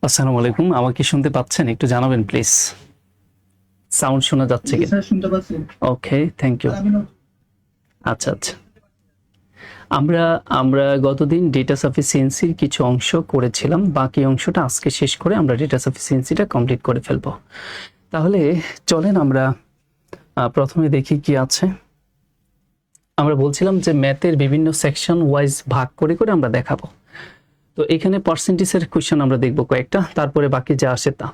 আসসালামু আলাইকুম, আমাকে শুনতে পাচ্ছেন? একটু জানাবেন প্লিজ। সাউন্ড শোনা যাচ্ছে কি? স্যার শুনতে পাচ্ছি। ওকে, থ্যাংক ইউ। আচ্ছা আচ্ছা, আমরা আমরা গতদিন ডেটা সাফিসিয়েন্সির কিছু অংশ করেছিলাম, বাকি অংশটা আজকে শেষ করে আমরা ডেটা সাফিসিয়েন্সিটা কমপ্লিট করে ফেলবো। তাহলে চলেন আমরা প্রথমে দেখি কি আছে। আমরা বলছিলাম যে ম্যাথের বিভিন্ন সেকশন ওয়াইজ ভাগ করে করে আমরা দেখাবো। তো এখানে পার্সেন্টেজের কোয়েশ্চেন আমরা দেখবো কয়েকটা, তারপরে বাকি যা আসে তা।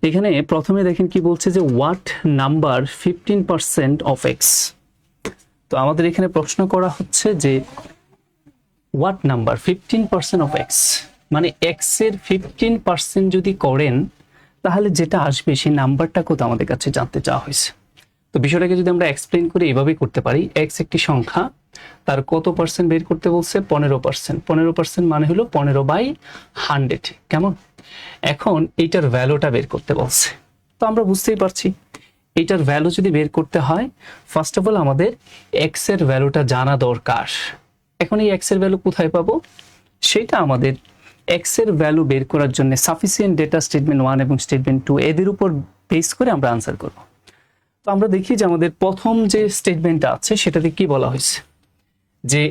এখানে প্রথমে দেখেন কি বলছে যে হোয়াট নাম্বার 15% অফ এক্স। তো আমাদের এখানে প্রশ্ন করা হচ্ছে যে হোয়াট নাম্বার 15% অফ এক্স, মানে এক্স এর 15% যদি করেন তাহলে যেটা আসবে সেই নাম্বারটা কত আমাদের কাছে জানতে চাওয়া হয়েছে। তো বিষয়টাকে যদি আমরা এক্সপ্লেন করে এভাবেই করতে পারি, এক্স একটি সংখ্যা, তার কত পার্সেন্ট বের করতে বলছে? 15%। 15% মানে হলো 15/100। কেমন? এখন এইটার ভ্যালুটা বের করতে বলছে। তো আমরা বুঝতেই পারছি এইটার ভ্যালু যদি বের করতে হয়, ফার্স্ট অফ অল আমাদের এক্স এর ভ্যালুটা জানা দরকার। এখন এই এক্স এর ভ্যালু কোথায় পাবো? সেটা আমাদের এক্স এর ভ্যালু বের করার জন্য সাফিসিয়েন্ট ডেটা স্টেটমেন্ট 1 এবং স্টেটমেন্ট 2 এদের উপর বেস করে আমরা আনসার করব। তো আমরা দেখি যে আমাদের প্রথম যে স্টেটমেন্টটা আছে সেটাতে কি বলা হয়েছে, যে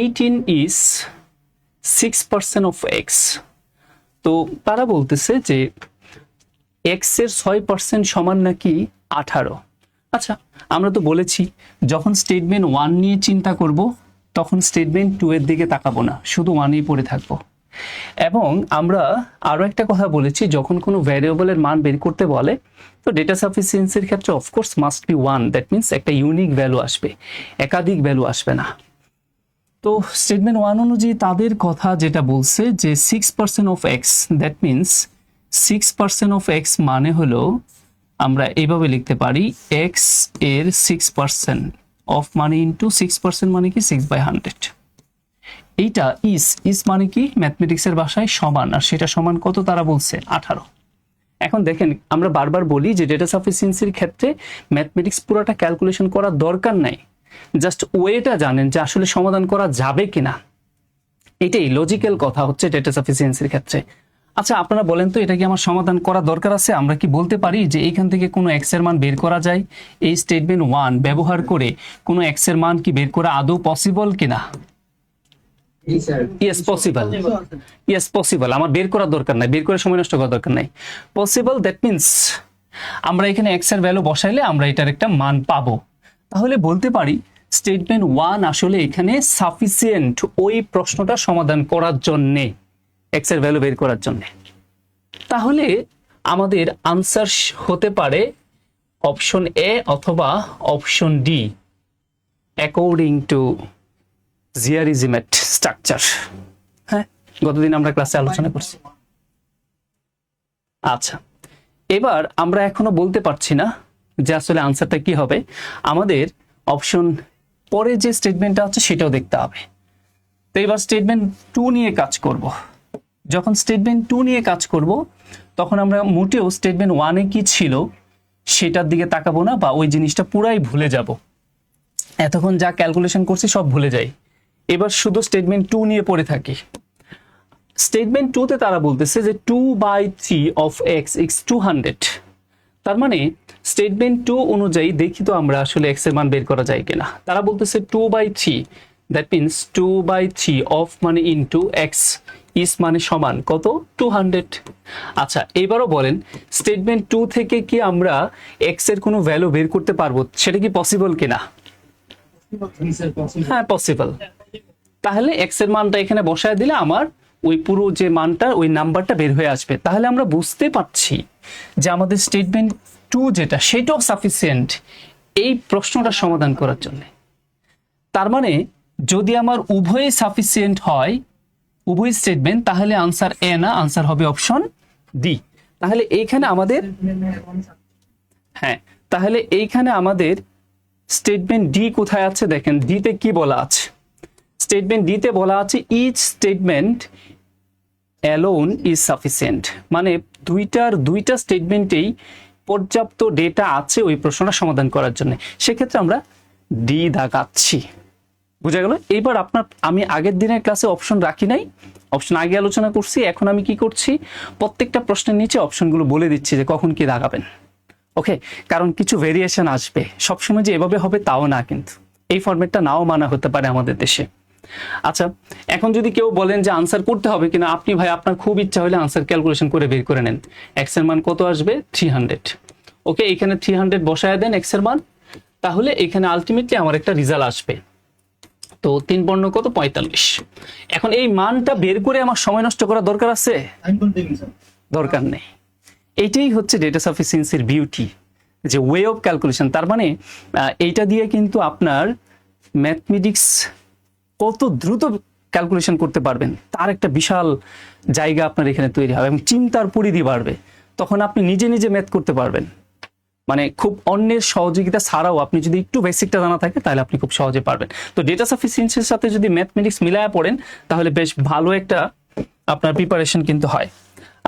18 ইজ 6% অফ এক্স। তো তারা বলতেছে যে এক্স এর 6% সমান নাকি 18। আচ্ছা, আমরা তো বলেছি যখন স্টেটমেন্ট 1 নিয়ে চিন্তা করব তখন স্টেটমেন্ট 2 এর দিকে তাকাবো না, শুধু 1এই পড়ে থাকবো। এবং আমরা আরো একটা কথা বলেছি, যখন কোনো ভ্যারিয়েবলের মান বের করতে বলে তো ডেটা সাফিসিয়েন্সির ক্ষেত্রে of course must be 1, that means একটা ইউনিক ভ্যালু আসবে, একাধিক ভ্যালু আসবে না। তো স্টেটমেন্ট 1 অনুযায়ী তাদের কথা যেটা বলছে যে 6% of x, that means 6% of x মানে হলো আমরা এইভাবে লিখতে পারি এক্স এর 6% অফ মানে ইন্টু 6% মানে কি 6/100। এইটা ইস মানে কি ম্যাথমেটিক্সের ভাষায় সমান, আর সেটা সমান কত তারা বলছে? 18। এখন দেখেন আমরা বারবার বলি যে ডেটা সাফিসিয়েন্সির ক্ষেত্রে ম্যাথমেটিক্স পুরোটা ক্যালকুলেশন করার দরকার নাই, জাস্ট ওয়েটা জানেন যে আসলে সমাধান করা যাবে কিনা। এটাই লজিক্যাল কথা হচ্ছে ডেটা সাফিসিয়েন্সির ক্ষেত্রে। আচ্ছা আপনারা বলেন তো, এটা কি আমার সমাধান করা দরকার আছে? আমরা কি বলতে পারি যে এইখান থেকে কোনো এক্স এর মান বের করা যায়? এই স্টেটমেন্ট 1 ব্যবহার করে কোনো এক্স এর মান কি বের করা আদৌ পসিবল কিনা? Yes possible, yes possible. আমার বের করার দরকার নাই, বের করে সময় নষ্ট করার দরকার নাই, পসিবল। দ্যাট মিনস আমরা এখানে এক্স এর ভ্যালু বসাইলে আমরা এটার একটা মান পাবো। তাহলে বলতে পারি স্টেটমেন্ট 1 আসলে এখানে সাফিসিয়েন্ট ওই প্রশ্নটা সমাধান করার জন্য, এক্স এর ভ্যালু বের করার জন্য। তাহলে আমাদের আনসার হতে পারে অপশন এ অথবা অপশন ডি, অ্যাকর্ডিং টু জিয়ারিজিমেট স্ট্রাকচার। হ্যাঁ, গতদিন আমরা ক্লাসে আলোচনা করছি। আচ্ছা, এবার আমরা এখনো বলতে পারছি না যে আসলে আনসারটা কি হবে। আমাদের অপশন পরে যে স্টেটমেন্টটা আছে সেটাও দেখতে হবে। তো এবার স্টেটমেন্ট 2 নিয়ে কাজ করব। যখন স্টেটমেন্ট 2 নিয়ে কাজ করব তখন আমরা মোটেও স্টেটমেন্ট 1 এ কি ছিল সেটার দিকে তাকাবো না, বা ওই জিনিসটা পুরাই ভুলে যাব। এতক্ষণ যা ক্যালকুলেশন করছি সব ভুলে যাই, এবার শুধু স্টেটমেন্ট 2 নিয়ে পড়ে থাকি। স্টেটমেন্ট 2 তে তারা বলতেছে যে 2/3 অফ এক্স ইজ 200। তার মানে স্টেটমেন্ট 2 অনুযায়ী দেখি তো আমরা আসলে এক্স এর মান বের করা যায় কিনা। তারা বলতেছে 2/3, দ্যাট মিনস 2/3 অফ মানে ইনটু এক্স ইজ মানে সমান কত? 200। আচ্ছা এবারও বলেন স্টেটমেন্ট 2 থেকে কি আমরা এক্স এর কোনো ভ্যালু বের করতে পারবো? সেটা কি পসিবল কিনা? হ্যাঁ পসিবল। তাহলে এক্স এর মানটা এখানে বসায় দিলে আমার ওই পুরো যে মানটা, ওই নাম্বারটা বের হয়ে আসবে। তাহলে আমরা বুঝতে পারছি যে আমাদের স্টেটমেন্ট 2 যেটা, সেটাও সাফিসিয়েন্ট এই প্রশ্নটা সমাধান করার জন্য। তার মানে যদি আমার উভয় সাফিসিয়েন্ট হয়, উভয় স্টেটমেন্ট, তাহলে আনসার এ না, আনসার হবে অপশন ডি। তাহলে এইখানে আমাদের, হ্যাঁ তাহলে এইখানে আমাদের স্টেটমেন্ট ডি কোথায় আছে? দেখেন ডিতে কি বলা আছে। স্টেটমেন্ট ডিতে বলা আছে each statement alone is sufficient, মানে দুইটা স্টেটমেন্টেই পর্যাপ্ত ডেটা আছে ওই প্রশ্নটা সমাধান করার জন্য। সেক্ষেত্রে আমরা ডি দাগাচ্ছি। বুঝা গেল? এইবার আপনার আমি আগের দিনের ক্লাসে অপশন রাখি নাই, অপশন আগে আলোচনা করছি। এখন আমি কি করছি, প্রত্যেকটা প্রশ্নের নিচে অপশনগুলো বলে দিচ্ছি যে কখন কি দাগাবেন। ওকে, কারণ কিছু ভেরিয়েশন আসবে, সবসময় যে এভাবে হবে তাও না, কিন্তু এই ফরম্যাটটা নাও মানা হতে পারে আমাদের দেশে। আচ্ছা, এখন যদি কেউ বলেন যে আনসার করতে হবে কিনা, আপনি ভাই আপনার খুব ইচ্ছা হলে আনসার ক্যালকুলেশন করে বের করে নেন। এক্স এর মান কত আসবে? 300। ওকে, এখানে 300 বসায় দেন এক্স এর মান, তাহলে এখানে আলটিমেটলি আমার একটা রেজাল্ট আসবে। তো 3 পূর্ণ কত? 45। এখন এই মানটা বের করে আমার সময় নষ্ট করার দরকার আছে? দরকার নেই। এইটাই হচ্ছে ডেটা সাফিসিয়েন্সির বিউটি, যে ওয়ে অফ ক্যালকুলেশন। তার মানে এইটা দিয়ে কিন্তু আপনার ম্যাথমেটিক্স কত দ্রুত ক্যালকুলেশন করতে পারবেন তার একটা বিশাল জায়গা আপনার এখানে তৈরি হবে, এবং চিন্তার পরিধি বাড়বে। তখন আপনি নিজে নিজে ম্যাথ করতে পারবেন, মানে খুব অন্যের সহযোগিতা ছাড়াও আপনি যদি একটু বেসিকটা জানা থাকে তাহলে আপনি খুব সহজে পারবেন। তো ডেটা সাফিসিয়েন্সির সাথে যদি ম্যাথমেটিক্স মিলায়া পড়েন তাহলে বেশ ভালো একটা আপনার প্রিপারেশন কিন্তু হয়।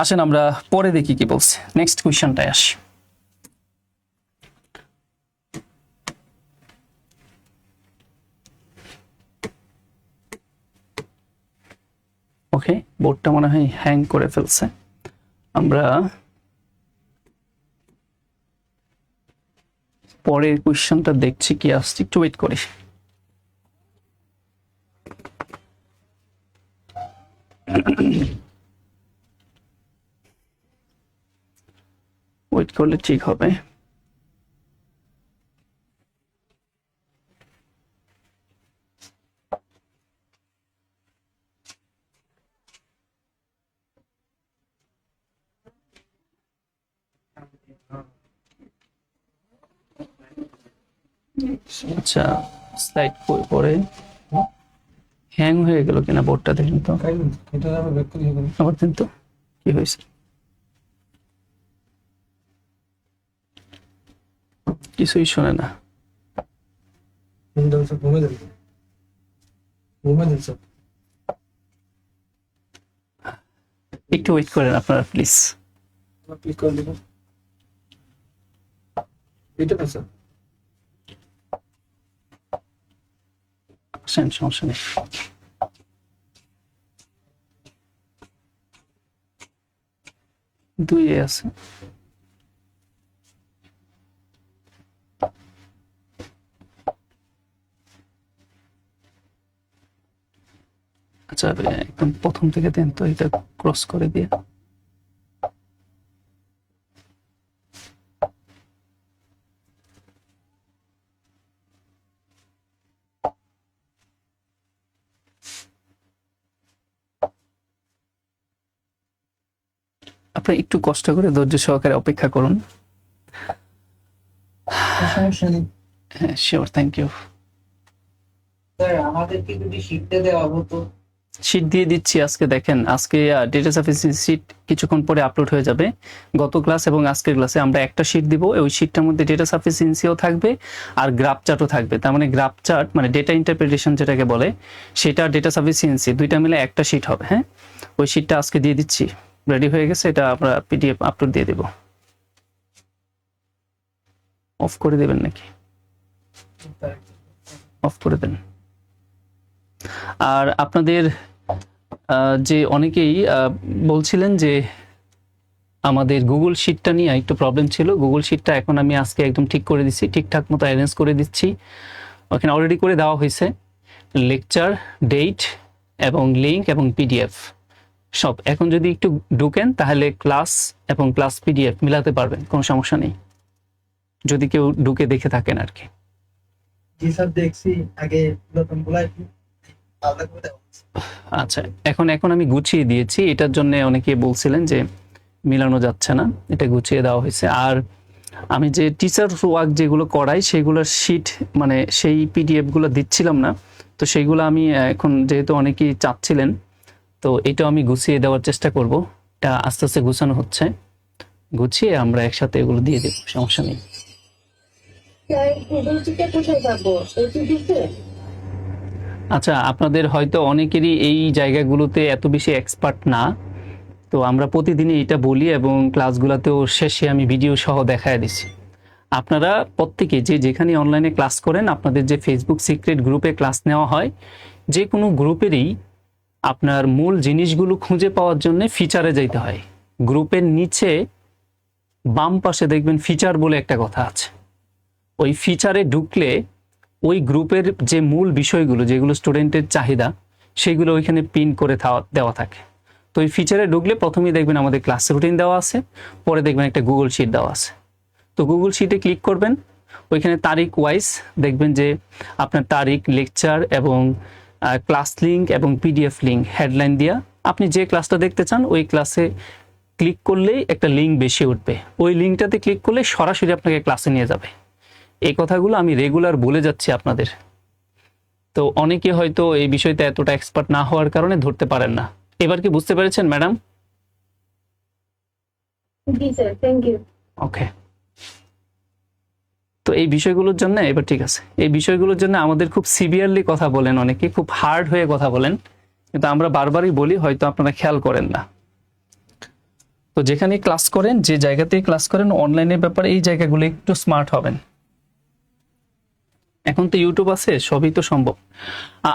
আসেন আমরা পরে দেখি কি বলছে, নেক্সট কোয়েশ্চনটায় আসি। ওকে, বোর্ডটা মনে হয় হ্যাং করে ফেলছে। আমরা পরের কোয়েশ্চনটা দেখছি কি আসছে, একটু ওয়েট করি। ওয়েট করলে ঠিক হবে। আচ্ছা, স্লাইড পরে হ্যাং হয়ে গেল কিনা বোর্ডটা দেখেন তো, আবার দিন তো কি হয়েছে। কিছুই শোনে না। একটু ওয়েট করেন আপনারা প্লিজ। সমস্যা নেই। দুই আছে। আচ্ছা, একদম প্রথম থেকে দেন তো, এটা ক্রস করে দিয়ে। আপনি একটু কষ্ট করে ধৈর্য সহকারে অপেক্ষা করুন। হ্যাঁ, শিওর, থ্যাংক ইউ। আমাদেরকে যদি শিখতে দেওয়া হতো। শীট দিয়ে দিচ্ছি আজকে। দেখেন, আজকে ডেটা সাফিসিয়েন্সি শীট কিছুক্ষণ পরে আপলোড হয়ে যাবে। গত ক্লাস এবং আজকের ক্লাসে আমরা একটা শীট দিব, ওই শীটটার মধ্যে ডেটা সাফিসিয়েন্সিও থাকবে আর গ্রাফ চার্টও থাকবে। তার মানে গ্রাফ চার্ট মানে ডেটা ইন্টারপ্রিটেশন যেটাকে বলে, সেটা ডেটা সাফিসিয়েন্সি দুইটা মিলে একটা শীট হবে। হ্যাঁ, ওই শীটটা আজকে দিয়ে দিচ্ছি, রেডি হয়ে গেছে। এটা আমরা পিডিএফ আপলোড দিয়ে দেব। অফ করে দেবেন নাকি? অফ করে দেন। আর আপনাদের যে অনেকেই বলছিলেন যে আমাদের গুগল শিটটা নিয়ে একটু প্রবলেম ছিল, গুগল শিটটা এখন আমি আজকে একদম ঠিক করে দিচ্ছি, ঠিকঠাক মতো অ্যারেঞ্জ করে দিচ্ছি। ওখানে অলরেডি করে দেওয়া হয়েছে লেকচার, ডেট এবং লিঙ্ক এবং পিডিএফ সব। এখন যদি একটু ঢুকেন তাহলে ক্লাস এবং ক্লাস পিডিএফ মিলাতে পারবেন, কোনো সমস্যা নেই, যদি কেউ ঢুকে দেখে থাকেন আর কি। জি স্যার, দেখছি আগে নতুনগুলো আলাদা করে দেওয়া। আচ্ছা, এখন আমি গুছিয়ে দিয়েছি, এটার জন্য অনেকে বলছিলেন যে মিলানো যাচ্ছে না, এটা গুছিয়ে দেওয়া হয়েছে। আর আমি যে টিচার ওয়ার্ক যেগুলো করাই সেগুলোর শিট মানে সেই পিডিএফ গুলো দিচ্ছিলাম না, তো সেইগুলো আমি এখন যেহেতু অনেকেই চাচ্ছিলেন, তো এটাও আমি গুছিয়ে দেওয়ার চেষ্টা করব। এটা আস্তে আস্তে গুছানো হচ্ছে, গুছিয়ে আমরা একসাথে এগুলো দিয়ে দেব, সমস্যা নেই। আচ্ছা, আপনাদের হয়তো অনেকেরই এই জায়গাগুলোতে এত বেশি এক্সপার্ট না, তো আমরা প্রতিদিনই এটা বলি এবং ক্লাসগুলোতেও শেষে আমি ভিডিও সহ দেখায় দিচ্ছি। আপনারা প্রত্যেকে যে যেখানে অনলাইনে ক্লাস করেন, আপনাদের যে ফেসবুক সিক্রেট গ্রুপে ক্লাস নেওয়া হয়, যে কোনো গ্রুপেরই আপনার মূল জিনিসগুলো খুঁজে পাওয়ার জন্য ফিচারে যাইতে হয়। গ্রুপের নিচে বাম পাশে দেখবেন ফিচার বলে একটা কথা আছে। ওই ফিচারে ঢুকলে ওই গ্রুপের যে মূল বিষয়গুলো, যেগুলো স্টুডেন্টের চাহিদা, সেগুলো ওইখানে পিন করে দেওয়া থাকে। তো ওই ফিচারে ঢুকলে প্রথমেই দেখবেন আমাদের ক্লাস রুটিন দেওয়া আছে, পরে দেখবেন একটা গুগল শিট দেওয়া আছে। তো গুগল শিটে ক্লিক করবেন, ওইখানে তারিখ ওয়াইজ দেখবেন যে আপনার তারিখ, লেকচার এবং ক্লাস লিঙ্ক এবং পিডিএফ লিঙ্ক হেডলাইন দিয়া আপনি যে ক্লাসটা দেখতে চান ওই ক্লাসে ক্লিক করলেই একটা লিঙ্ক বেশি উঠবে। ওই লিঙ্কটাতে ক্লিক করলে সরাসরি আপনাকে ক্লাসে নিয়ে যাবে। এই কথাগুলো আমি রেগুলার বলে যাচ্ছি আপনাদের। তো অনেকে হয়তো এই বিষয়তে এতটা এক্সপার্ট না হওয়ার কারণে ধরতে পারেন না। এবার কি বুঝতে পেরেছেন ম্যাডাম? জি স্যার, থ্যাংক ইউ। ওকে। তো এই বিষয়গুলোর জন্য এবার ঠিক আছে, এই বিষয়গুলোর জন্য আমাদের খুব সিভিয়ারলি কথা বলেন, অনেকে খুব হার্ড হয়ে কথা বলেন, কিন্তু আমরা বারবারই বলি, হয়তো আপনারা খেয়াল করেন না। তো যেখানে ক্লাস করেন, যে জায়গাতেই ক্লাস করেন, অনলাইনের ব্যাপারে এই জায়গাগুলো একটু স্মার্ট হবেন। এখন তো ইউটিউব আছে, সবই তো সম্ভব।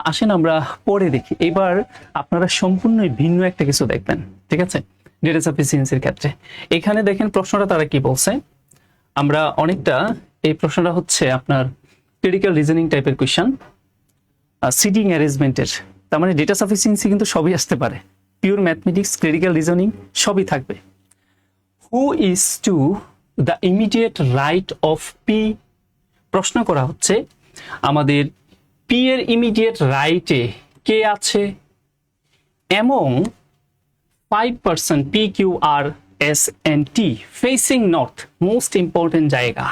আসেন আমরা পরে দেখি। এবার আপনারা সম্পূর্ণই ভিন্ন একটা কিছু দেখবেন, ঠিক আছে? ডেটা সাফিসিয়েন্সির ক্ষেত্রে এখানে দেখেন প্রশ্নটা তারা কি বলছে। আমরা অনেকটা, এই প্রশ্নটা হচ্ছে আপনার ক্রিটিক্যাল রিজনিং টাইপের কোয়েশ্চেন, সিটিং অ্যারেঞ্জমেন্টের। তার মানে ডেটা সাফিসিয়েন্সি কিন্তু সবই আসতে পারে, পিওর ম্যাথমেটিক্স, ক্রিটিক্যাল রিজনিং সবই থাকবে। Who is to the immediate right of P? প্রশ্ন করা হচ্ছে আমাদের পি এর ইমিডিয়েট রাইটে কে আছে? এমন 5% P, Q, R, S and T facing north, most important জায়গা,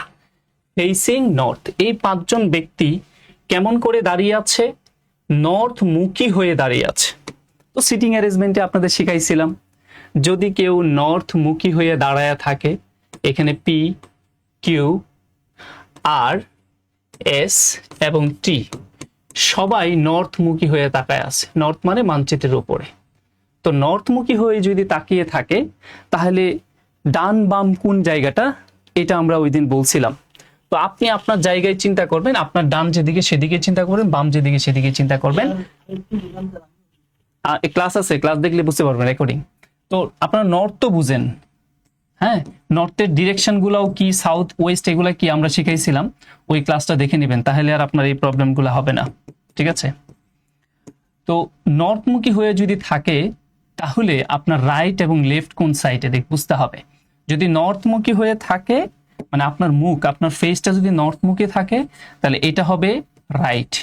ফেসিং নর্থ। এই 5 জন ব্যক্তি কেমন করে দাঁড়িয়ে আছে? নর্থ মুখী হয়ে দাঁড়িয়ে আছে। তো সিটিং অ্যারেঞ্জমেন্টে আপনাদের শিখাইছিলাম, যদি কেউ নর্থ মুখী হয়ে দাঁড়ায় থাকে, এখানে P, Q, R, S এবং T সবাই নর্থমুখী হয়ে তাকায় আছে। নর্থ মানে মানচিত্রের উপরে। তো নর্থমুখী হয়ে যদি তাকিয়ে থাকে, তাহলে ডান বাম কোন জায়গাটা, এটা আমরা ওই দিন বলছিলাম। তো আপনি আপনার জায়গায় চিন্তা করবেন, আপনার ডান যেদিকে সেদিকে চিন্তা করবেন, বাম যেদিকে সেদিকে চিন্তা করবেন। ক্লাস আছে, ক্লাস দেখলে বুঝতে পারবেন, রেকর্ডিং। তো আপনারা নর্থ তো বুঝেন, হ্যাঁ? নর্থের ডিরেকশন গুলাও কি, সাউথ ওয়েস্ট এগুলা কি আমরা শিখাইছিলাম, ওই ক্লাসটা দেখে নেবেন, তাহলে আর আপনার এই প্রবলেমগুলো হবে না, ঠিক আছে? তো নর্থমুখী হয়ে যদি থাকে, তাহলে আপনার রাইট এবং লেফট কোন সাইডে বুঝতে হবে। যদি নর্থমুখী হয়ে থাকে, মানে আপনার মুখ, আপনার ফেসটা যদি নর্থমুখী থাকে, তাহলে এটা হবে রাইট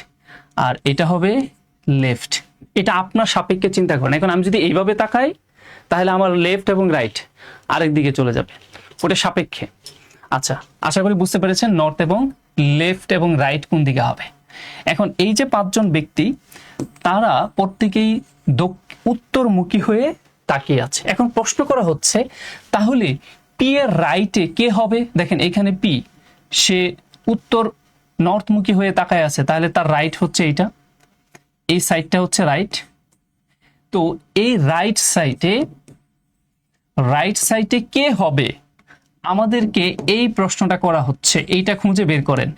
আর এটা হবে লেফট। এটা আপনার সাপেক্ষে চিন্তা করেন। এখন আমি যদি এইভাবে তাকাই, তাহলে আমার লেফট এবং রাইট আরেক দিকে চলে যাবে, ওটা সাপেক্ষে। আচ্ছা, আশা করি বুঝতে পেরেছেন নর্থ এবং লেফট এবং রাইট কোন দিকে হবে। এখন এই যে 5 জন ব্যক্তি, তারা প্রত্যেকেই উত্তরমুখী হয়ে তাকিয়ে আছে। এখন প্রশ্ন করা হচ্ছে, তাহলে পি এর রাইটে কে হবে? দেখেন এখানে পি, সে উত্তর নর্থমুখী হয়ে তাকায় আছে, তাহলে তার রাইট হচ্ছে এইটা, এই সাইডটা হচ্ছে রাইট। তো এই রাইট সাইডে কে হবে? আমাদেরকে এই প্রশ্নটা করা হচ্ছে, এইটা খুঁজে বের করেন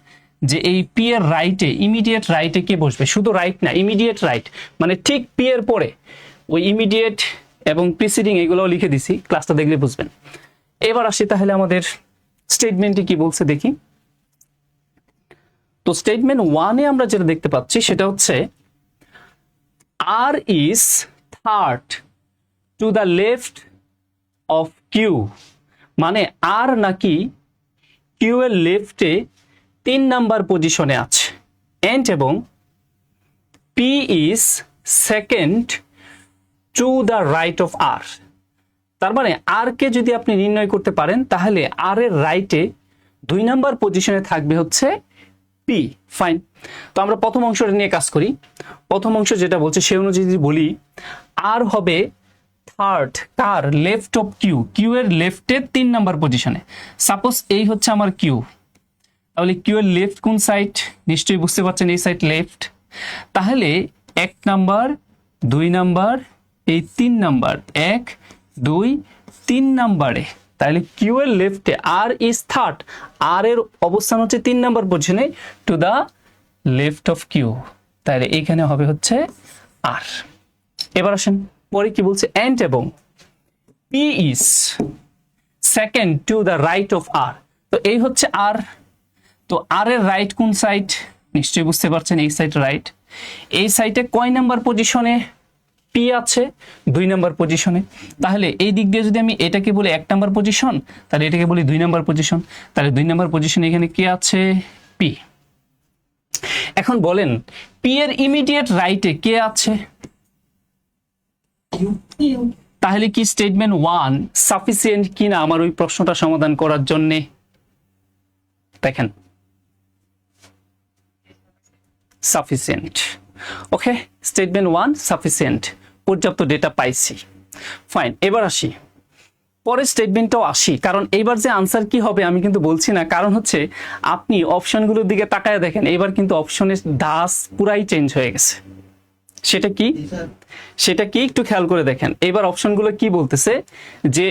যে এই পি এর রাইটে, ইমিডিয়েট রাইটে কে বসবে। শুধু রাইট না, ইমিডিয়েট রাইট, মানে ঠিক পি এর পরে ওই ইমিডিয়েট এবং প্রিসিডিং এগুলোও লিখে দিছি, ক্লাসটা দেখলে বুঝবেন। এবার আসি তাহলে আমাদের স্টেটমেন্টে কি বলছে দেখি। তো স্টেটমেন্ট 1-এ আমরা যেটা দেখতে পাচ্ছি সেটা হচ্ছে R is third to the left of Q, মানে আর নাকি কিউ এর লেফটে 3 নাম্বার পজিশনে আছে, এন্ড এবং P is second to the right of R. তার মানে আর কে যদি আপনি নির্ণয় করতে পারেন, তাহলে আর এর রাইটে 2 নাম্বার পজিশনে থাকবে হচ্ছে পি। ফাইন। তো আমরা প্রথম অংশটা নিয়ে কাজ করি। প্রথম অংশ যেটা বলছে সে অনুযায়ী যদি বলি, আর হবে থার্ড কার? লেফট অফ কিউ, কিউ এর লেফটে 3 নাম্বার পজিশনে। সাপোজ এই হচ্ছে আমার কিউ, তাহলে কিউ এর লেফট কোন সাইড? নিশ্চয়ই বুঝতে পারছেন, এই সাইড লেফট। তাহলে 1 নাম্বার, 2 নাম্বার, এই 3 নাম্বার, 1 2 3 নাম্বারে তাহলে কিউ এর লেফটে আর ইজ থার্ড, আর এর অবস্থান হচ্ছে 3 নাম্বার পজিশনে to the left of Q, তাহলে এখানে হবে হচ্ছে আর। এবার আসেন পরে কি বলছে, এন্ড এবং P is second to the right of R, তো এই হচ্ছে আর, তো আর এর রাইট কোন সাইড নিশ্চয়ই বুঝতে পারছেন, এই সাইড রাইট, এই সাইডে কয় নাম্বার পজিশনে পি আছে, 2 নাম্বার পজিশনে, তাহলে এই দিক দিয়ে যদি আমি এটাকে বলি 1 নাম্বার পজিশন, তাহলে এটাকে বলি 2 নাম্বার পজিশন, তাহলে 2 নাম্বার পজিশনে এখানে কি আছে, পি। এখন বলেন পি এর ইমিডিয়েট রাইটে কে আছে, তাহলে কি স্টেটমেন্ট 1 সাফিসিয়েন্ট কিনা আমার ওই প্রশ্নটা সমাধান করার জন্য? দেখেন সাফিসিয়েন্ট, ওকে, স্টেটমেন্ট 1 সাফিসিয়েন্ট, পর্যাপ্ত ডেটা পাইছি, ফাইন। এবার আসি পরের স্টেটমেন্টটাও আসি, কারণ এইবার যে আনসার কি হবে আমি কিন্তু বলছি না, কারণ হচ্ছে আপনি অপশনগুলোর দিকে তাকায় দেখেন, এবার কিন্তু অপশনের দাস পুরাই চেঞ্জ হয়ে গেছে। সেটা কি, জি স্যার। সেটা কি একটু খেয়াল করে দেখেন। এবার অপশনগুলো কি বলতেছে যে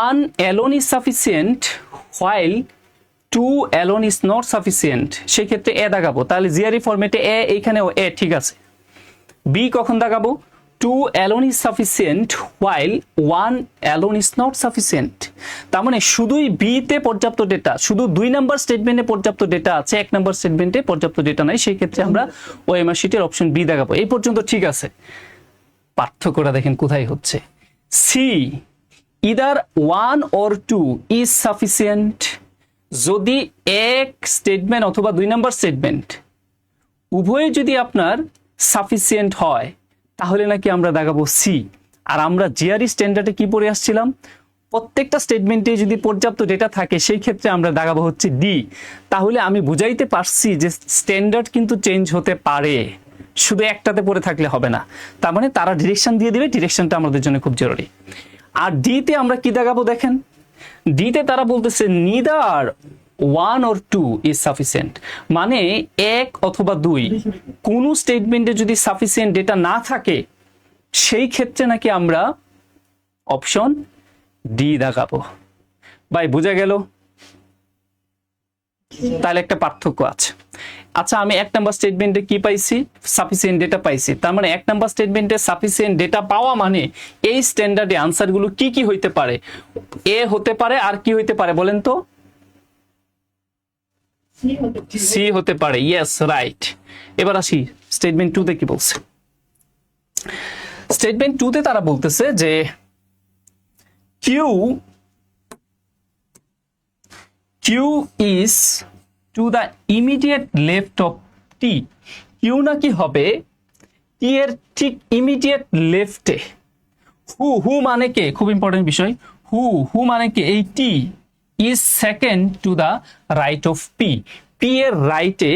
1 alone is sufficient while 2 alone is not sufficient, সেই ক্ষেত্রে এ দাগাবো, তাহলে জিআরই ফরম্যাটে এ, এইখানেও এ, ঠিক আছে। বি কখন দাগাবো, 2 alone is sufficient while 1 alone is not sufficient, তার মানে শুধুই বি তে পর্যাপ্ত ডেটা, শুধু 2 নাম্বার স্টেটমেন্টে পর্যাপ্ত ডেটা আছে, 1 নাম্বার স্টেটমেন্টে পর্যাপ্ত ডেটা নাই, সেই ক্ষেত্রে আমরা ওএমআর শিটের অপশন বি দেখাবো। এই পর্যন্ত ঠিক আছে, পার্থক্যটা দেখেন কোথায় হচ্ছে। C either 1 or 2 is sufficient, যদি এক স্টেটমেন্ট অথবা 2 নাম্বার স্টেটমেন্ট উভয়ে যদি আপনার সাফিসিয়েন্ট হয় তাহলে নাকি আমরা দেখাবো সি। আর আমরা জিআরই স্ট্যান্ডার্ডে কি পড়ে আসছিলাম, প্রত্যেকটা স্টেটমেন্টে যদি পর্যাপ্ত ডেটা থাকে সেই ক্ষেত্রে আমরা দেখাবো হচ্ছে ডি। তাহলে আমি বুঝাইতে পারছি যে স্ট্যান্ডার্ড কিন্তু চেঞ্জ হতে পারে, শুধু একটাতে পড়ে থাকলে হবে না, তার মানে তারা ডিরেকশন দিয়ে দিবে, ডিরেকশনটা আমাদের জন্য খুব জরুরি। আর ডিতে আমরা কি দেখাবো দেখেন, ডিতে তারা বলতেছে নিদার 1 or 2 ইজ সাফিসিয়েন্ট, মানে 1 অথবা 2 কোন স্টেটমেন্টে যদি সাফিসিয়েন্ট ডেটা না থাকে সেই ক্ষেত্রে নাকি আমরা অপশন ডি দেখাবো। ভাই বুঝা গেল? তাহলে একটা পার্থক্য আছে। আচ্ছা আমি 1 নাম্বার স্টেটমেন্টে কি পাইছি, সাফিসিয়েন্ট ডেটা পাইছি, তার মানে 1 নাম্বার স্টেটমেন্টে সাফিসিয়েন্ট ডেটা পাওয়া মানে এই স্ট্যান্ডার্ডে আনসারগুলো কি কি হইতে পারে, এ হতে পারে, আর কি হইতে পারে বলেন তো, সি হতে পারে, ইয়েস রাইট। এবার আসি স্টেটমেন্ট 2 তে কি বলছে। স্টেটমেন্ট 2 তে তারা বলতেছে যে Q is to the immediate left of T, Q নাকি হবে টি এর ঠিক ইমিডিয়েট লেফটে। হু মানে কে, খুব ইম্পর্টেন্ট বিষয়, হু মানে কে, এই T is second to the right of P, P এর রাইটে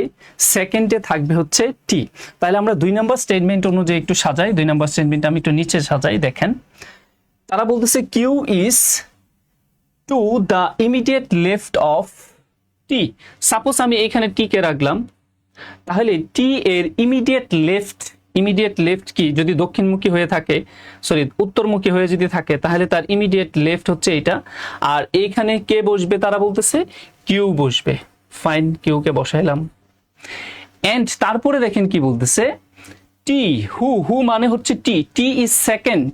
সেকেন্ডে থাকবে হচ্ছে টি। তাহলে আমরা 2 নাম্বার স্টেটমেন্ট অনুযায়ী একটু সাজাই, 2 নাম্বার স্টেটমেন্ট আমি একটু নিচে সাজাই, দেখেন তারা বলতেছে Q is to the immediate left of T. Suppose আমি এখানে টি কে রাখলাম, তাহলে টি এর ইমিডিয়েট লেফট কি, যদি দক্ষিণমুখী হয়ে থাকে, সরি উত্তরমুখী হয়ে যদি থাকে তাহলে তার ইমিডিয়েট লেফট হচ্ছে এটা। আর এইখানে কে বসবে, তারা বলতেছে কিউ বসবে, ফাইন কিউ কে বসাইলাম। এন্ড তারপরে দেখেন কি বলতেছে, টি হু মানে হচ্ছে T is second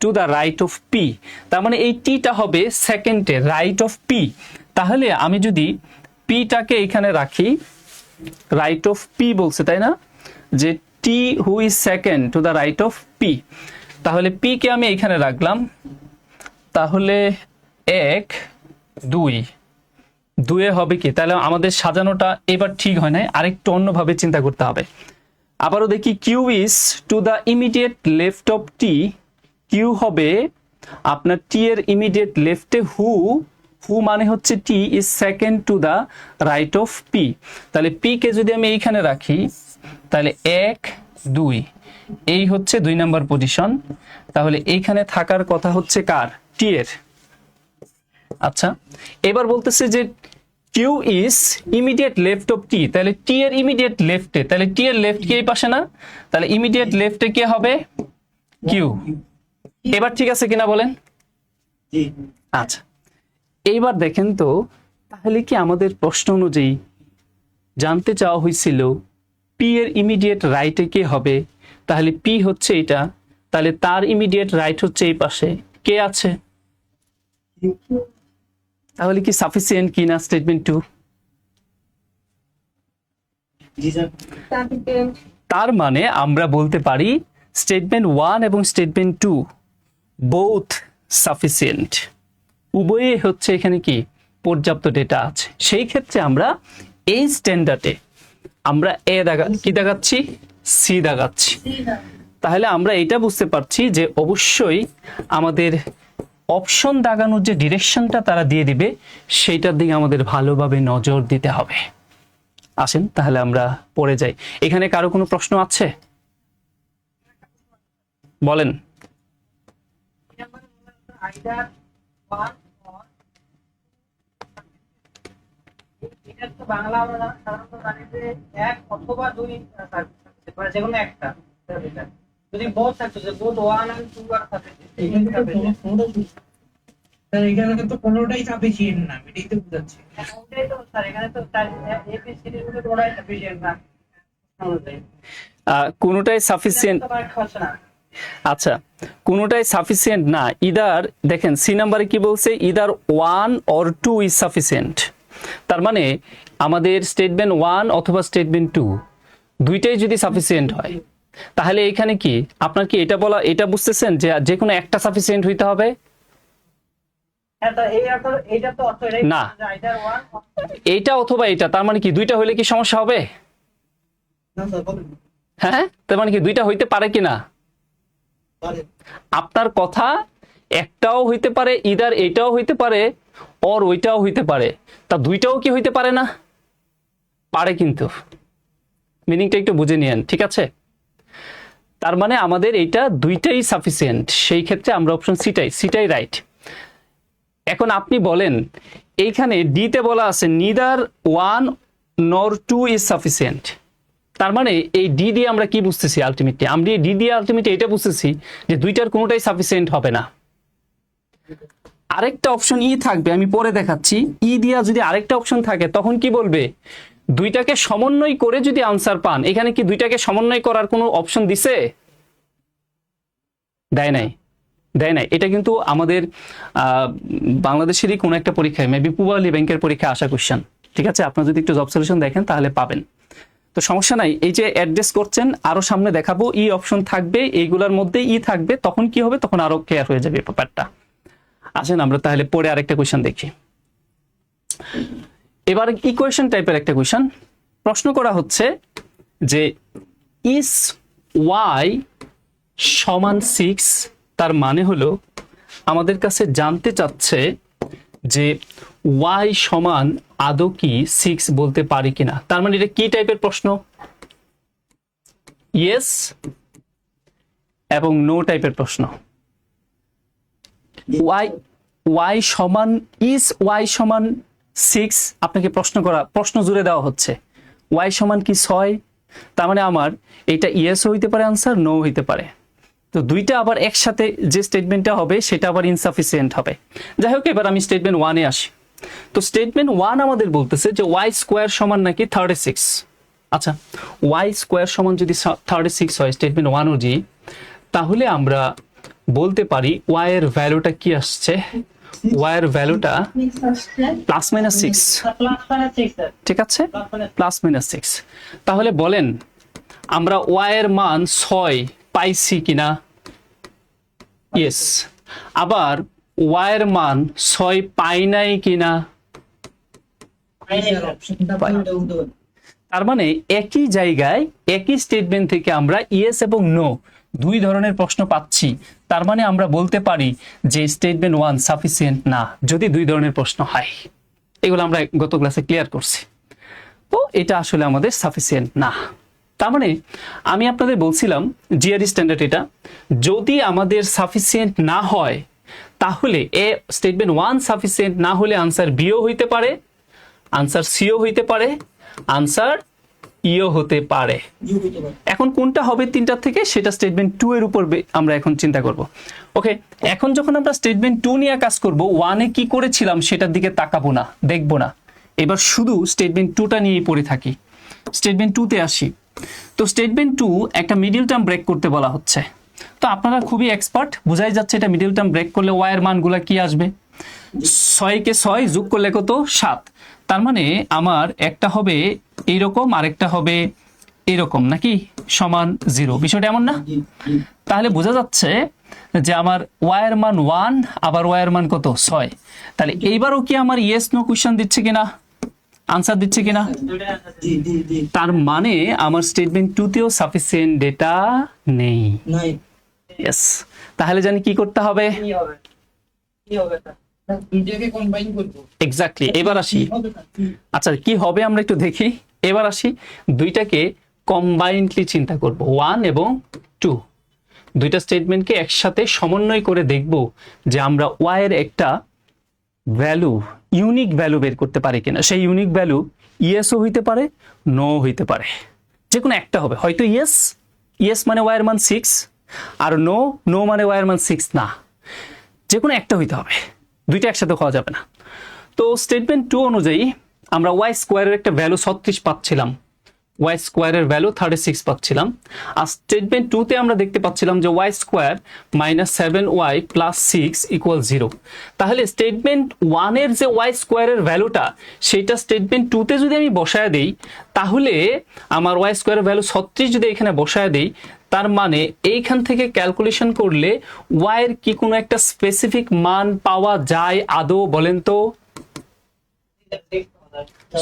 to the right of P, তার মানে এই টিটা হবে সেকেন্ডে রাইট অফ পি। তাহলে আমি যদি পিটাকে এখানে রাখি, রাইট অফ পি বলছে তাই না, যে T who is second to the right of P, তাহলে পি কে আমি এখানে রাখলাম, তাহলে 1 2 হবে কি, তাহলে আমাদের সাজানোটা এবার ঠিক হয় নাই, আরেকটু অন্যভাবে চিন্তা করতে হবে। আবারও দেখি, Q is to the immediate left of T, Q হবে আপনার টি এর ইমিডিয়েট লেফটে হু মানে হচ্ছে T is second to the right of P, তাহলে পি কে যদি আমি এইখানে রাখি তাহলে 1 2 এই হচ্ছে 2 নাম্বার পজিশন, তাহলে এইখানে থাকার কথা হচ্ছে কার, টি এর। আচ্ছা এবার বলতেছে যে Q is immediate left of T, তাহলে টি এর ইমিডিয়েট লেফটে, তাহলে টি এর লেফট কি এই পাশে না, তাহলে ইমিডিয়েট লেফটে কে হবে, কিউ। এবার ঠিক আছে কিনা বলেন? জি। আচ্ছা এইবার দেখেন তো, তাহলে কি আমাদের প্রশ্ন অনুযায়ী জানতে চাওয়া হয়েছিল পি এর ইমিডিয়েট রাইটে কে হবে? তাহলে পি হচ্ছে এটা, তাহলে তার ইমিডিয়েট রাইট হচ্ছে এই পাশে, কে আছে? তাহলে কি সাফিসিয়েন্ট কিনা স্টেটমেন্ট 2? জি স্যার। Sufficient. তার মানে আমরা বলতে পারি স্টেটমেন্ট 1 এবং স্টেটমেন্ট 2 বোথ সাফিসিয়েন্ট, উভয়ে হচ্ছে এখানে কি পর্যাপ্ত ডেটা আছে। সেই ক্ষেত্রে আমরা এই স্ট্যান্ডার্ডে আমরা কি দেখাচ্ছি? সি দেখাচ্ছি। তাহলে আমরা এটা বুঝতে পারছি যে অবশ্যই আমাদের অপশন দাগানোর যে ডিরেকশনটা তারা দিয়ে দিবে সেইটার দিকে আমাদের ভালোভাবে নজর দিতে হবে। আসেন তাহলে আমরা পড়ে যাই। এখানে কারো কোনো প্রশ্ন আছে? বলেন। বাংলা আমরা সাধারণত জানি যে এক অথবা দুই মানে যে কোনো একটা। যদি বোথ থাকতো যে বোথ 1 and 2 আর থাকে স্যার, এখানে তো কোনোটাই সাফিসিয়েন্ট না, এটাই তো বুঝাচ্ছি। ওটাই তো স্যার, এখানে তো এবিসিডি এর মধ্যে কোনোটাই সাফিসিয়েন্ট না। কোনোটাই সাফিসিয়েন্ট, আচ্ছা কোনোটাই সাফিসিয়েন্ট না। ইদার দেখেন সি নাম্বারে কি বলছে, ইদার 1 or 2 ইজ সাফিসিয়েন্ট। তার মানে আমাদের স্টেটমেন্ট 1 অথবা স্টেটমেন্ট 2 দুইটাই যদি সাফিসিয়েন্ট হয়, তাহলে এখানে কি আপনার কি এটা বুঝতেছেন যে যে কোনো একটা সাফিসিয়েন্ট হইতে হবে না? এইটা অথবা এটা, তার মানে কি দুইটা হইলে কি সমস্যা হবে? হ্যাঁ, তার মানে কি দুইটা হইতে পারে কিনা? আপনার কথা একটাও হইতে পারে, ইদার এটাও হইতে পারে অর ওইটাও হইতে পারে, তা দুইটাও কি হইতে পারে না? পারে, কিন্তু মিনিংটা একটু বুঝে নিয়েন, ঠিক আছে? তার মানে আমাদের এইটা দুইটাই সাফিসিয়েন্ট, সেই ক্ষেত্রে আমরা অপশন সিটাই রাইট। এখন আপনি বলেন, এইখানে ডিতে বলা আছে নিদার 1 nor 2 ইজ সাফিসিয়েন্ট। তার মানে এই ডি দিয়ে আমরা কি বুঝতেছি? আলটিমেটলি আমরা ডি দিয়ে আলটিমেটলি এটা বুঝতেছি যে দুইটার কোনোটাই সাফিসিয়েন্ট হবে না। আরেকটা অপশন ই থাকবে, আমি পরে দেখাচ্ছি। ই দিয়া যদি আরেকটা অপশন থাকে তখন কি বলবে? দুইটাকে সমন্বয় করে যদি আনসার পান। এখানে কি দুইটাকে সমন্বয় করার কোনো অপশন দিছে? দেয় নাই। এটা কিন্তু আমাদের বাংলাদেশেরই কোনো একটা পরীক্ষায়, মেবি পূবালী ব্যাংকের পরীক্ষায় আসা কোশ্চেন, ঠিক আছে? আপনারা যদি একটু জব সলিউশন দেখেন তাহলে পাবেন। তো সমস্যা নাই, এই যে অ্যাড্রেস করছেন আরো সামনে দেখাবো, ই অপশন থাকবে, এইগুলোর মধ্যে ই থাকবে, তখন কি হবে? তখন আরো ক্লিয়ার হয়ে যাবে ব্যাপারটা। আসেন আমরা তাহলে পরে আরেকটা কোশ্চেন দেখি। এবার ইকুয়েশন টাইপের একটা কোশ্চেন প্রশ্ন করা হচ্ছে যে ইস ওয়াই সমান 6, তার মানে হলো আমাদের কাছে জানতে চাচ্ছে যে ওয়াই সমান আদৌ কি 6 বলতে পারি কিনা। তার মানে এটা কি টাইপের প্রশ্ন? ইয়েস এবং নো টাইপের প্রশ্ন। ওয়াই সমান ইস ওয়াই সমান 6 আপনাকে প্রশ্ন জুড়ে দেওয়া হচ্ছে। ওয়াই সমান কি 6, তার মানে আমার এটা ইয়েস হইতে পারে আনসার, নো হইতে পারে। তো দুইটা আবার একসাথে যে স্টেটমেন্টটা হবে সেটা আবার ইনসাফিসিয়েন্ট হবে। যাই হোক, এবার আমি স্টেটমেন্ট 1 এ আসি। তো স্টেটমেন্ট 1 আমাদের বলতেছে যে ওয়াই স্কোয়ার সমান নাকি 36। আচ্ছা, ওয়াই স্কোয়ার সমান যদি 36 হয় স্টেটমেন্ট 1 অনুযায়ী, তাহলে আমরা বলতে পারি ওয়াই এর ভ্যালুটা কি আসছে? ওয়াই এর ভ্যালুটা প্লাস মাইনাস 6, ঠিক আছে? Plus minus 6। তাহলে বলেন আমরা ওয়াই এর মান 6 পাইছি কিনা? ইয়েস। আবার ওয়াই এর মান 6 পাই নাই কিনা? তার মানে একই জায়গায় একই স্টেটমেন্ট থেকে আমরা ইয়েস এবং নো দুই ধরনের প্রশ্ন পাচ্ছি। তার মানে আমরা বলতে পারি যে স্টেটমেন্ট 1 সাফিসিয়েন্ট না যদি দুই ধরনের প্রশ্ন হয়। এগুলো আমরা গত ক্লাসে ক্লিয়ার করছি। তো এটা আসলে আমাদের সাফিসিয়েন্ট না। তার মানে আমি আপনাদের বলছিলাম জিআরই স্ট্যান্ডার্ড এটা, যদি আমাদের সাফিসিয়েন্ট না হয় তাহলে স্টেটমেন্ট 1 সাফিসিয়েন্ট না হলে আনসার বিও হইতে পারে, আনসার সিও হইতে পারে, আনসার ইও হতে পারে। এখন কোনটা হবে তিনটার থেকে সেটা স্টেটমেন্ট 2 এর উপর আমরা এখন চিন্তা করব। ওকে, এখন যখন আমরা স্টেটমেন্ট 2 নিয়ে কাজ করব, 1 এ কি করেছিলাম সেটার দিকে তাকাবো না, দেখবো না, এবার শুধু স্টেটমেন্ট 2টা নিয়েই পড়ে থাকি। স্টেটমেন্ট 2 তে আসি। তো স্টেটমেন্ট 2 একটা মিডল টার্ম ব্রেক করতে বলা হচ্ছে। তো আপনারা খুবই এক্সপার্ট, বোঝাই যাচ্ছে এটা মিডল টার্ম ব্রেক করলে ওয়াই এর মানগুলা কি আসবে, 6 কে 6 যোগ করলে কত 7। তার মানে আমার একটা হবে এইরকম আর একটা হবে এরকম নাকি, সমান 0। বিষয়টা এমন না? তাহলে বোঝা যাচ্ছে যে আমার ওয়াই এর মান 1, আবার ওয়াই এর মান কত 6। তাহলে এইবারও কি আমার ইয়েস নো কোশ্চেন দিচ্ছে কিনা, আনসার দিচ্ছে কিনা? তার মানে আমার স্টেটমেন্ট 2 তেও সাফিসিয়েন্ট ডেটা নেই। ইয়েস, তাহলে জানি কি করতে হবে। এক্স্যাক্টলি, এবার আসি। আচ্ছা কি হবে আমরা একটু দেখি। এবার আসি, দুইটাকে কম্বাইন্ডলি চিন্তা করব, 1 এবং 2 দুইটা স্টেটমেন্টকে একসাথে সমন্বয় করে দেখব যে আমরা ওয়াই এর একটা ভ্যালু, ইউনিক ভ্যালু বের করতে পারি কিনা। সেই ইউনিক ভ্যালু ইয়েসও হইতে পারে, নো হইতে পারে, যে কোনো একটা হবে। হয়তো ইয়েস মানে ওয়াই এর মান 6, আর নো মানে ওয়াই এর মান 6 না, যে কোনো একটা হইতে হবে, দুইটা একসাথে হওয়া যাবে না। তো স্টেটমেন্ট 2 অনুযায়ী আমরা ওয়াই স্কোয়ারের একটা ভ্যালু 36 পাচ্ছিলাম, ওয়াই স্কোয়ারের ভ্যালু 36 পাচ্ছিলাম। আর স্টেটমেন্ট 2 তে আমরা দেখতে পাচ্ছিলাম যে y square minus 7y plus 6 equal 0। তাহলে স্টেটমেন্ট 1 এর যে ওয়াই স্কোয়ারের ভ্যালুটা, সেইটা স্টেটমেন্ট 2 তে যদি আমি বসায় দেই, তাহলে আমার ওয়াই স্কোয়ারের ভ্যালু 36 যদি এখানে বসায় দেই, তার মানে এইখান থেকে ক্যালকুলেশন করলে ওয়াই এর কি কোনো একটা স্পেসিফিক মান পাওয়া যায় আদৌ, বলেন তো?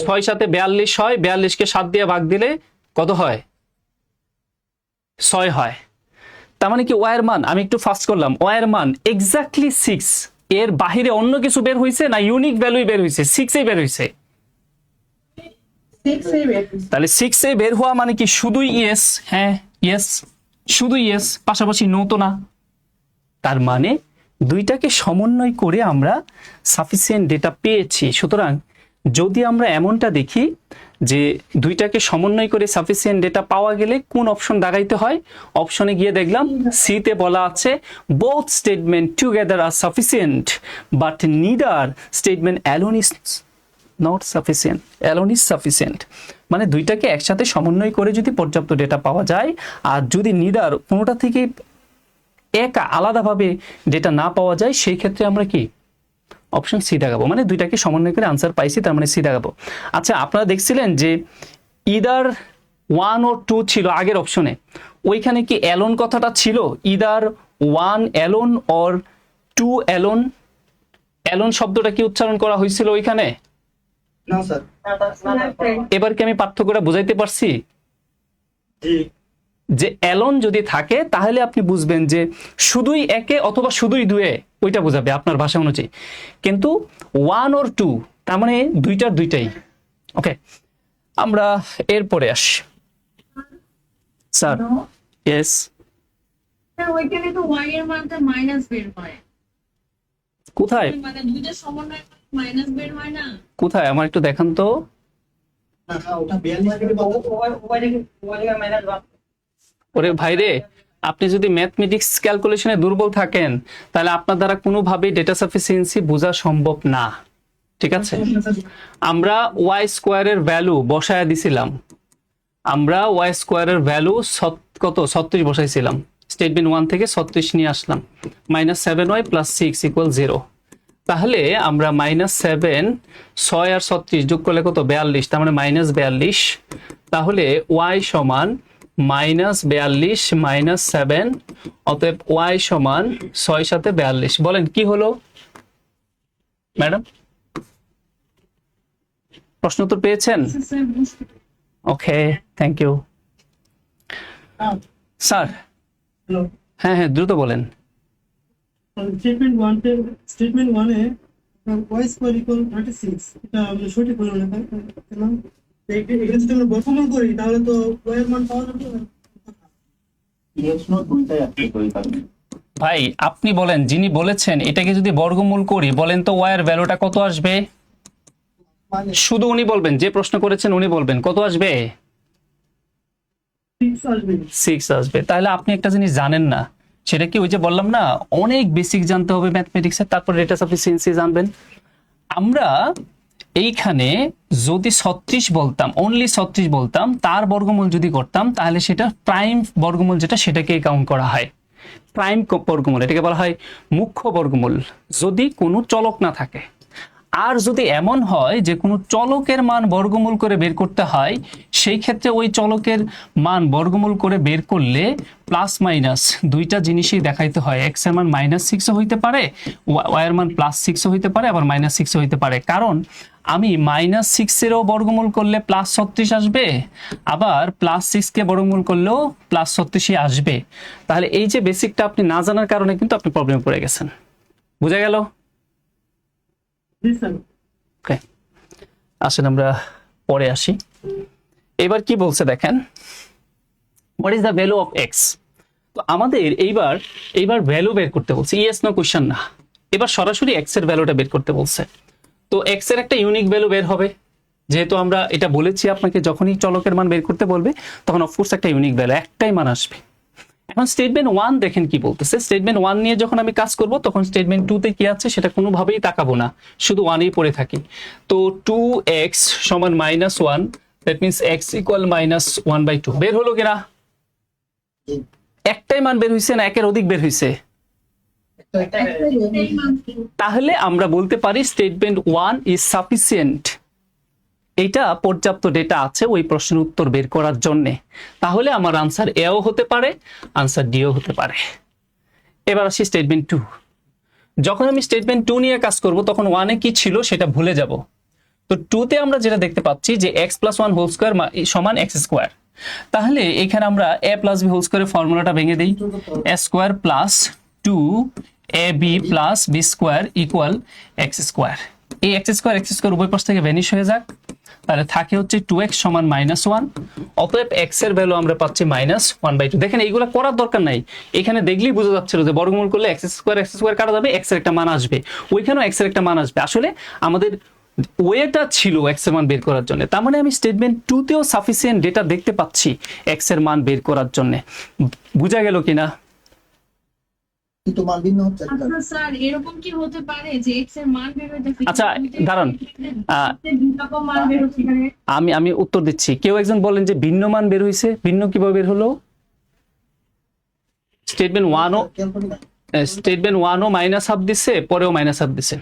6 সাথে 42 হয়, 42 কে 7 দিয়ে ভাগ দিলে কত হয়, 6 হয়। তার মানে কি ওয়াই এর মান, আমি একটু ফাস্ট করলাম, ওয়াই এর মান এক্স্যাক্টলি 6, এর বাহিরে অন্য কিছু বের হইছে না ইউনিক ভ্যালুই বের হইছে, 6 এই বের হইছে। তাহলে 6 এ বের হওয়া মানে কি শুধুই ইয়েস, হ্যাঁ ইয়েস, শুধু ইয়েস, পাশাপাশি নো তো না। তার মানে দুইটাকে সমন্বয় করে আমরা সাফিসিয়েন্ট ডেটা পেয়েছি। সুতরাং যদি আমরা এমনটা দেখি যে দুইটাকে সমন্বয় করে সাফিসিয়েন্ট ডেটা পাওয়া গেলে কোন অপশন দাগাইতে হয়, অপশনে গিয়ে দেখলাম সি তে বলা আছে both statement together are sufficient but neither statement alone is not sufficient, alone is sufficient. মানে দুইটাকে একসাথে সমন্বয় করে যদি পর্যাপ্ত ডেটা পাওয়া যায়, আর যদি নিদার কোনোটা থেকে একা আলাদাভাবে ডেটা না পাওয়া যায়, সেই ক্ষেত্রে আমরা কি অপশন সি দেখাবো। মানে দুইটাকে সমন্বয় করে আনসার পাইছি, তার মানে সি দেখাবো। আচ্ছা আপনারা দেখছিলেন যে ইদার 1 ও 2 ছিল আগের অপশনে, ওইখানে কি অ্যালোন কথাটা ছিল, either 1 alone or 2 alone, alone শব্দটা কি উচ্চারণ করা হয়েছিল ওইখানে? না স্যার। এবার কি আমি পার্থক্যটা বুঝাইতে পারছি? যে অ্যালোন যদি থাকে তাহলে আপনি বুঝবেন যে শুধুই একে অথবা শুধুই দুয়ে, ওইটা বোঝাবে আপনার ভাষা অনুযায়ী। কিন্তু 1 or 2 তার মানে দুইটাই। ওকে, আমরা এরপরে আসি। স্যার ইয়েস, ওইখানে তো y এর মানটা মাইনাস বের হয়, কোথায় মানে দুইটা সমন্বয় মাইনাস বের হয় না? কোথায় আমার একটু দেখান তো। ওরে ভাইরে, আপনি যদি ম্যাথমেটিক্স ক্যালকুলেশনে দুর্বল থাকেন তাহলে আপনার দ্বারা কোনোভাবেই ডেটা সাফিসিয়েন্সি বোঝা সম্ভব না, ঠিক আছে? আমরা ওয়াই স্কোয়ারের ভ্যালু বসায় দিছিলাম, আমরা ওয়াই স্কোয়ারের ভ্যালু কত 36 বসাইছিলাম, স্টেটমেন্ট 1 থেকে 36 নিয়ে আসলাম, মাইনাস 7y প্লাস 6 ইকুয়াল 0। তাহলে আমরা মাইনাস 7, 6 আর 36 যোগ করলে কত 42, তার মানে মাইনাস 42। তাহলে y সমান মাইনাস 42 মাইনাস 7, অতএব y সমান 6 সাথে 42। বলেন কি হলো ম্যাডাম? প্রশ্ন উত্তর পেয়েছেন? ওকে, থ্যাংক ইউ স্যার। হ্যাঁ দ্রুত বলেন। স্টেটমেন্ট 1 এ y স্কয়ার ইকুয়াল 36, এটা আমরা সঠিক হলো না, তাই না? এটা যদি আমরা বর্গমূল করি তাহলে তো y এর মান পাওয়া যাবে। ভাই আপনি বলেন, যিনি বলেছেন এটাকে যদি বর্গমূল করি, বলেন তো y এর ভ্যালুটা কত আসবে? শুধু উনি বলবেন, যে প্রশ্ন করেছেন উনি বলবেন কত আসবে। 6 আসবে 6 আসবে। তাহলে আপনি একটা জিনিস জানেন না, সেটা কি ওই যে বললাম না, অনেক বেসিক জানতে হবে ম্যাথমেটিক্সের, তারপর ডেটা সাফিসিয়েন্সি জানবেন। আমরা এইখানে যদি 36 বলতাম, অনলি 36 বলতাম, তার বর্গমূল যদি করতাম, তাহলে সেটা প্রাইম বর্গমূল যেটা, সেটাকে কাউন্ট করা হয় প্রাইম বর্গমূল, এটাকে বলা হয় মুখ্য বর্গমূল, যদি কোনো চলক না থাকে। আর যদি এমন হয় যে কোনো চলকের মান বর্গমূল করে বের করতে হয়, সেই ক্ষেত্রে ওই চলকের মান বর্গমূল করে বের করলে প্লাস মাইনাস দুইটা জিনিসই দেখাইতে হয়। এক্স এর মান -6 হইতে পারে, ওয়াই এর মান +6 হইতে পারে, আবার -6 হইতে পারে। কারণ আমি -6 এরও বর্গমূল করলে +36 আসবে, আবার +6 কে বর্গমূল করলেও +36 আসবে। তাহলে এই যে বেসিকটা আপনি না জানার কারণে কিন্তু আপনি প্রবলেমে পড়ে গেছেন। বুঝা গেল? জি স্যার। ওকে, আসেন আমরা পরে আসি। এবার কি বলছে দেখেন, what is the value of x. তো আমাদের এইবার ভ্যালু বের করতে বলছে, ইয়েস নো কোশ্চেন না, এবার সরাসরি এক্স এর ভ্যালুটা বের করতে বলছে। তো এক্স এর একটা ইউনিক ভ্যালু বের হবে, যেহেতু আমরা এটা বলেছি আপনাকে, যখনই চলকের মান বের করতে বলবে তখন অফকোর্স একটা ইউনিক ভ্যালু, একটাই মান আসবে। এখন স্টেটমেন্ট 1 দেখেন কি বলতেছে। স্টেটমেন্ট 1 নিয়ে যখন আমি কাজ করব, তখন স্টেটমেন্ট 2 তে কি আছে সেটা কোনোভাবেই তাকাবো না, শুধু 1 এই পড়ে থাকি। তো 2x সমান -1, দ্যাট মিন্স x ইকুয়াল -1/2 বের হলো কিনা? একটাই মান বের হইছে না একের অধিক বের হইছে? তাহলে আমরা বলতে পারি স্টেটমেন্ট 1 ইজ সাফিসিয়েন্ট, এটা পর্যাপ্ত ডেটা আছে ওই প্রশ্নের উত্তর বের করার জন্য। তাহলে আমার আনসার এও হতে পারে, আনসার ডিও হতে পারে। এবার আসি স্টেটমেন্ট 2। যখন আমি স্টেটমেন্ট 2 নিয়ে কাজ করব, তখন 1 এ কি ছিল সেটা ভুলে যাব। তো 2 তে আমরা যেটা দেখতে পাচ্ছি যে x + 1 হোল স্কয়ার সমান x²। তাহলে এখানে আমরা a + b হোল স্কয়ারের ফর্মুলাটা ভেঙে দেই, a² + 2ab + b² equal x²। এই x² উভয় পাশ থেকে ভ্যানিশ হয়ে যাক, তাহলে থাকে হচ্ছে 2x সমান -1। অতএব x এর ভ্যালু আমরা পাচ্ছি -1/2। দেখেন এইগুলা করার দরকার নাই, এখানে দেখলেই বোঝা যাচ্ছিল যে বর্গমূল করলে x² কাটা যাবে, x এর একটা মান আসবে, ওইখানেও x এর একটা মান আসবে। আসলে আমাদের ওয়েটা ছিল x এর মান বের করার জন্য। তার মানে আমি স্টেটমেন্ট 2 তেও সাফিসিয়েন্ট ডেটা দেখতে পাচ্ছি x এর মান বের করার জন্য। বুঝা গেল কিনা? কিন্তু মান ভিন্ন হচ্ছে। আচ্ছা স্যার, এরকম কি হতে পারে যে x এর মান বের হইতে পারে? আচ্ছা দাঁড়ান, দুই রকম মান বের হচ্ছে এখানে। আমি উত্তর দিচ্ছি। কেউ একজন বলেন যে ভিন্ন মান বের হইছে, ভিন্ন কিভাবে বের হলো? স্টেটমেন্ট 1ও -1/2 দিছে, পরেও -1/2 দিছে।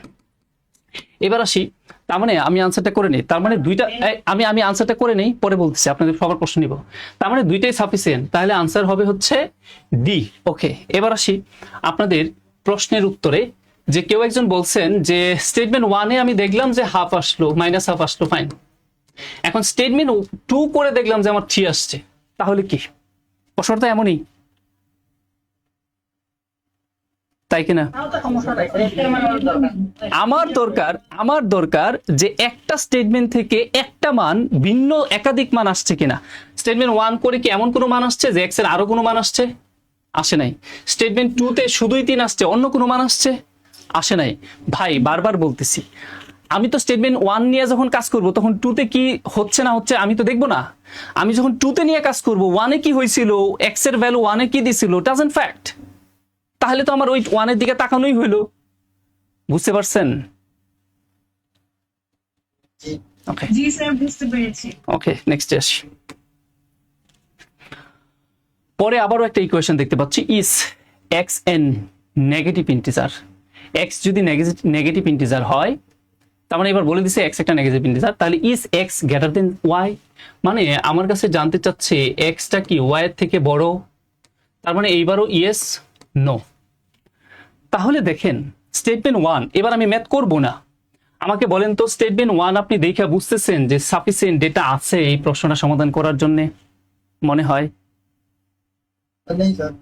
এবার আসি, তার মানে আমি আনসারটা করে নেই, তার মানে দুইটা আমি আনসারটা করে নেই, পরে বলতেছি, আপনাদের সবার প্রশ্ন নিব। তার মানে দুইটাই সাফিসিয়েন্ট, তাহলে আনসার হবে হচ্ছে ডি। ওকে, এবার আসি আপনাদের প্রশ্নের উত্তরে। যে কেউ একজন বলছেন যে স্টেটমেন্ট 1 এ আমি দেখলাম যে হাফ আসলো, -1/2 আসলো, ফাইন। এখন স্টেটমেন্ট 2 করে দেখলাম যে আমার 3 আসছে, তাহলে কি? প্রশ্নটা এমনই, তাই কিনা? আমার দরকার যে একটা স্টেটমেন্ট থেকে একটা মান ভিন্ন একাধিক মান আসছে কিনা। স্টেটমেন্ট 1 করে কি এমন কোনো মান আসছে যে x এর আরো কোনো মান আসছে? আসে নাই। স্টেটমেন্ট 2 তে শুধুই 3 আসছে, অন্য কোনো মান আসছে? আসে নাই। ভাই বারবার বলতেছি, আমি তো স্টেটমেন্ট 1 নিয়ে যখন কাজ করব, তখন 2 তে কি হচ্ছে না হচ্ছে আমি তো দেখবো না। আমি যখন 2 তে নিয়ে কাজ করব, 1 এ কি হয়েছিল, x এর ভ্যালু 1 এ কি দিছিল, ডাজন্ট ফ্যাক্ট। তাহলে তো আমার ওই 1 এর দিকে তাকানোই হইলো। বুঝতে পারছেন? ওকে জি স্যার, বুঝতে পেরেছি। ওকে, নেক্সট আসি। পরে আবারও একটা ইকুয়েশন দেখতে পাচ্ছি, is x an negative integer. X যদি নেগেটিভ ইন্টিজার হয়, তার মানে এবার বলে দিছে এক্স একটা নেগেটিভ ইন্টিজার, তাহলে is x greater than y. মানে আমার কাছে জানতে চাচ্ছে এক্সটা কি ওয়াই এর থেকে বড়। তার মানে এইবারও ইয়েস নো। তাহলে দেখেন স্টেটমেন্ট 1, এবার আমি ম্যাথ করব না, আমাকে বলেন তো স্টেটমেন্ট 1 আপনি দেখে বুঝতেছেন যে সাফিসিয়েন্ট ডেটা আছে এই প্রশ্নটা সমাধান করার জন্য? মনে হয় নেই স্যার।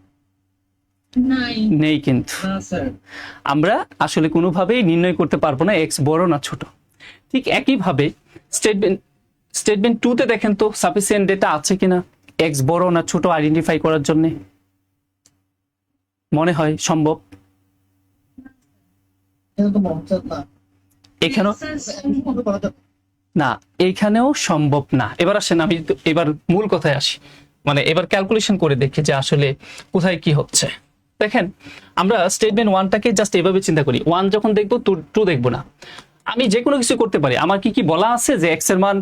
নেই, কিন্তু আমরা আসলে কোনোভাবেই নির্ণয় করতে পারবো না এক্স বড় না ছোট। ঠিক একইভাবে স্টেটমেন্ট 2 তে দেখেন তো সাফিসিয়েন্ট ডেটা আছে কিনা এক্স বড় না ছোট আইডেন্টিফাই করার জন্য? মনে হয় সম্ভব? কিন্তু মনে না। এখানেও না, এইখানেও সম্ভব না। এবার আসেন আমি এবার মূল কথায় আসি। মানে এবার ক্যালকুলেশন করে দেখি যে আসলে কোথায় কি হচ্ছে। দেখেন আমরা স্টেটমেন্ট 1টাকে জাস্ট এভাবে চিন্তা করি, 1 যখন দেখবো 2 দেখবো না। আমি যে কোনো কিছু করতে পারি, আমার কি কি বলা আছে যে এক্স এর মান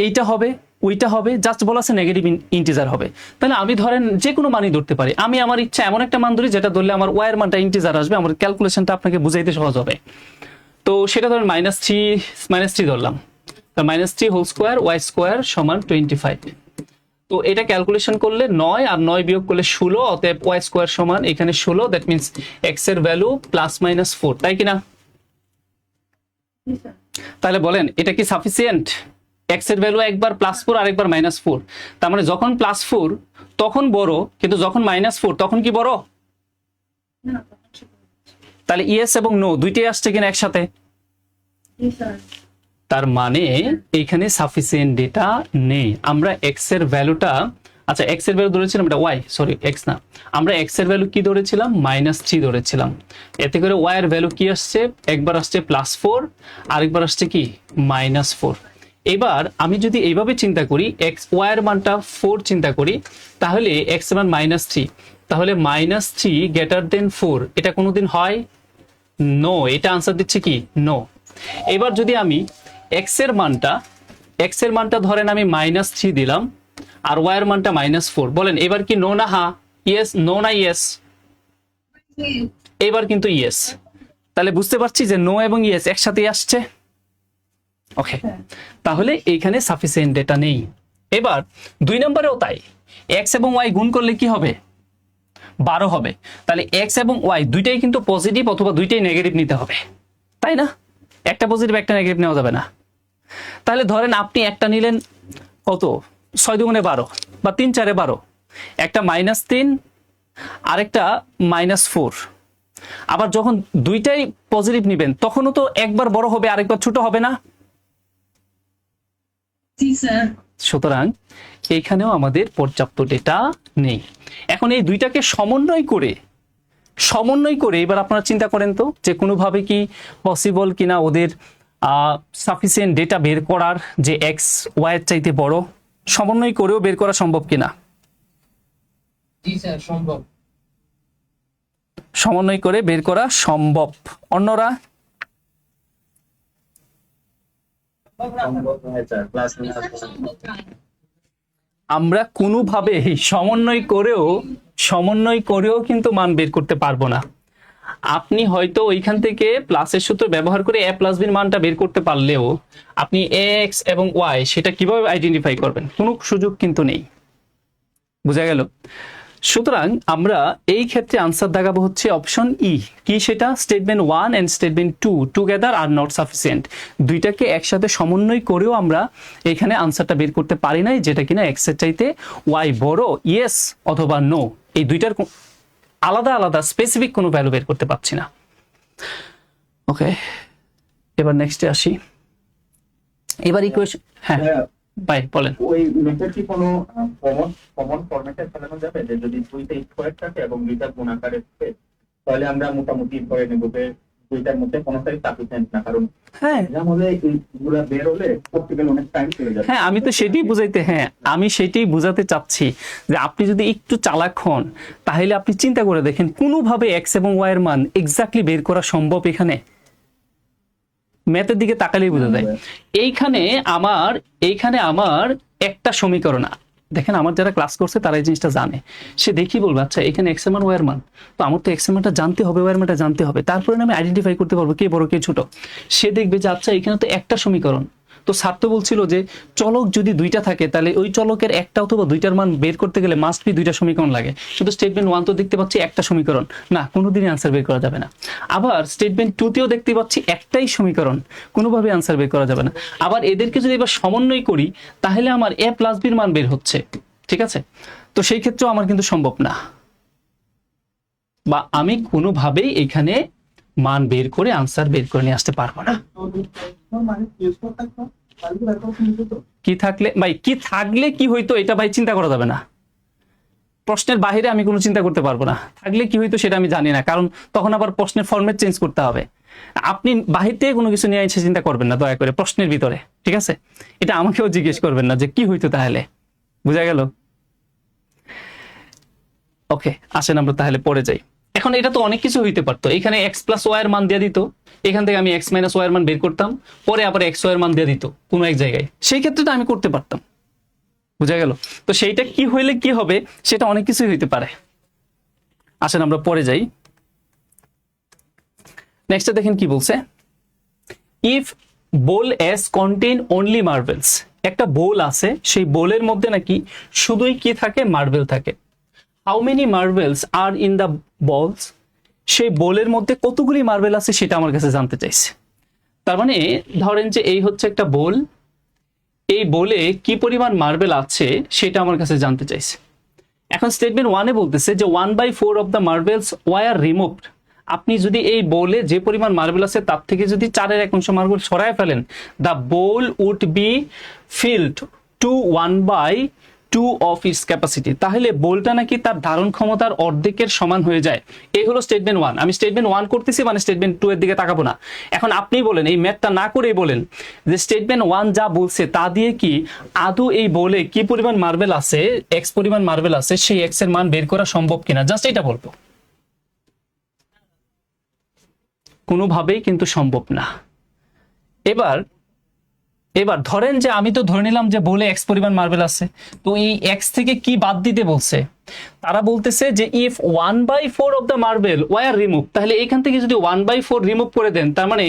এইটা হবে ওইটা হবে, জাস্ট বলা আছে নেগেটিভ ইন্টিজার হবে। তাহলে আমি ধরেন যে কোনো মানই ধরতে পারি, আমি আমার ইচ্ছা এমন একটা মান ধরি যেটা ধরলে আমার ওয়াই এর মানটা ইন্টিজার আসবে, আমার ক্যালকুলেশনটা আপনাকে বুঝাইতে সহজ হবে। তো সেটা ধরেন -3 ধরলাম, তো -3 হোল স্কোয়ার ওয়াই স্কোয়ার সমান 25। তো এটা ক্যালকুলেশন করলে 9 আর 9 বিয়োগ করলে 16, অতএব ওয়াই স্কোয়ার সমান এখানে 16, দ্যাট মিনস এক্স এর ভ্যালু +-4, তাই কিনা? তাহলে বলেন এটা কি সাফিসিয়েন্ট? এক্স এর ভ্যালু একবার +4 আর একবার -4, তার মানে যখন +4 তখন বড়, কিন্তু যখন -4 তখন কি বড়? তাহলে ইয়েস এবং নো দুইটাই আসছে কিনা একসাথে? তার মানে এইখানে সাফিসিয়েন্ট ডেটা নেই। আমরা এক্স এর ভ্যালুটা, আচ্ছা এক্স এর ভ্যালু ধরেছিলাম, এটা ওয়াই, সরি এক্স না, আমরা এক্স এর ভ্যালু কি ধরেছিলাম? -3 ধরেছিলাম। এতে করে ওয়াই এর ভ্যালু কি আসছে? একবার আসছে +4, আরেকবার আসছে কি -4। এবার আমি যদি এইভাবে চিন্তা করি, এক্স ওয়াই এর মানটা 4 চিন্তা করি, তাহলে এক্স এর মান -3, তাহলে -3 গ্রেটার দেন 4 এটা কোনোদিন হয়? নো, এটা আনসার দিচ্ছে কি নো। এবার যদি আমি এক্স এর মানটা ধরেন আমি -3 দিলাম আর ওয়াই এর মানটা -4, বলেন এবার কি নো না হা? ইয়েস, নো না ইয়েস? এবার কিন্তু ইয়েস। তাহলে বুঝতে পারছি যে নো এবং ইয়েস একসাথে আসছে। ওকে, তাহলে এইখানে সাফিসিয়েন্ট ডেটা নেই। এবার 2 নম্বরেও তাই, এক্স এবং ওয়াই গুণ করলে কি হবে? 12 হবে। তাহলে এক্স এবং ওয়াই দুইটাই কিন্তু পজিটিভ অথবা দুইটাই নেগেটিভ নিতে হবে, তাই না? একটা পজিটিভ একটা নেগেটিভ নেওয়া যাবে না। তাহলে ধরেন আপনি একটা নিলেন কত, 6 দুগুণে 12 বা 3 4 12, একটা -3 আরেকটা -4। আবার যখন দুইটাই পজিটিভ নিবেন তখনও তো একবার বড় হবে আরেকবার ছোট হবে না? সুতরাং এইখানেও আমাদের পর্যাপ্ত ডেটা নেই। এখন এই দুইটাকে সমন্বয় করে এবার আপনারা চিন্তা করেন তো যে কোনোভাবে কি পসিবল কিনা ওদের সাফিসিয়েন্ট ডেটা বের করার, যে এক্স ওয়াই এর চাইতে বড়, সমন্বয় করেও বের করা সম্ভব কিনা? জি স্যার, সম্ভব। সমন্বয় করে বের করা সম্ভব। অন্যরা? আমরা কোনোভাবে সমন্বয় করেও কিন্তু মান বের করতে পারবো না। আপনি হয়তো ওইখান থেকে প্লাসের সূত্র ব্যবহার করে a + b এর মানটা বের করতে পারলেও আপনি x এবং y সেটা কিভাবে আইডেন্টিফাই করবেন? কোনো সুযোগ কিন্তু নেই। বুঝা গেল? সুতরাং আমরা এই ক্ষেত্রে আনসার দেখাবো হচ্ছে অপশন ই। কি সেটা? Statement 1 and statement 2 together are not sufficient. দুইটাকে একসাথে সমন্বয় করেও আমরা এখানে আনসারটা বের করতে পারি নাই, যেটা কিনা এক্স এর চাইতে ওয়াই বড়, ইয়েস অথবা নো, এই দুইটার আলাদা আলাদা স্পেসিফিক কোনো ভ্যালু বের করতে পারছি না। ওকে, এবার নেক্সটে আসি। এবার ইকুয়েশন, হ্যাঁ ভাই বলেন। ওই মেথড কি কোনো কমন ফরম্যাটে ফেলানো যাবে, যে যদি দুইটা স্কোয়ার থাকে এবং দুইটা গুণ আকারে থাকে, তাহলে আমরা মোটামুটি ধরে নেব যে দুইটার মধ্যে কোনোটাই সাফিসিয়েন্ট না, কারণ হ্যাঁ হলে এইগুলো বের হলে করতে গেলে অনেক টাইম চলে যাবে। হ্যাঁ, আমি সেটাই বুঝাতে চাচ্ছি যে আপনি যদি একটু চালাক হন তাহলে আপনি চিন্তা করে দেখেন কোনোভাবে এক্স এবং ওয়াই এর মান এক্স্যাক্টলি বের করা সম্ভব? এখানে ম্যাথের দিকে তাকালেই বোঝা যায়। এইখানে আমার একটা সমীকরণ, দেখেন আমার যারা ক্লাস করছে তারা এই জিনিসটা জানে, সে দেখি বলবে আচ্ছা এখানে এক্স এর মান ওয়াই এর মান, তো আমার তো এক্স এর মানটা জানতে হবে, ওয়াই এর মানটা জানতে হবে, তারপরে আমি আইডেন্টিফাই করতে পারবো কে বড় কে ছোট। সে দেখবে যে আচ্ছা এখানে তো একটা সমীকরণ, তো স্যার তো বলছিল যে চলক যদি দুইটা থাকে তাহলে ওই চলকের একটা অথবা দুইটার মান বের করতে গেলে মাস্ট বি দুইটা সমীকরণ লাগে। কিন্তু স্টেটমেন্ট 1 তো দেখতে পাচ্ছি একটা সমীকরণ, না কোনোদিনই আনসার বের করা যাবে না। আবার স্টেটমেন্ট 2 তেও দেখতে পাচ্ছি একটাই সমীকরণ, কোনোভাবে আনসার বের করা যাবে না। আবার এদেরকে যদি এবার সমন্বয় করি তাহলে আমার a + b এর মান বের হচ্ছে, ঠিক আছে? তো সেই ক্ষেত্রেও আমার কিন্তু সম্ভব না, বা আমি কোনোভাবেই এখানে মান বের করে আনসার বের করে নিয়ে আসতে পারবো না। কি থাকলে কি হইতো এটা ভাই চিন্তা করা যাবে না। প্রশ্নের বাইরে আমি কোনো চিন্তা করতে পারবো না। থাকলে কি হইতো সেটা আমি জানি না, কারণ তখন আবার প্রশ্নের ফরম্যাট চেঞ্জ করতে হবে। আপনি বাহির থেকে কোনো কিছু নিয়ে এসে চিন্তা করবেন না দয়া করে প্রশ্নের ভিতরে, ঠিক আছে? এটা আমাকেও জিজ্ঞেস করবেন না যে কি হইতো তাহলে। বুঝা গেল? ওকে, আসেন আমরা তাহলে পরে যাই। এখন এটা তো অনেক কিছু হইতে পারতো, এখানে এক্স প্লাস ওয়াই এর মান দিয়ে দিত, এখান থেকে আমি এক্স মাইনাস ওয়াই এর মান বের করতাম, পরে আবার এক্স ওয়াই এর মান দিয়ে দিত কোনো এক জায়গায়, সেই ক্ষেত্রে তো আমি করতে পারতাম। বুঝা গেল? তো সেইটা কি হইলে কি হবে, সেটা অনেক কিছুই হইতে পারে। আসেন আমরা পরে যাই। নেক্সটে দেখেন কি বলছে, if bowl S contain only marbles, একটা বোল আছে, সেই বোলের মধ্যে নাকি শুধুই কি থাকে, মার্বেল থাকে। How many marbles are in the bowls, সেই বোলের মধ্যে কতগুলি মার্বেল আছে সেটা আমার কাছে জানতে চাইছে। তার মানে ধরেন যে এই হচ্ছে একটা বোল, এই বোলে কি পরিমাণ মার্বেল আছে সেটা আমার কাছে জানতে চাইছে। এখন স্টেটমেন্ট 1-এ বলতেছে যে 1/4 of the marbles were removed, আপনি যদি এই বোলে যে পরিমাণ মার্বেল আছে তার থেকে যদি 1/4 মার্বেল সরায় ফেলেন, the bowl would be filled to 1/2 of its capacity, তাহলে বোলটা নাকি তার ধারণ ক্ষমতার অর্ধেকের সমান হয়ে যায়। এই হলো স্টেটমেন্ট 1। আমি স্টেটমেন্ট 1 করতেছি, মানে স্টেটমেন্ট 2 এর দিকে তাকাবো না। এখন আপনি বলেন, এই ম্যাথটা না করেই বলেন যে স্টেটমেন্ট 1 যা বলছে তা দিয়ে কি আদৌ এই বোলে কি পরিমাণ মার্বেল আছে, এক্স পরিমাণ মার্বেল আছে, সেই এক্স এর মান বের করা সম্ভব কিনা, জাস্ট এটা বলবো। কোনোভাবেই কিন্তু সম্ভব না। এবার ধরেন যে আমি তো ধরে নিলাম যে বলে এক্স পরিমাণ মার্বেল আছে, তো এই এক্স থেকে কি বাদ দিতে বলছে, তারা বলতেছে যে if 1/4 of the marble were remove, তাহলে এখান থেকে যদি 1/4 রিমুভ করে দেন, তার মানে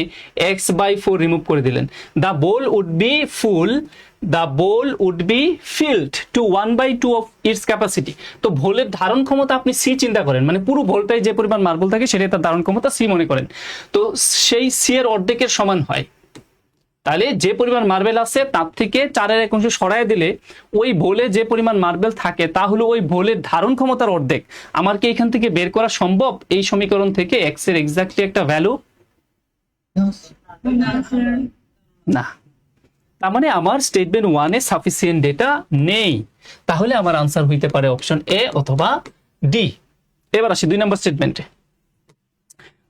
x/4 রিমুভ করে দিলেন, the bowl would be full, the bowl would be filled to 1/2 of its capacity. তো ভোলের ধারণ ক্ষমতা আপনি সি চিন্তা করেন, মানে পুরো ভোলটাই যে পরিমাণ মার্বেল থাকে সেটাই তার ধারণ ক্ষমতা সি মনে করেন, তো সেই সি এর অর্ধেকের সমান হয়। তাহলে যে পরিমাণ মার্বেল আছে তার থেকে 4/1 সরায় দিলে ওই ভোলে যে পরিমাণ মার্বেল থাকে তা হলো ওই ভোলের ধারণ ক্ষমতার অর্ধেক। আমার কি এখান থেকে বের করা সম্ভব এই সমীকরণ থেকে এক্স এর এক্স্যাক্টলি একটা ভ্যালু? না। তার মানে আমার স্টেটমেন্ট 1 এ সাফিসিয়েন্ট ডেটা নেই, তাহলে আমার আনসার হইতে পারে অপশন এ অথবা ডি। এবার আসি 2 নম্বর স্টেটমেন্টে।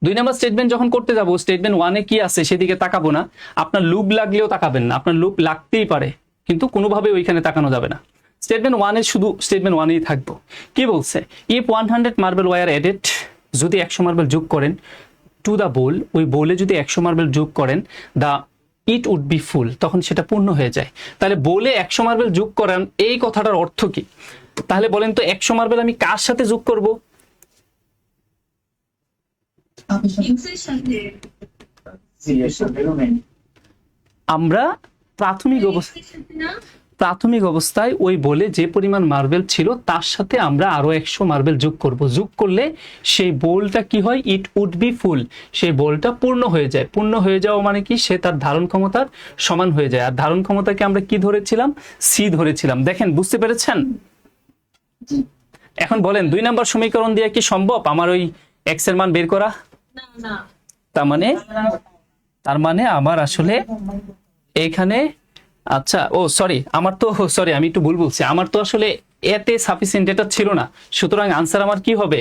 2 নম্বর স্টেটমেন্ট যখন করতে যাব, স্টেটমেন্ট 1-এ কি আছে সেদিকে তাকাবো না, আপনার লুপ লাগলেও তাকাবেন না, আপনার লুপ লাগতেই পারে কিন্তু কোনোভাবে ওইখানে তাকানো যাবে না। স্টেটমেন্ট 1-এ শুধু স্টেটমেন্ট 1-এই থাকবো। কি বলছে, ইফ 100 মার্বেল ওয়ার এডেড, যদি 100 মার্বেল যোগ করেন, টু দ্য বোল, ওই বোলে যদি 100 মার্বেল যোগ করেন, দ্য ইট উড বি ফুল, তখন সেটা পূর্ণ হয়ে যায়। তাহলে বলে 100 মার্বেল যোগ করেন, এই কথাটার অর্থ কি? তাহলে বলেন তো 100 মার্বেল আমি কার সাথে যোগ করব? এক্সের সাথে জি এর সাথেও নেই। আমরা প্রাথমিক অবস্থায় ওই বলে যে পরিমাণ মার্বেল ছিল তার সাথে আমরা আরো 100 মার্বেল যোগ করব। যোগ করলে সেই বোলটা কি হয়, ইট উড বি ফুল, সেই বোলটা পূর্ণ হয়ে যায়। পূর্ণ হয়ে যাওয়া মানে কি, সে তার ধারণ ক্ষমতার সমান হয়ে যায়। আর ধারণ ক্ষমতাকে আমরা কি ধরেছিলাম, সি ধরেছিলাম। দেখেন বুঝতে পেরেছেন? এখন বলেন 2 নম্বর সমীকরণ দিয়ে কি সম্ভব আমার ওই এক্স এর মান বের করা? না। তার মানে আমার আসলে এখানে, আচ্ছা আমি একটু ভুল বলছি, আমার তো আসলে এতে সাফিসিয়েন্ট ডেটা ছিল না, সুতরাং আনসার আমার কি হবে,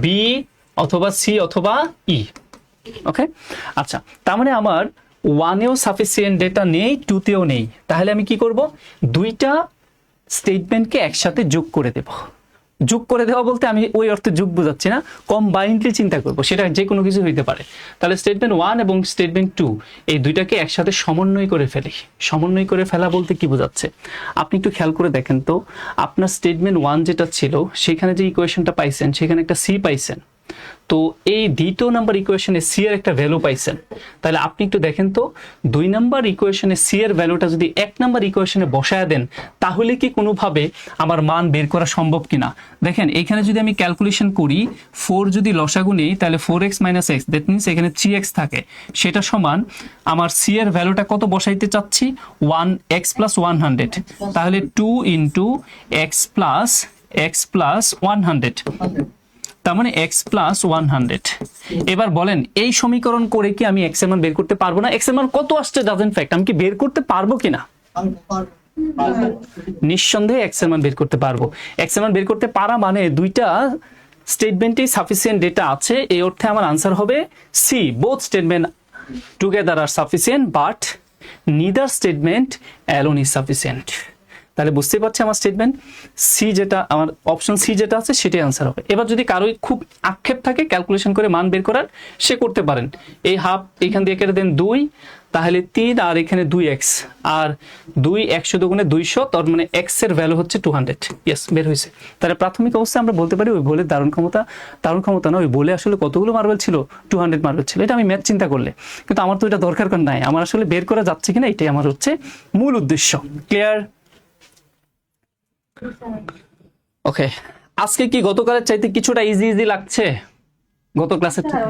বি অথবা সি অথবা ই। ওকে, আচ্ছা, তার মানে আমার 1-এও সাফিসিয়েন্ট ডেটা নেই, 2-তেও নেই। তাহলে আমি কি করব, দুইটা স্টেটমেন্টকে একসাথে যোগ করে দেব। যোগ করে দেওয়া বলতে আমি ওই অর্থে যোগ বোঝাচ্ছি না, কম্বাইন্ডলি চিন্তা করব, সেটা যে কোনো কিছু হইতে পারে। তাহলে স্টেটমেন্ট 1 এবং স্টেটমেন্ট 2 এই দুইটাকে একসাথে সমন্বয় করে ফেলি। সমন্বয় করে ফেলা বলতে কি বোঝাচ্ছে, আপনি একটু খেয়াল করে দেখেন তো, আপনার স্টেটমেন্ট 1 যেটা ছিল সেখানে যে ইকুয়েশনটা পাইছেন সেখানে একটা সি পাইছেন, তো এই দ্বিতীয় নাম্বার ইকুয়েশনে সি এর একটা ভ্যালু পাইছেন। তাহলে আপনি একটু দেখেন তো, 2 নাম্বার ইকুয়েশনে সি এর ভ্যালুটা যদি 1 নাম্বার ইকুয়েশনে বসায় দেন, তাহলে কি কোনোভাবে আমার মান বের করা সম্ভব কিনা? দেখেন এখানে যদি আমি ক্যালকুলেশন করি, 4 যদি লসাগু নেই তাহলে 4x - x, দ্যাট মিনস এখানে 3x থাকে, সেটা সমান আমার সি এর ভ্যালুটা কত বসাইতে চাচ্ছি, 1x + 100, তাহলে 2 × x + 100, তার মানে x + 100। এবার বলেন এই সমীকরণ করে কি আমি x এর মান বের করতে পারবো না? x এর মান কত আসছে ডাজন্ট ফ্যাক্ট, আমি কি বের করতে পারবো কিনা? নিঃসন্দেহে x এর মান বের করতে পারবো। x এর মান বের করতে পারা মানে দুইটা স্টেটমেন্টেই সাফিসিয়েন্ট ডেটা আছে, এই অর্থে আমার আনসার হবে C, both statement together are sufficient but neither statement alone is sufficient. তাহলে বুঝতেই পারছি আমার স্টেটমেন্ট সি যেটা, আমার অপশন সি যেটা আছে সেটাই আনসার হবে। এবার যদি কারোই খুব আক্ষেপ থাকে ক্যালকুলেশন করে মান বের করার, সে করতে পারেন। এই হাফ এখান দিয়ে কেটে দেন 2, তাহলে 3 আর এখানে 2x, আর 2 100 দুগুণে 200, তার মানে x এর ভ্যালু হচ্ছে 200। ইয়েস, বের হয়েছে। তাহলে প্রাথমিক অবস্থায় আমরা বলতে পারি ওই বলে দারুণ ক্ষমতা না, ওই বলে আসলে কতগুলো মার্বেল ছিল, 200 মার্বেল ছিল। এটা আমি ম্যাথ চিন্তা করলে, কিন্তু আমার তো এটা দরকার নাই, আমার আসলে বের করা যাচ্ছে কিনা এটাই আমার হচ্ছে মূল উদ্দেশ্য। ক্লিয়ার? ওকে, আজকে কি গতকালের চাইতে কিছুটা ইজি লাগছে? গত ক্লাসের থেকে?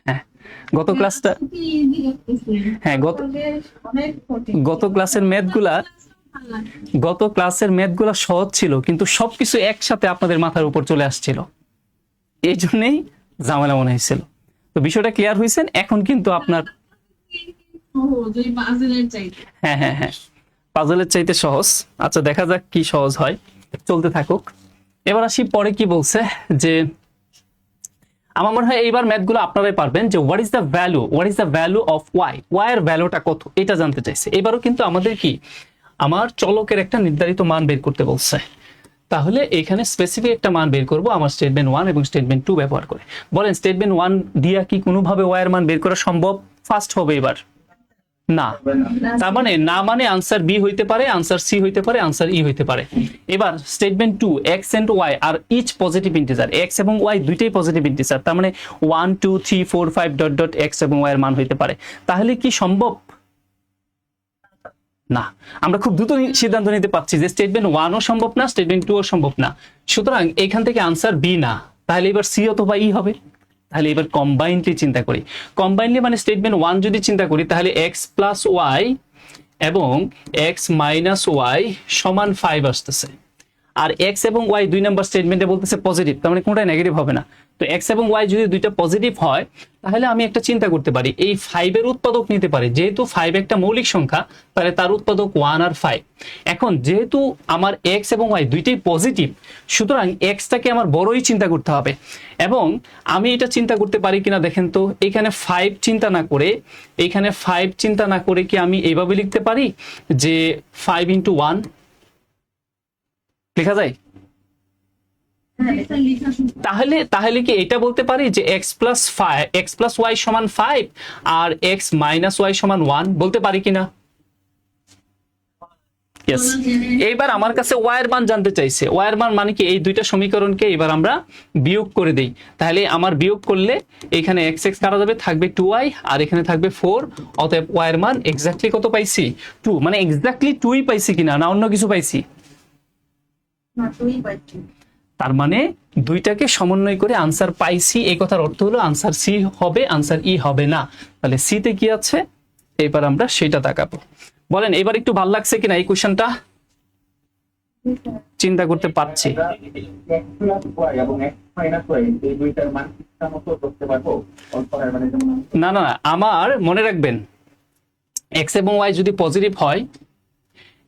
হ্যাঁ, গত ক্লাসটা, হ্যাঁ গত ক্লাসের ম্যাথগুলা সহজ ছিল, কিন্তু সবকিছু একসাথে আপনাদের মাথার উপর চলে আসছিল, এই জন্যই ঝামেলা মনে হয়েছিল। তো বিষয়টা ক্লিয়ার হয়েছেন এখন? কিন্তু আপনার হ্যাঁ পাজলের চাইতে সহজ। আচ্ছা, দেখা যাক কি সহজ হয়, চলতে থাকুক। এবার আসি পরে কি বলছে, যে আমার মনে হয় এইবার ম্যাথগুলো আপনারাই পারবেন, যে what is the value of y, y এর ভ্যালুটা কত এটা জানতে চাইছে। এবারও কিন্তু আমাদের কি, আমার চলকের একটা নির্ধারিত মান বের করতে বলছে, তাহলে এখানে স্পেসিফিক একটা মান বের করব আমার স্টেটমেন্ট 1 এবং স্টেটমেন্ট 2 ব্যবহার করে। বলেন স্টেটমেন্ট 1 দিয়া কি কোনোভাবে ওয়াই এর মান বের করা সম্ভব? ফার্স্ট হবে এবার না, তার মানে না, মানে আনসার বি হইতে পারে, আনসার সি হইতে পারে, আনসার ই হইতে পারে। এবার statement 2, x and y are each positive integer, x এবং ওয়াই দুইটাই পজিটিভ ইন্টিজার, তার মানে 1 2 3 4 5 ডট ডট এক্স এবং ওয়াই এর মান হইতে পারে। তাহলে কি সম্ভব? না। আমরা খুব দ্রুত সিদ্ধান্ত নিতে পারছি যে স্টেটমেন্ট 1 ও সম্ভব না, স্টেটমেন্ট 2 ও সম্ভব না, সুতরাং এখান থেকে আনসার বি না, তাহলে এবার সি অথবা ই হবে। তাহলে এবার কম্বাইনলি চিন্তা করি, কম্বাইনলি মানে স্টেটমেন্ট 1 যদি চিন্তা করি, তাহলে এক্স প্লাস ওয়াই এবং এক্স মাইনাস ওয়াই সমান 5 আসতেছে, আর এক্স এবং ওয়াই 2 নাম্বার স্টেটমেন্টে বলতেছে পজিটিভ, তার মানে কোনটাই নেগেটিভ হবে না। তো এক্স এবং ওয়াই যদি দুইটা পজিটিভ হয়, তাহলে আমি একটা চিন্তা করতে পারি, এই 5 এর উৎপাদক নিতে পারি, যেহেতু 5 একটা মৌলিক সংখ্যা, তাহলে তার উৎপাদক 1 আর 5। এখন যেহেতু আমার এক্স এবং ওয়াই দুইটাই পজিটিভ, সুতরাং এক্সটাকে আমার বড়ই চিন্তা করতে হবে। এবং আমি এটা চিন্তা করতে পারি কিনা দেখেন তো, এখানে 5 চিন্তা না করে কি আমি এইভাবে লিখতে পারি যে 5 × 1 লেখা যায়? তাহলে কি এটা বলতে পারি যে এক্স প্লাস ওয়াই সমান 5 আর এক্স মাইনাস ওয়াই সমান 1, বলতে পারি কিনা? ইয়েস। এইবার আমার কাছে ওয়াই এর মান জানতে চাইছে, ওয়াই এর মান মানে কি, এই দুইটা সমীকরণকে এবার আমরা বিয়োগ করে দেই, তাহলে আমার বিয়োগ করলে এখানে এক্স এক্স কাটা যাবে, থাকবে 2y আর এখানে থাকবে 4, অতএব ওয়াই এর মান এক্স্যাক্টলি কত পাইছি? 2। মানে এক্স্যাক্টলি 2ই পাইছি কিনা, না অন্য কিছু পাইছি? তার মানে দুইটাকে সমন্বয় করে আনসার পাইছি, এই কথার অর্থ হলো আনসার সি হবে, আনসার ই হবে না। তাহলে সি তে কি আছে এবার আমরা সেটা তাকাবো। বলেন এবার একটু ভালো লাগছে কিনা এই কোশ্চেনটা? চিন্তা করতে পারছি? এক্স প্লাস ওয়াই এবং এক্স মাইনাস ওয়াই এই দুইটার মান ঠিকঠাক মতো করতে পারবো? না, আমার মনে রাখবেন, এক্স এবং ওয়াই যদি পজিটিভ হয়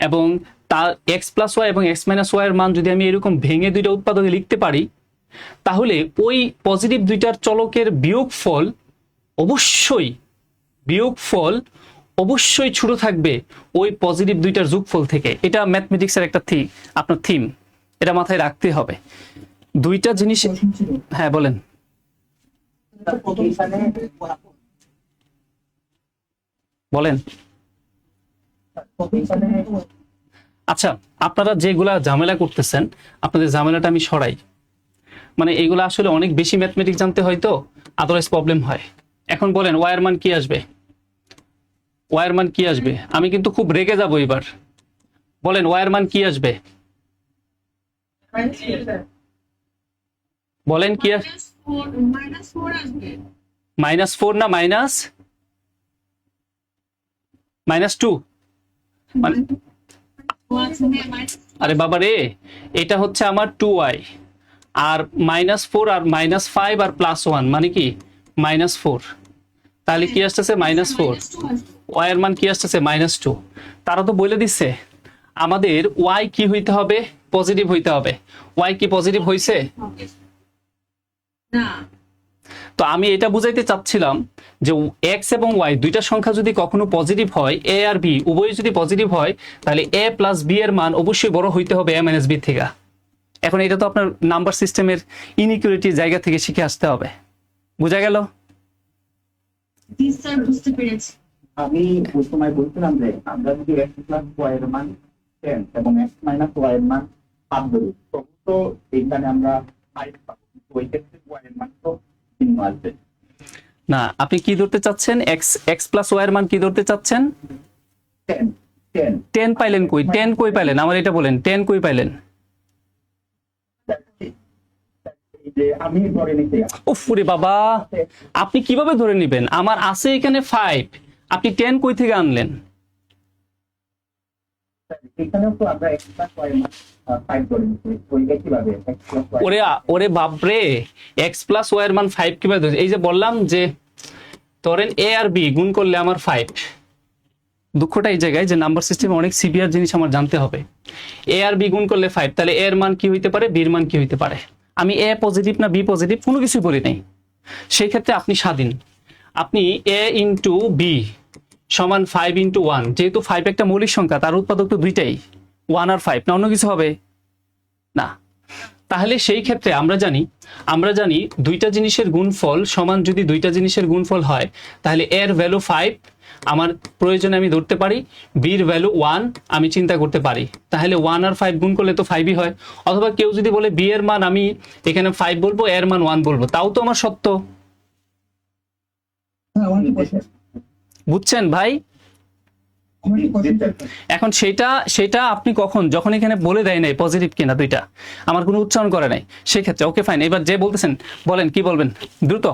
এবং তার এক্স প্লাস ওয়াই এবং এক্স মাইনাস ওয়াই এর মান যদি আমি এরকম ভেঙে দুইটা উৎপাদকে লিখতে পারি, তাহলে ওই পজিটিভ দুইটার চলকের বিয়োগফল অবশ্যই ছোট থাকবে ওই পজিটিভ দুইটার যোগফল থেকে। এটা ম্যাথমেটিক্সের একটা আপনার থিম, এটা মাথায় রাখতে হবে। দুইটা জিনিস, হ্যাঁ বলেন। আচ্ছা, আপনারা যেগুলা ঝামেলা করতেছেন, আপনাদের ঝামেলাটা আমি সরাই। মানে এইগুলা আসলে অনেক বেশি ম্যাথমেটিক্স জানতে হয়, তো আদারওয়াইজ প্রবলেম হয়। এখন বলেন ওয়াই এর মান কি আসবে? ওয়াই এর মান কি আসবে? আমি কিন্তু খুব রেগে যাব এবার। বলেন ওয়াই এর মান কি আসবে? বলেন কি আসবে? -4 না -2? আরে বাবা রে, এটা হচ্ছে আমার 2y আর -4 আর -5 আর +1 মানে কি -4। তাহলে কি আসতেছে? -4। ওয়াই এর মান কি আসতেছে? -2। তারা তো বলে দিচ্ছে আমাদের ওয়াই কি হইতে হবে? পজিটিভ হইতে হবে। ওয়াই কি পজিটিভ হইছে? না। তো আমি এটা বুঝাইতে চাচ্ছিলাম যে এক্স এবং ওয়াই দুইটা সংখ্যা যদি কখনো পজিটিভ হয়, এ আর বি উভয় যদি পজিটিভ হয়, তাহলে এ প্লাস বি এর মান অবশ্যই বড় হইতে হবে এ মাইনাস বি থেকে। এখন এটা তো আপনার নাম্বার সিস্টেমের ইনইকুয়ালিটির জায়গা থেকে শিখে আসতে হবে। বোঝা গেল? জি স্যার, বুঝতে পেরেছি। আমি ওই সময় বলছিলাম যে আমরা যদি x প্লাস y এর মান 10 এবং x মাইনাস y এর মান 5 ধরি, তখন তো এইখানে আমরা 5 পাবো, কিন্তু ওই ক্ষেত্রে y এর মান তো ভিন্ন আসবে। না, আপনি কি ধরতে চাচ্ছেন? এক্স প্লাস ওয়াই এর মান কি ধরতে চাচ্ছেন? 10 10 10 পাইলেন কই? 10 কই পাইলেন? আমার এটা বলেন, 10 কই পাইলেন? এই যে আমি ধরে নিতে উফ রে বাবা, আপনি কিভাবে ধরে নেবেন? আমার আছে এখানে 5, আপনি 10 কই থেকে আনলেন? এখানেও তো আমরা x প্লাস y এর মান 5 ধরে নিচ্ছি, ওইটা কিভাবে x প্লাস y ওরে বাপরে, এক্স প্লাস ওয়াই এর মান 5 কিভাবে ধরছে? এই যে বললাম যে ধরেন এ আর বি গুণ করলে আমার 5। দুঃখটা এই জায়গায় যে নাম্বার সিস্টেমে অনেক সিভিয়ার জিনিস আমার জানতে হবে। এ আর বি গুণ করলে 5, তাহলে এ এর মান কি হইতে পারে, বি এর মান কি হইতে পারে? আমি এ পজিটিভ না বি পজিটিভ কোনো কিছুই বলি নাই। সেই ক্ষেত্রে আপনি স্বাধীন। আপনি এ ইন্টু বি সমান 5 ইন্টু 1, যেহেতু 5 একটা মৌলিক সংখ্যা, তার উৎপাদক তো দুইটাই, 1 আর 5, না অন্য কিছু হবে না। তাহলে সেই ক্ষেত্রে আমরা জানি দুইটা জিনিসের গুণফল সমান যদি দুইটা জিনিসের গুণফল হয়, তাহলে এর ভ্যালু 5 আমার প্রয়োজনে আমি ধরতে পারি, বির ভ্যালু 1 আমি চিন্তা করতে পারি, তাহলে 1 আর 5 গুণ করলে তো 5ই হয়। অথবা কেউ যদি বলে বি এর মান আমি এখানে 5 বলবো, এর মান 1 বলবো, তাও তো আমার সত্য। হ্যাঁ, আমার কি question? বুঝছেন ভাই? আমার কি question? এখন সেটা আপনি যখন এখানে বলে দেয় নাই পজিটিভ কিনা দুইটা, আমার কোনো উচ্চারণ করে নাই, সেক্ষেত্রে ওকে ফাইন। এবার যে বলতেছেন বলেন, কি বলবেন দ্রুত।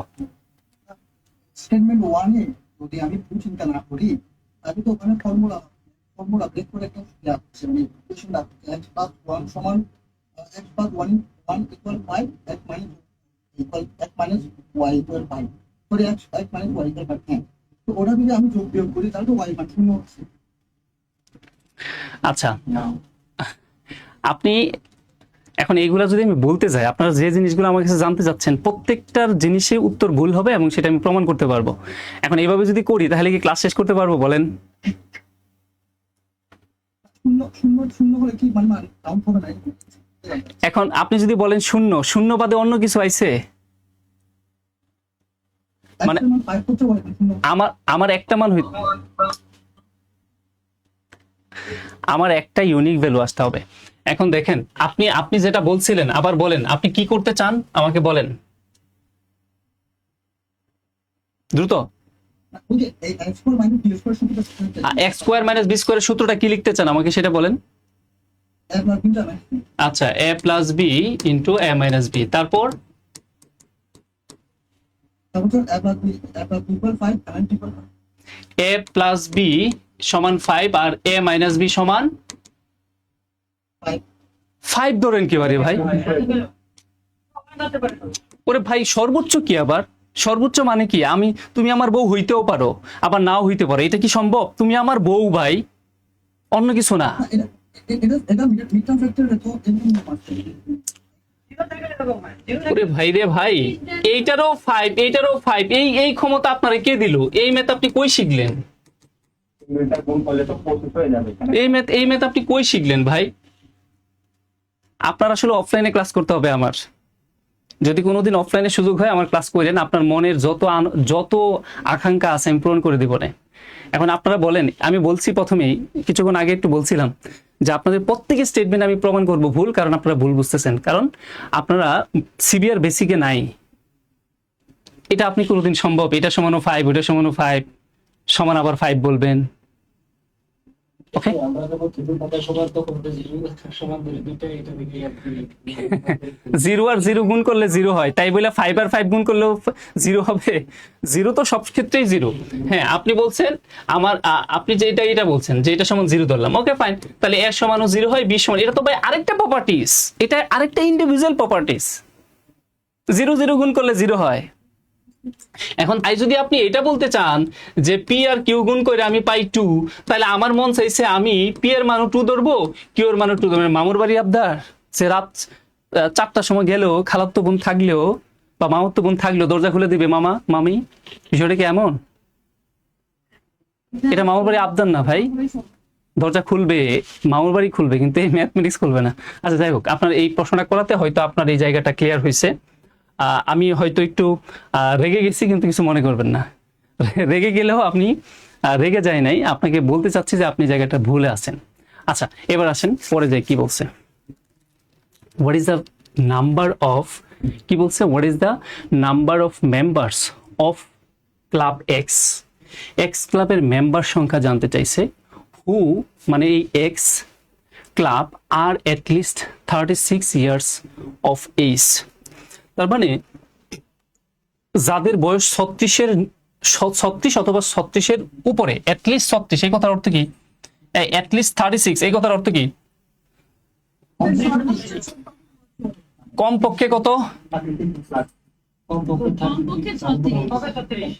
Statement 1 এ যদি আমি ভুল চিন্তা না করি, তাহলে তো ওখানে ফর্মুলা ব্রেক করে একটা আসছে, মানে ইকুয়েশন আসছে x প্লাস 1 সমান x plus 1 equal 5, x minus y equal 5, sorry x minus y equal 5। হ্যাঁ, তো ওটা যদি আমি যোগ বিয়োগ করি তাহলে তো y মান 0 হচ্ছে। আচ্ছা, আপনি এখন এইগুলা যদি আমি বলতে যাই, আপনারা যে জিনিসগুলো আমার কাছে জানতে চাচ্ছেন প্রত্যেকটার জিনিসে উত্তর ভুল হবে এবং সেটা আমি প্রমাণ করতে পারবো। এখন এইভাবে যদি করি তাহলে কি ক্লাস শেষ করতে পারবো বলেন? শূন্য হলে কি মানে কাউন্ট হবে না? এখন আপনি যদি বলেন শূন্য বাদে অন্য কিছু আইছে, মানে মানে 5 করতে পারে আমার একটা মান আমার একটা ইউনিক ভ্যালু আসতে হবে। এখন দেখেন, আপনি যেটা বলছিলেন আবার বলেন, আপনি কি করতে চান আমাকে বলেন দ্রুত। ওই যে এই x square minus b square সূত্রটা এক্স স্কোয়ার মাইনাস বি স্কোয়ারের সূত্রটা কি লিখতে চান আমাকে সেটা বলেন। আপনার তিনটা না, আচ্ছা, a plus b into a minus b, তারপর তারপর আপনার equal 5 and equal a plus b সমান 5 আর এ মাইনাস বি সমান 5 ধরেন কি বারে ভাই? ওরে ভাই, সর্বোচ্চ কি আবার? সর্বোচ্চ মানে কি? তুমি আমার বউ হইতেও পারো, আবার নাও হইতে পারো, এটা কি সম্ভব? তুমি আমার বউ ভাই, অন্য কিছু না। এটা মিডটার্ম ফ্যাক্টর তো এরকম পাচ্ছে। ওরে ভাই রে ভাই, এইটারও 5 এই ক্ষমতা আপনারে কে দিল? এই ম্যাথ আপনি কই শিখলেন? এটা গুণ করলে তো 25 হয়ে যাবে। এই ম্যাথ আপনি কই শিখলেন ভাই? আপনার আসলে অফলাইনে ক্লাস করতে হবে। আমার যদি কোনোদিন অফলাইনে সুযোগ হয় আমার ক্লাস করেন, আপনার মনের যত আকাঙ্ক্ষা আছে আমি পূরণ করে দিব না। এখন আপনারা বলেন, আমি বলছি প্রথমেই কিছুক্ষণ আগে একটু বলছিলাম যে আপনাদের প্রত্যেকের স্টেটমেন্ট আমি প্রমাণ করব ভুল, কারণ আপনারা ভুল বুঝতেছেন, কারণ আপনারা সিভিয়ার বেসিকে নাই। এটা আপনি কোনোদিন সম্ভব এটা সমানো 5 ওটা সমানো 5 সমান আবার 5 বলবেন? ওকে, জিরো আর জিরো গুণ করলে জিরো হয়, তাই বলে 5 আর 5 গুণ করলেও জিরো হবে? জিরো তো সব ক্ষেত্রেই জিরো। হ্যাঁ, আপনি বলছেন আপনি এটা বলছেন যে এটা সমান জিরো ধরলাম, ওকে ফাইন, তাহলে এর সমানও জিরো হয়, বি সমান, এটা তো ভাই আরেকটা প্রপার্টিস, এটা আরেকটা ইন্ডিভিজুয়াল প্রপার্টিস। জিরো গুণ করলে জিরো হয়। এখন তাই যদি আপনি এটা বলতে চান যে পি আর কিউ গুণ করে আমি পাই 2, তাহলে আমার মন চাইছে আমি পি এর মানও 2 ধরবো, কিউ এর মানও 2 ধরবো। মামুর বাড়ি আবদার সে রাত 4টার সময় গেলেও খালাতো বোন থাকলেও বা মামাতো বোন থাকলেও দরজা খুলে দিবে মামা মামি, বিষয়টা কি এমন? এটা মামার বাড়ি আবদার না ভাই, দরজা খুলবে, মামার বাড়ি খুলবে, কিন্তু এই ম্যাথমেটিক্স খুলবে না। আচ্ছা যাই হোক, আপনার এই প্রশ্নটা করাতে হয়তো আপনার এই জায়গাটা ক্লিয়ার হয়েছে। আমি হয়তো একটু রেগে গেছি, কিন্তু কিছু মনে করবেন না। রেগে গেলেও আপনি রেগে যায় নাই, আপনাকে বলতে চাচ্ছি যে আপনি জায়গাটা ভুলে আছেন। আচ্ছা এবার আসেন পরে যাই, কি বলছে, what is the number of, কি বলছে, what is the number of members of club x, x ক্লাবের মেম্বার সংখ্যা জানতে চাইছে। হু মানে এই এক্স ক্লাব আর অ্যাটলিস্ট 36 ইয়ার্স অফ এজ, তার মানে যাদের বয়স 36 অথবা 36-এর উপরে, অ্যাটলিস্ট 36, এই কথার অর্থ কি? অ্যাটলিস্ট 36 এই কথার অর্থ কি? কমপক্ষে কত? কমপক্ষে 36।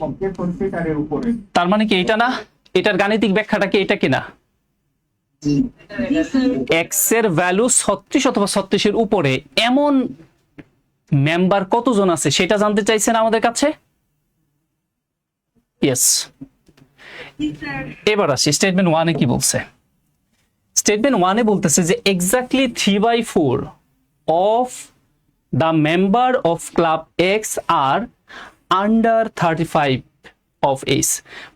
তার মানে কি এটা না, এটার গাণিতিক ব্যাখ্যাটা কি এটা কিনা? এক্স এর ভ্যালু 36 অথবা 36-এর উপরে এমন মেম্বার কতজন আছে সেটা জানতে চাইছেন আমাদের কাছে। ইয়েস, এবার আসি স্টেটমেন্ট 1-এ কি বলছে। স্টেটমেন্ট 1-এ বলতেছে যে exactly 3/4 of the member of club x are under 35 of age,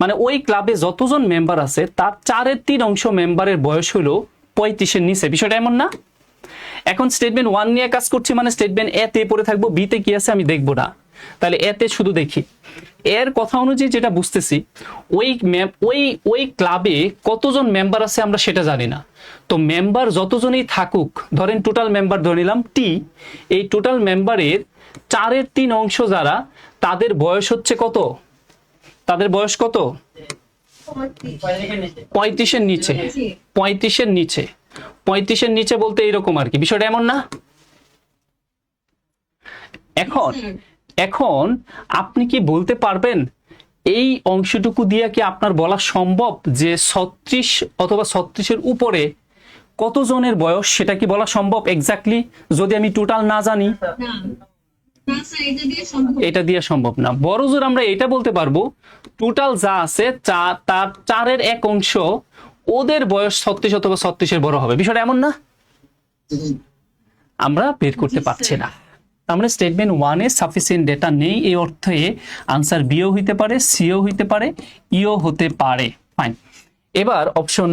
মানে ওই ক্লাবে যতজন মেম্বার আছে তার 4/3 মেম্বারের বয়স হলো 35-এর নিচে। বিষয়টা এমন না? এখন স্টেটমেন্ট 1 নিয়ে কাজ করছি, মানে স্টেটমেন্ট এ তে পড়ে থাকবো, বি তে কি আছে আমি দেখবো না, তাহলে এ তে শুধু দেখি। এর কথা অনুযায়ী যেটা বুঝতেছি, ওই ক্লাবে কতজন মেম্বার আছে আমরা সেটা জানি না। তো মেম্বার যতজনই থাকুক, ধরেন টোটাল মেম্বার ধরে নিলাম টি, এই টোটাল মেম্বারের 4/3 যারা, তাদের বয়স হচ্ছে কত? তাদের বয়স কত? 35-এর নিচে। 35-এর নিচে, 35-এর নিচে বলতে এইরকম আর কি, বিষয়টা এমন না? এখন আপনি কি বলতে পারবেন এই অংশটুকু দিয়ে কি আপনার বলা সম্ভব যে 36 অথবা 36-এর উপরে কতজনের বয়স, সেটা কি বলা সম্ভব এক্স্যাক্টলি যদি আমি টোটাল না জানি? এটা দিয়ে সম্ভব না। বড়জোর আমরা এটা বলতে পারবো টোটাল যা আছে তার 4/1 ওদের বয়স 36 অথবা 36-এর বড় হবে। বিষয়টা এমন না? আমরা বের করতে পারছি না। আমরা স্টেটমেন্ট 1-এ সাফিসিয়েন্ট ডেটা নেই, এই অর্থে আনসার বিও হইতে পারে, সিও হইতে পারে, ইও হতে পারে। ফাইন, এবার অপশন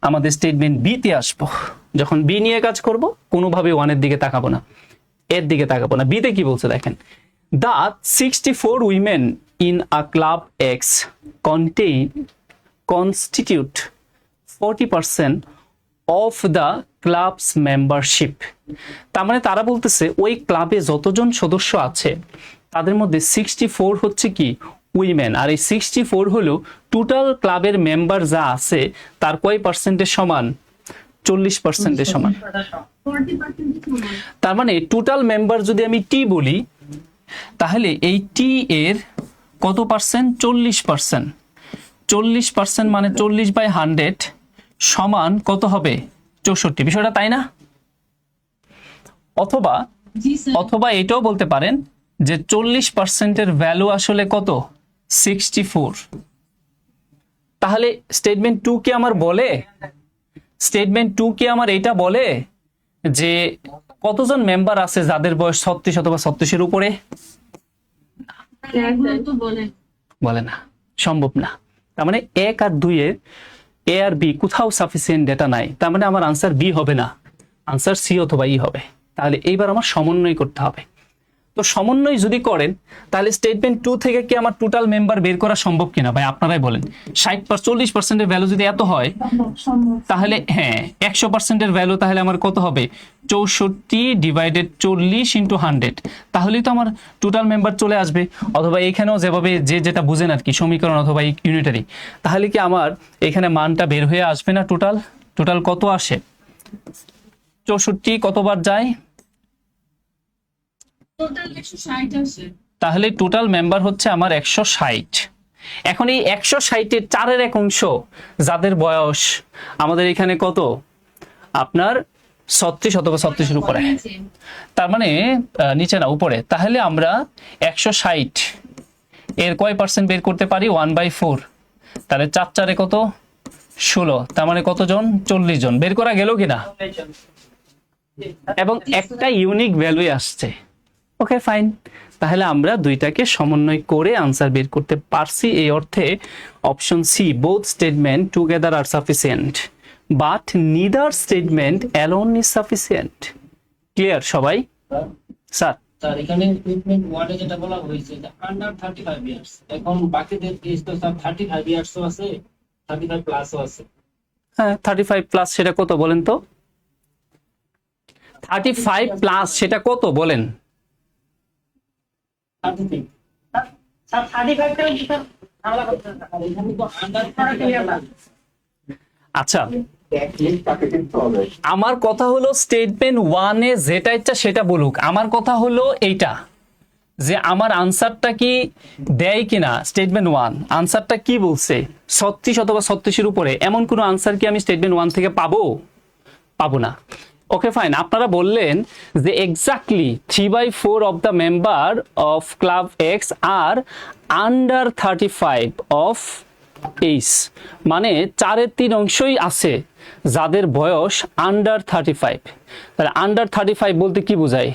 আমাদের স্টেটমেন্ট বি তে আসবো। যখন বি নিয়ে কাজ করব কোনোভাবে 1-এর দিকে তাকাবো না, এর দিকে তাকাবো না। বিতে কি বলছে দেখেন, the 64 women in a club x constitute 40% of the clubs membership. তার মানে তারা বলতেছে ওই ক্লাবে যতজন সদস্য আছে তাদের মধ্যে 64 হচ্ছে কি উইমেন, আর এই 64 হলো টোটাল ক্লাবের মেম্বার যা আছে তার কয় পার্সেন্টের সমান? 40%-এর সমান। তার মানে টোটাল মেম্বার যদি আমি টি বলি, তাহলে এই টি এর কত পার্সেন্ট? 40%। 40% মানে 40/100 সমান কত হবে? 64। বিষয়টা তাই না? অথবা এটাও বলতে পারেন যে 40%-এর ভ্যালু আসলে কত? 64। তাহলে স্টেটমেন্ট 2 কি আমার বলে, স্টেটমেন্ট 2 কি আমার এটা বলে যে কতজন মেম্বার আছে যাদের বয়স 36 অথবা 36-এর উপরে? বলে না, সম্ভব না। তার মানে 1 আর 2-এর এ আর বি কোথাও সাফিসিয়েন্ট ডেটা নাই, তার মানে আমার আনসার বি হবে না, আনসার সি অথবা ই হবে। তাহলে এইবার আমার সমন্বয় করতে হবে। তো সমন্বয় যদি করেন তাহলে স্টেটমেন্ট 2 থেকে কি আমার টোটাল মেম্বার বের করা সম্ভব কিনা ভাই আপনারাই বলেন। 40%-এর ভ্যালু যদি এত হয় তাহলে হ্যাঁ 100%-এর ভ্যালু তাহলে আমার কত হবে? 64/40 × 100, তাহলেই তো আমার টোটাল মেম্বার চলে আসবে। অথবা এইখানেও যেভাবে যেটা বুঝেন আর কি, সমীকরণ অথবা ইউনিটারি, তাহলে কি আমার এখানে মানটা বের হয়ে আসবে না? টোটাল কত আসে? 64 কতবার যায়? তাহলে টোটাল মেম্বার হচ্ছে আমার 160। এখন এই 160-এর 4/1 যাদের বয়স আমাদের এখানে কত? আপনার 36 অথবা 36-এর উপরে, তার মানে নিচে না উপরে। তাহলে আমরা 160 এর কয় পার্সেন্ট বের করতে পারি? 1/4। তাহলে 4 4 কত? 16, তার মানে কতজন? 40 জন। বের করা গেল কিনা? এবং একটা ইউনিক ভ্যালু আসছে। ওকে ফাইন, তাহলে আমরা দুইটাকে সমন্বয় করে আনসার বের করতে পারছি। এই অর্থে option C, both statement together are sufficient but neither statement alone is sufficient. Clear সবাই? স্যার স্যার এখানে স্টেটমেন্ট 1 এ যেটা বলা হয়েছে যে আন্ডার 35 ইয়ার্স, এখন বাকিদের কেস তো সব 35 ইয়ার্সও আছে, 35 প্লাসও আছে। হ্যাঁ, 35 প্লাস সেটা কত বলেন তো? 35 প্লাস সেটা কত বলেন? 33 স্যার 35 টা স্যার আমরা করতে স্যার এখানে তো আন্ডার 35 না। আচ্ছা, Checklist তাকে কিন্তু হবে। আমার কথা হলো স্টেটমেন্ট 1 এ যেটা ইচ্ছা সেটা বলুক। আমার কথা হলো এইটা যে আমার আনসারটা কি দেয় কিনা। স্টেটমেন্ট 1 আনসারটা কি বলছে? 36 অথবা 36-এর উপরে, এমন কোনো আনসার কি আমি স্টেটমেন্ট 1 থেকে পাবো? পাবো না। ওকে ফাইন, আপনারা বললেন যে exactly 3/4 of the member of club x are under 35 of age, মানে 4/3 অংশই আছে যাদের বয়স আন্ডার 35। তাহলে আন্ডার 35 বলতে কি বোঝায়?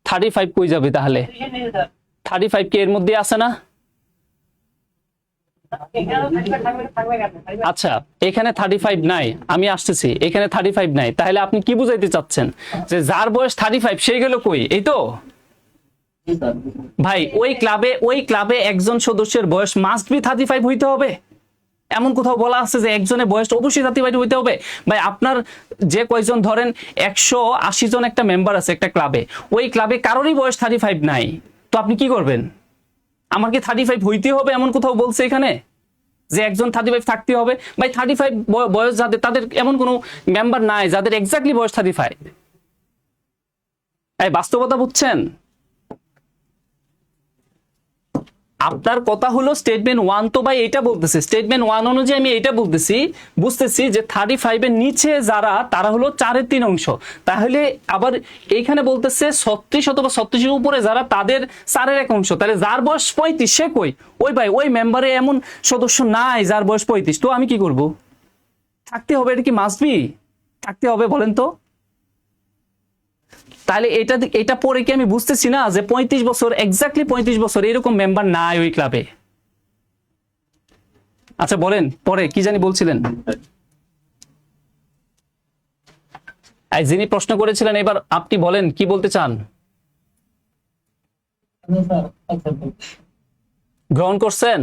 35 কই যাবে তাহলে? 35 কি এর মধ্যে আছে না? আচ্ছা, এখানে 35 নাই, আমি আসতেছি, এখানে 35 নাই। তাহলে আপনি কি বুঝাইতে চাচ্ছেন যে যার বয়স 35 সেই গেল কই? এই তো ভাই, ওই ক্লাবে একজন সদস্যের বয়স মাস্ট বি 35 হইতে হবে? এমন কোথাও বলা আছে যে একজনের বয়স অবশ্যই 35 হইতে হবে? ভাই আপনার যে কয়জন ধরেন 180 জন একটা মেম্বার আছে একটা ক্লাবে, ওই ক্লাবে কারোরই বয়স 35 নাই, তো আপনি কি করবেন? আমাকে 35 হইতে হবে এমন কোথাও বলছে এখানে যে একজন 35 থাকতে হবে? ভাই 35 বয়স যাদের, তাদের এমন কোনো মেম্বার নাই যাদের এক্স্যাক্টলি বয়স 35। এই বাস্তবতা বুঝছেন? আপনার কথা হলো স্টেটমেন্ট 1 তো ভাই এটা বলতেছে, স্টেটমেন্ট 1 অনুযায়ী আমি এটা বুঝতেছি যে 35 এর নিচে যারা, তারা হলো 4/3 অংশ। তাহলে আবার এইখানে বলতেছে 36 অথবা 36-এর উপরে যারা, তাদের 4/1 অংশ। তাহলে যার বয়স 35 সে কই? ওই ভাই ওই মেম্বারে এমন সদস্য নাই যার বয়স 35, তো আমি কি করব? থাকতে হবে, এটা কি মাস্ট বি থাকতে হবে বলেন তো? তাহলে এটা পরে কি আমি বুঝতেছি না যে 35 বছর, এক্স্যাক্টলি 35 বছর এরকম মেম্বার নাই ওই ক্লাবে? আচ্ছা বলেন, পরে কি জানি বলছিলেন? যিনি প্রশ্ন করেছিলেন, এবার আপনি বলেন কি বলতে চান? গ্রহণ করছেন?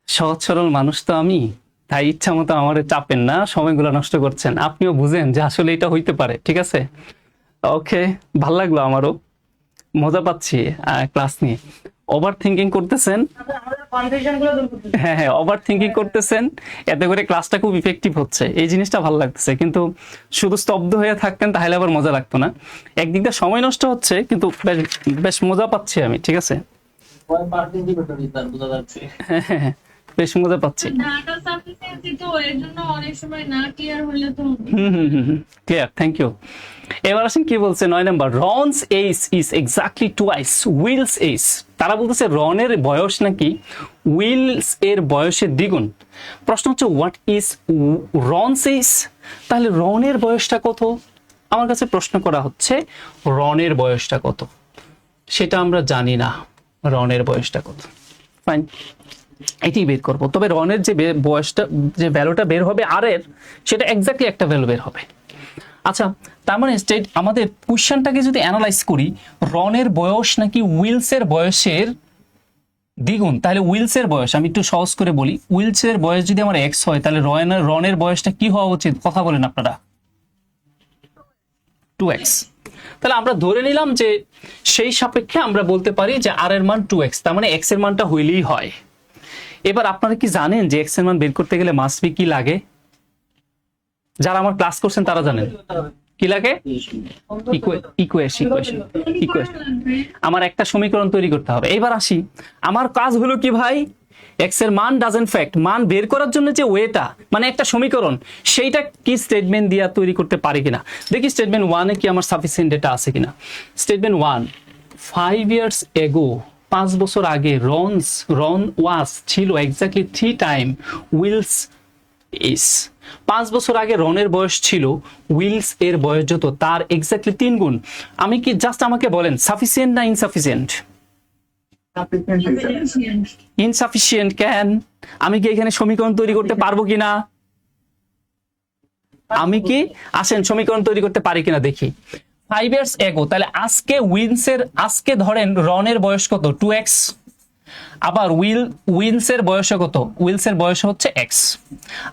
সহজ সরল মানুষ তো আমি, তাই ইচ্ছা মতো আমার চাপেন না, সময়গুলো নষ্ট করছেন। আপনিও বুঝেন যে আসলে এটা হইতে পারে, ঠিক আছে? ওকে, ভাল লাগলো, আমারও মজা পাচ্ছি ক্লাস নিয়ে। ওভার থিঙ্কিং করতেছেন, হ্যাঁ ওভার থিঙ্কিং করতেছেন, এতে করে ক্লাসটা খুব ইফেক্টিভ হচ্ছে, এই জিনিসটা ভালো লাগতেছে। কিন্তু শুধু স্তব্ধ হয়ে থাকতেন তাহলে আবার মজা লাগতো না। একদিক দিয়ে সময় নষ্ট হচ্ছে, কিন্তু বেশ মজা পাচ্ছি আমি, ঠিক আছে? হ্যাঁ, বেশ মজা পাচ্ছি। ডাটা সাফিসিয়েন্সি তো এর জন্য অনেক সময় না ক্লিয়ার হলে তো ক্লিয়ার, থ্যাংক ইউ। এবার আসেন কি বলছে 9 number, Ron's age is exactly twice Will's age. তারা বলতেছে রনের বয়স নাকি উইলস এর বয়সের দ্বিগুণ। প্রশ্ন হচ্ছে হোয়াট ইজ রনস এজ? তাহলে রনের বয়সটা কত? আমার কাছে প্রশ্ন করা হচ্ছে রনের বয়সটা কত, সেটা আমরা জানি না। রনের বয়সটা কত? ফাইন, এটি বের করবো। তবে রনের যে বয়সটা, যে ভ্যালুটা বের হবে আর এর, সেটা এক্স্যাক্টলি একটা ভ্যালু বের হবে। আচ্ছা, তার মানে আমাদের কোশ্চেনটাকে যদি অ্যানালাইজ করি, রনের বয়স নাকি উইলসের বয়সের দ্বিগুণ, তাহলে উইলসের বয়স আমি একটু সহজ করে বলি। উইলসের বয়স যদি আমার x হয়, তাহলে রনের বয়সটা কি হওয়া উচিত? কথা বলেন আপনারা। 2x। তাহলে আমরা ধরে নিলাম যে সেই সাপেক্ষে আমরা বলতে পারি যে r এর মান 2x, তার মানে x এর মানটা হইলেই হয়। এবার আপনারা কি জানেন যে x এর মান বের করতে গেলে মাস্ট বি কি লাগে? যারা আমার ক্লাস করছেন তারা জানেন কি লাগে? ইকুয়েশন। আমার একটা সমীকরণ তৈরি করতে হবে। এবার আসি, আমার কাজ হলো কি ভাই, এক্স এর মান ডাজেন্ট ফ্যাক্ট, মান বের করার জন্য যে ওয়েটা মানে একটা সমীকরণ সেইটা কি স্টেটমেন্ট দিয়া তৈরি করতে পারি কিনা দেখি। স্টেটমেন্ট 1 এ কি আমার সাফিসিয়েন্ট ডেটা আছে কিনা। স্টেটমেন্ট 1, 5 years ago, 5 বছর আগে রন ওয়াজ ছিল এক্স্যাক্টলি 3 টাইম উইলস ইস। 5 বছর আগে রনের বয়স ছিল উইলস এর বয়স যত তার এক্স্যাক্টলি 3 গুণ। আমি কি জাস্ট আমাকে বলেন সাফিসিয়েন্ট না ইনসাফিসিয়েন্ট? ইনসাফিসিয়েন্ট কেন? আমি কি এখানে সমীকরণ তৈরি করতে পারবো কিনা? আমি কি আসেন সমীকরণ তৈরি করতে পারি কিনা দেখি। 5 years ago, তাহলে আজকে আজকে ধরেন রনের বয়স কত 2x, আবার উইলসের বয়স কত, উইলসের বয়স হচ্ছে x।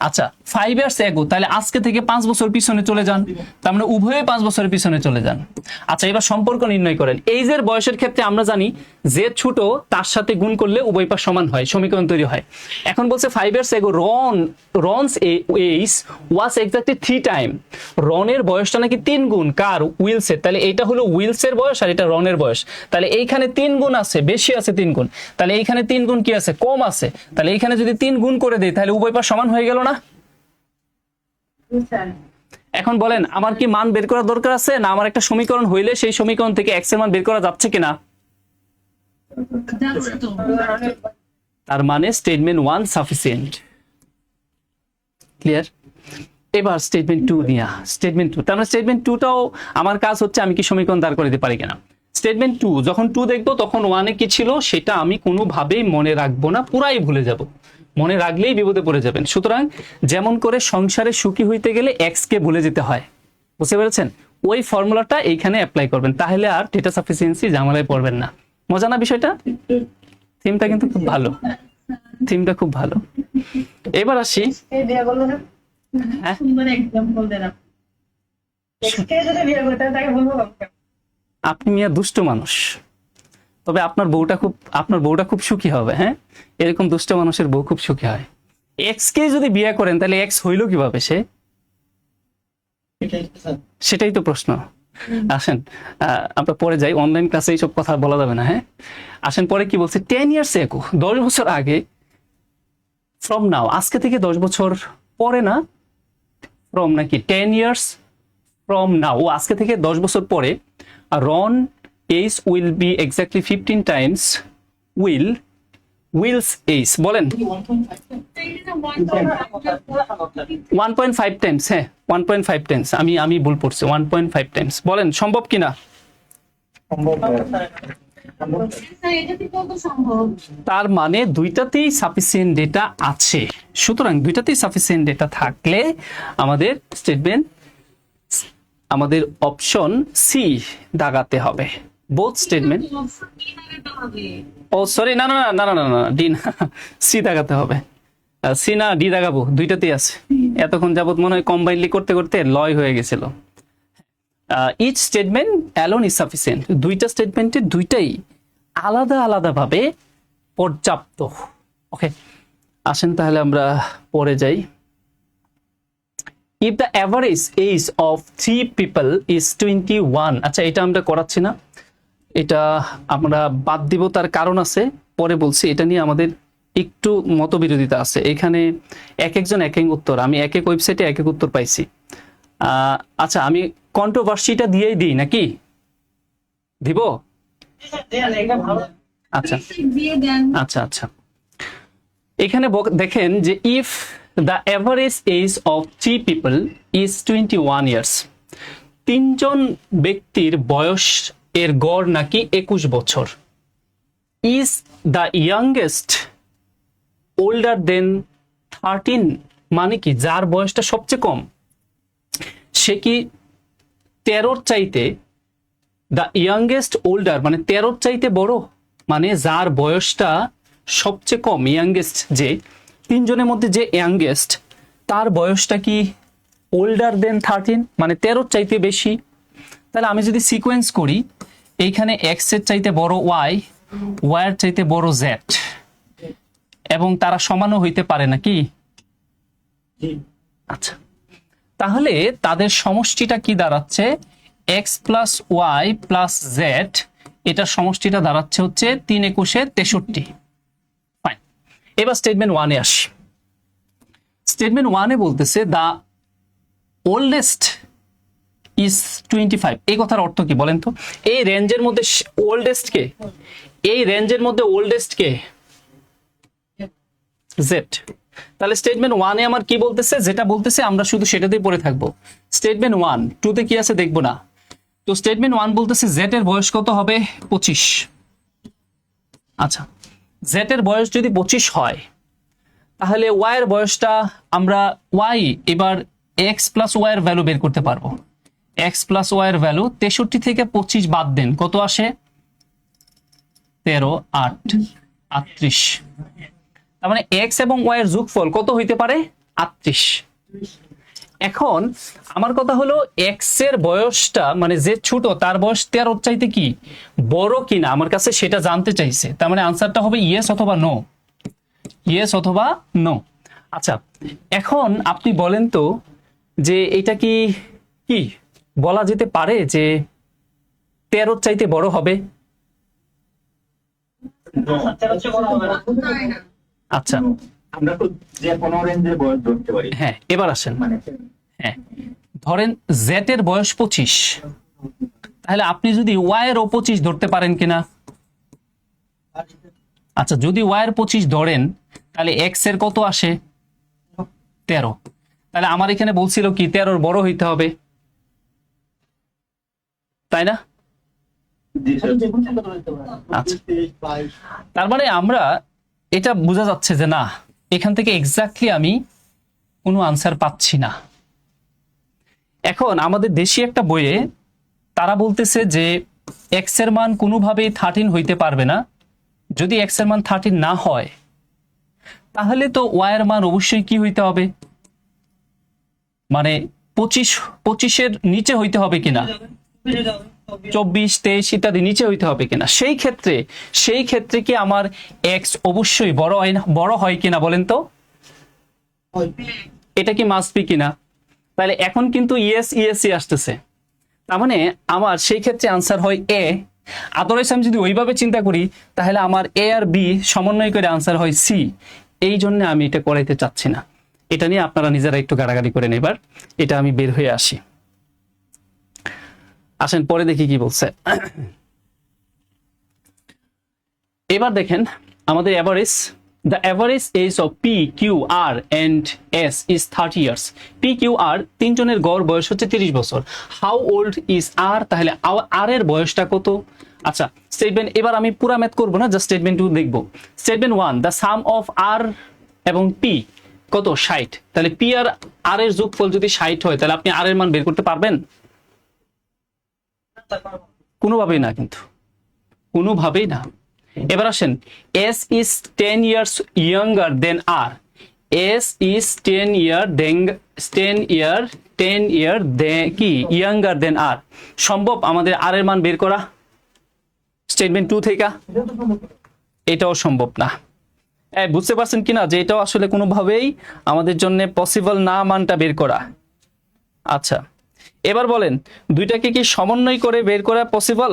আচ্ছা 5 years ago, তাহলে আজকে থেকে 5 বছর পিছনে চলে যান, তার মানে উভয়ে 5 বছরের পিছনে চলে যান। আচ্ছা এবার সম্পর্ক নির্ণয় করেন। এইজের বয়সের ক্ষেত্রে আমরা জানি যে ছোট তার সাথে গুণ করলে উভয় পাশ সমান হয়, সমীকরণ তৈরি হয়। এখন বলছে 5 years ago Ron's age was exactly 3 time, রনের বয়সটা নাকি 3 গুণ কার, উইলসের। তাহলে এটা হলো উইলসের বয়স আর এটা রনের বয়স। তাহলে এইখানে 3 গুণ আছে, বেশি আছে 3 গুণ, তাহলে এইখানে 3 গুণ কি আছে, কম আছে। তাহলে এইখানে যদি 3 গুণ করে দেই তাহলে উভয় পাশ সমান হয়ে গেল না? এখন বলেন আমার কি মান বের করার দরকার আছে না আমার একটা সমীকরণ হইলে সেই সমীকরণ থেকে x এর মান বের করা যাচ্ছে কিনা? তার মানে স্টেটমেন্ট 1 সাফিসিয়েন্ট। ক্লিয়ার? এবার স্টেটমেন্ট 2 নিয়া। স্টেটমেন্ট 2, তার মানে স্টেটমেন্ট 2টাও আমার কাজ হচ্ছে আমি কি সমীকরণ দাঁড় করে দিতে পারি কিনা। স্টেটমেন্ট 2, যখন 2 দেখবো তখন 1 এ কি ছিল সেটা আমি কোনোভাবেই মনে রাখবো না, পুরাই ভুলে যাব। মনে রাখলেই বিপদে পড়ে যাবেন। সুতরাং যেমন করে সংসারে সুখী হইতে গেলে এক্স কে ভুলে যেতে হয়, বুঝতে পেরেছেন? ওই ফর্মুলাটা এইখানে অ্যাপ্লাই করবেন, তাহলে আর ডেটা সাফিসিয়েন্সি ঝামেলায় পড়বেন না। মজা না বিষয়টা? থিমটা কিন্তু খুব ভালো, থিমটা খুব ভালো। এবার আসি, হ্যাঁ আপনি মিয়া দুষ্ট মানুষ, তবে আপনার বউটা খুব সুখী হবে। হ্যাঁ, এরকম দুষ্ট মানুষের বউ খুব সুখী হয়। এক্স কে যদি বিয়ে করেন তাহলে এক্স হইল কিভাবে সে? সেটাই তো প্রশ্ন। আসেন আমরা পরে যাই, অনলাইন ক্লাসে এইসব কথা বলা যাবে না। হ্যাঁ আসেন পরে কি বলছে, 10 years ago, 10 বছর আগে, ফ্রম নাও, আজকে থেকে 10 বছর পরে না, ফ্রম নাকি 10 years ফ্রম নাও, ও আজকে থেকে 10 বছর পরে Ron age will be exactly 15 times Will's age. বলেন 1.5 টাইমস। হ্যাঁ 1.5 টাইমস, আমি ভুল পড়ছি, 1.5 টাইমস। বলেন সম্ভব কিনা? তার মানে দুইটাতেই সাফিসিয়েন্ট ডেটা আছে। সুতরাং দুইটাতেই সাফিসিয়েন্ট ডেটা থাকলে আমাদের স্টেটমেন্ট, আমাদের অপশন সি দাগাতে হবে। বোথ স্টেটমেন্ট, ও সরি না না না না না না ডি না, সি দাগাতে হবে। সি না ডি দাগাবো, দুইটাতেই আছে। এতক্ষণ যাবত মনে হয় কম্বাইনলি করতে করতে লয় হয়ে গেছিল। Each statement alone is sufficient, দুইটা স্টেটমেন্টের দুইটাই আলাদা আলাদা ভাবে পর্যাপ্ত। ওকে আসেন তাহলে আমরা পরে যাই। If the average age of 3 people is 21, আচ্ছা এটা আমরা করাচ্ছি না, এটা আমরা বাদ দিব, তার কারণ আছে পরে বলছি। এটা নিয়ে আমাদের একটু মতবিরোধিতা আছে। এখানে এক একজন এক এক উত্তর, আমি এক এক ওয়েবসাইটে এক এক উত্তর পাইছি। আচ্ছা আমি কন্ট্রোভার্সিটা দিয়েই দিই নাকি দিব? আচ্ছা আচ্ছা আচ্ছা এখানে দেখেন যে if the average age of 3 people is 21 years, 3 জন ব্যক্তির বয়স এর গড় নাকি 21 বছর। Is the youngest older than 13, মানে কি যার বয়সটা সবচেয়ে কম সে কি 13 চাইতে, দ্য ইয়াংগেস্ট ওল্ডার মানে 13 চাইতে বড়, মানে যার বয়সটা সবচেয়ে কম, ইয়াংগেস্ট যে 3 জনের মধ্যে যে ইয়াংগেস্ট তার বয়সটা কি ওল্ডার দেন 13, মানে 13 চাইতে বেশি। তাহলে আমি যদি সিকোয়েন্স করি, এইখানে এক্স এর চাইতে বড় ওয়াই, ওয়াই এর চাইতে বড় জেড, এবং তারা সমানও হইতে পারে নাকি? আচ্ছা তাহলে তাদের সমষ্টিটা কি দাঁড়াচ্ছে, x plus y plus z, এটার সমষ্টিটা দাঁড়াচ্ছে হচ্ছে 3 × 21 = 63। ফাইন, এবার স্টেটমেন্ট 1-এ আসি। স্টেটমেন্ট 1-এ বলতেছে দ্য ওল্ডেস্ট ইজ 25। এই কথার অর্থ কি বলেন তো? এই রেঞ্জের মধ্যে ওল্ডেস্ট কে? এই রেঞ্জের মধ্যে ওল্ডেস্ট কে? জেড। তাহলে স্টেটমেন্ট 1-এ আমার কি বলতেছে? যেটা বলতেছে আমরা শুধু সেটাতেই পড়ে থাকবো। স্টেটমেন্ট 1, 2-তে কি আছে দেখবো না। তো স্টেটমেন্ট 1 বলতেছে জেড এর বয়স কত হবে? 25। আচ্ছা, জেড এর বয়স যদি 25 হয় তাহলে ওয়াই এর বয়সটা আমরা ওয়াই এবার এক্স প্লাস ওয়াই এর ভ্যালু বের করতে পারবো। এক্স প্লাস ওয়াই এর ভ্যালু 63 থেকে 25 বাদ দেন, কত আসে? 13, 8, 38। তার মানে এক্স এবং ওয়াই এর যোগফল কত হইতে পারে? 38। এখন আমার কথা হলো এক্স এর বয়সটা মানে যে ছোট তার বয়স 13 চাইতে কি বড় কিনা আমার কাছে সেটা জানতে চাইছে। তার মানে আনসারটা হবে ইয়েস অথবা নো, ইয়েস অথবা নো। আচ্ছা, এখন আপনি বলেন তো যে এটা কি কি বলা যেতে পারে যে 13 চাইতে বড় হবে? আচ্ছা, আমরা তো যে কোনো রেঞ্জের বয়স ধরতে পারি। হ্যাঁ এবার আসেন। মানে হ্যাঁ, ধরেন জেড এর বয়স 25, তাহলে আপনি যদি ওয়াই এর 25 ধরতে পারেন কিনা? আচ্ছা, যদি ওয়াই এর 25 ধরেন তাহলে এক্স এর কত আসে? 13। তাহলে আমার এখানে বলছিল কি 13 বড় হইতে হবে, তাই না? আচ্ছা, তার মানে আমরা এটা বোঝা যাচ্ছে যে না, এখান থেকে এক্স্যাক্টলি আমি কোনো আনসার পাচ্ছি না। এখন আমাদের দেশি একটা বইয়ে তারা বলতেছে যে এক্স এর মান কোনোভাবেই 13 হইতে পারবে না। যদি এক্স এর মান 13 না হয় তাহলে তো ওয়াই এর মান অবশ্যই কি হইতে হবে? মানে 25-এর নিচে হইতে হবে কিনা, 24, 23 ইত্যাদি নিচে হইতে হবে কিনা। সেই ক্ষেত্রে কি আমার এক্স অবশ্যই বড় হয় কিনা বলেন তো? এটা কি মাস্ট বি কিনা? তাহলে এখন কিন্তু ইয়েস ইয়েসই আসতেছে, তার মানে আমার সেই ক্ষেত্রে আনসার হয় এ। আদারওয়াইজ আমি যদি ওইভাবে চিন্তা করি তাহলে আমার এ আর বি সমন্বয় করে আনসার হয় সি। এই জন্য আমি এটা করাইতে চাচ্ছি না। এটা নিয়ে আপনারা নিজেরা একটু গাড়াগাড়ি করে নেবার, এটা আমি বের হয়ে আসি। আসেন পরে দেখি কি বলছে। এবার দেখেন আমাদের average, the average age of P, Q, R and S is 30 years. P, Q, R তিনজনের গড় বয়স হচ্ছে 30 বছর। How old is R? তাহলে R এর বয়সটা কত? আচ্ছা, স্টেটমেন্ট এবার আমি পুরা ম্যাথ করব না, জাস্ট স্টেটমেন্ট 2 দেখব। Statement 1, the sum of R এবং P কত? 60। তাহলে P আর R এর যোগফল যদি 60 হয় তাহলে আপনি R এর মান বের করতে পারবেন? কোনোভাবেই না, কিন্তু কোনোভাবেই না। এবার আসেন, S is 10 years younger than R. S is 10 year কি younger than R. সম্ভব আমাদের R এর মান বের করা স্টেটমেন্ট 2 থেকে? এটাও সম্ভব না। বুঝতে পারছেন কিনা যে এটাও আসলে কোনোভাবেই আমাদের জন্য পসিবল না মানটা বের করা। আচ্ছা, এবার বলেন দুইটাকে কি সমন্বয় করে বের করা পসিবল?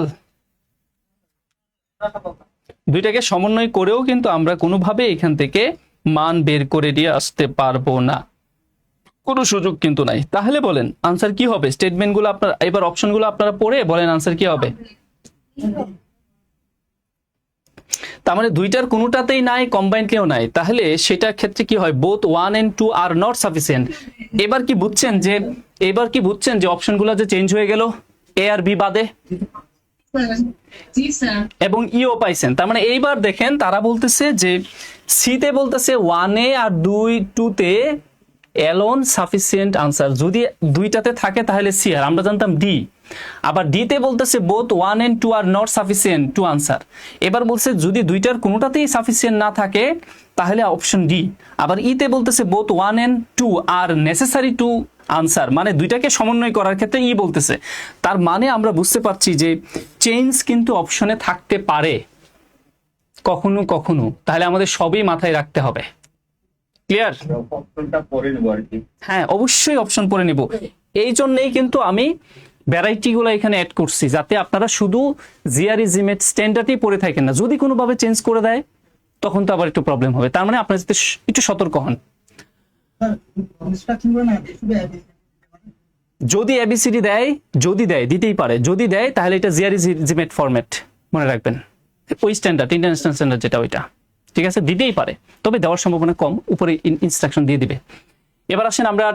দুইটাকে সমন্বয় করেও কিন্তু আমরা কোনোভাবে এখান থেকে মান বের করে দিয়ে আসতে পারবো না, কোনো সুযোগ কিন্তু নাই। তাহলে বলেন আনসার কি হবে? স্টেটমেন্টগুলো আপনারা এবার অপশনগুলো আপনারা পড়ে বলেন আনসার কি হবে। তার মানে দুইটার কোনোটাতেই নাই, কম্বাইন্ডলিও নাই, তাহলে সেটার ক্ষেত্রে কি হয়? Both 1 and 2 R not sufficient. এবার কি বুঝছেন যে অপশনগুলো যে চেঞ্জ হয়ে গেল এ আর বি বাদে, এবং ইও পাইছেন। তার মানে এইবার দেখেন তারা বলতেছে যে সিতে বলতেছে 1-এ আর 2-তে অ্যালোন সাফিসিয়েন্ট আনসার। যদি দুইটাতে থাকে তাহলে সি, আর আমরা জানতাম ডি। আবার ডিতে বলতেছে both 1 and 2 R not sufficient two answer. এবার বলছে যদি দুইটার কোনোটাতেই সাফিসিয়েন্ট না থাকে তাহলে অপশন ডি। আবার ইতে বলতেছে both 1 and 2 R necessary to answer, মানে দুইটাকে সমন্বয় করার ক্ষেত্রে ই বলতেছে। তার মানে আমরা বুঝতে পারছি যে চেঞ্জ কিন্তু অপশনে থাকতে পারে কখনো কখনো, তাহলে আমাদের সবই মাথায় রাখতে হবে। ক্লিয়ার? অপশনটা পরে নেব আর কি। হ্যাঁ, অবশ্যই অপশন পরে নেব। এই জন্যই কিন্তু আমি ভ্যারাইটি গুলো এখানে অ্যাড করছি, যাতে আপনারা শুধু জিআরই জিমেট স্ট্যান্ডার্ডই পড়ে থাকেন না। যদি কোনোভাবে চেঞ্জ করে দেয় তখন তো আবার একটু প্রবলেম হবে। তার মানে আপনার যাতে একটু সতর্ক হন। ইনস্ট্রাকশন করে না শুধু যদি এবিসিডি দেয়, যদি দেয়, দিতেই পারে, যদি দেয় তাহলে এটা জিআরইজিমেট ফরম্যাট মনে রাখবেন, ওই স্ট্যান্ডার্ড, ইন্টারন্যাশনাল স্ট্যান্ডার্ড যেটা ওইটা, ঠিক আছে, দিতেই পারে, তবে দেওয়ার সম্ভাবনা কম, উপরে ইনস্ট্রাকশন দিয়ে দিবে। এবার আসেন আমরা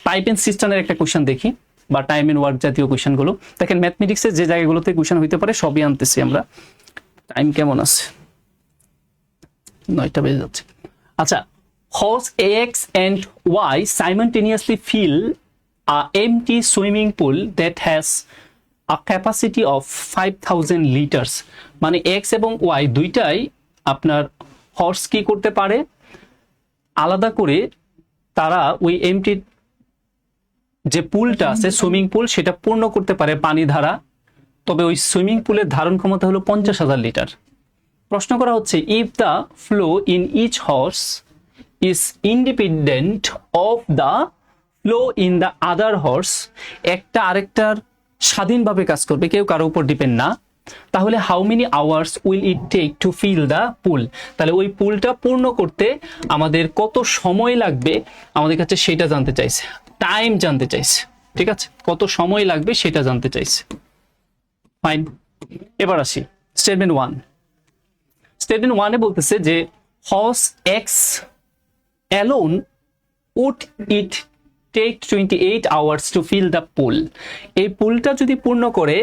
পাইপ এন্ড সিস্টেমের একটা কোশ্চেন দেখি, বা টাইম এন্ড ওয়ার্ক জাতীয় কোশ্চেনগুলো। দেখেন ম্যাথমেটিক্সের যে জায়গাগুলোতে কোশ্চেন হইতে পারে সবই আনতেছি আমরা। টাইম কেমন আছে? 9টা বেজে যাচ্ছে। আচ্ছা, horse X and Y simultaneously fill a empty swimming pool that has a capacity of 5000 liters। মানে X এবং Y দুইটাই আপনার হর্স কি করতে পারে, আলাদা করে তারা ওই এমটি যে পুলটা আছে সুইমিং পুল সেটা পূর্ণ করতে পারে পানি ধারা, তবে ওই সুইমিং পুলের ধারণ ক্ষমতা হলো 50,000 লিটার। প্রশ্ন করা হচ্ছে if the flow in each hose is independent of the flow in the other hose, একটা আরেকটার স্বাধীনভাবে কাজ করবে, কেউ কারো উপর ডিপেন্ড না, তাহলে how many hours will it take to fill the pool, তাহলে ওই পুলটা পূর্ণ করতে আমাদের কত সময় লাগবে আমাদের কাছে সেটা জানতে চাইছে, টাইম জানতে চাইছে, ঠিক আছে, কত সময় লাগবে সেটা জানতে চাইছে। ফাইন, এবার আসি স্টেটমেন্ট 1। স্টেটমেন্ট 1 এ বলতেছে যে horse x alone would it take 28 hours to fill the pool। এই পুলটা যদি পূর্ণ করে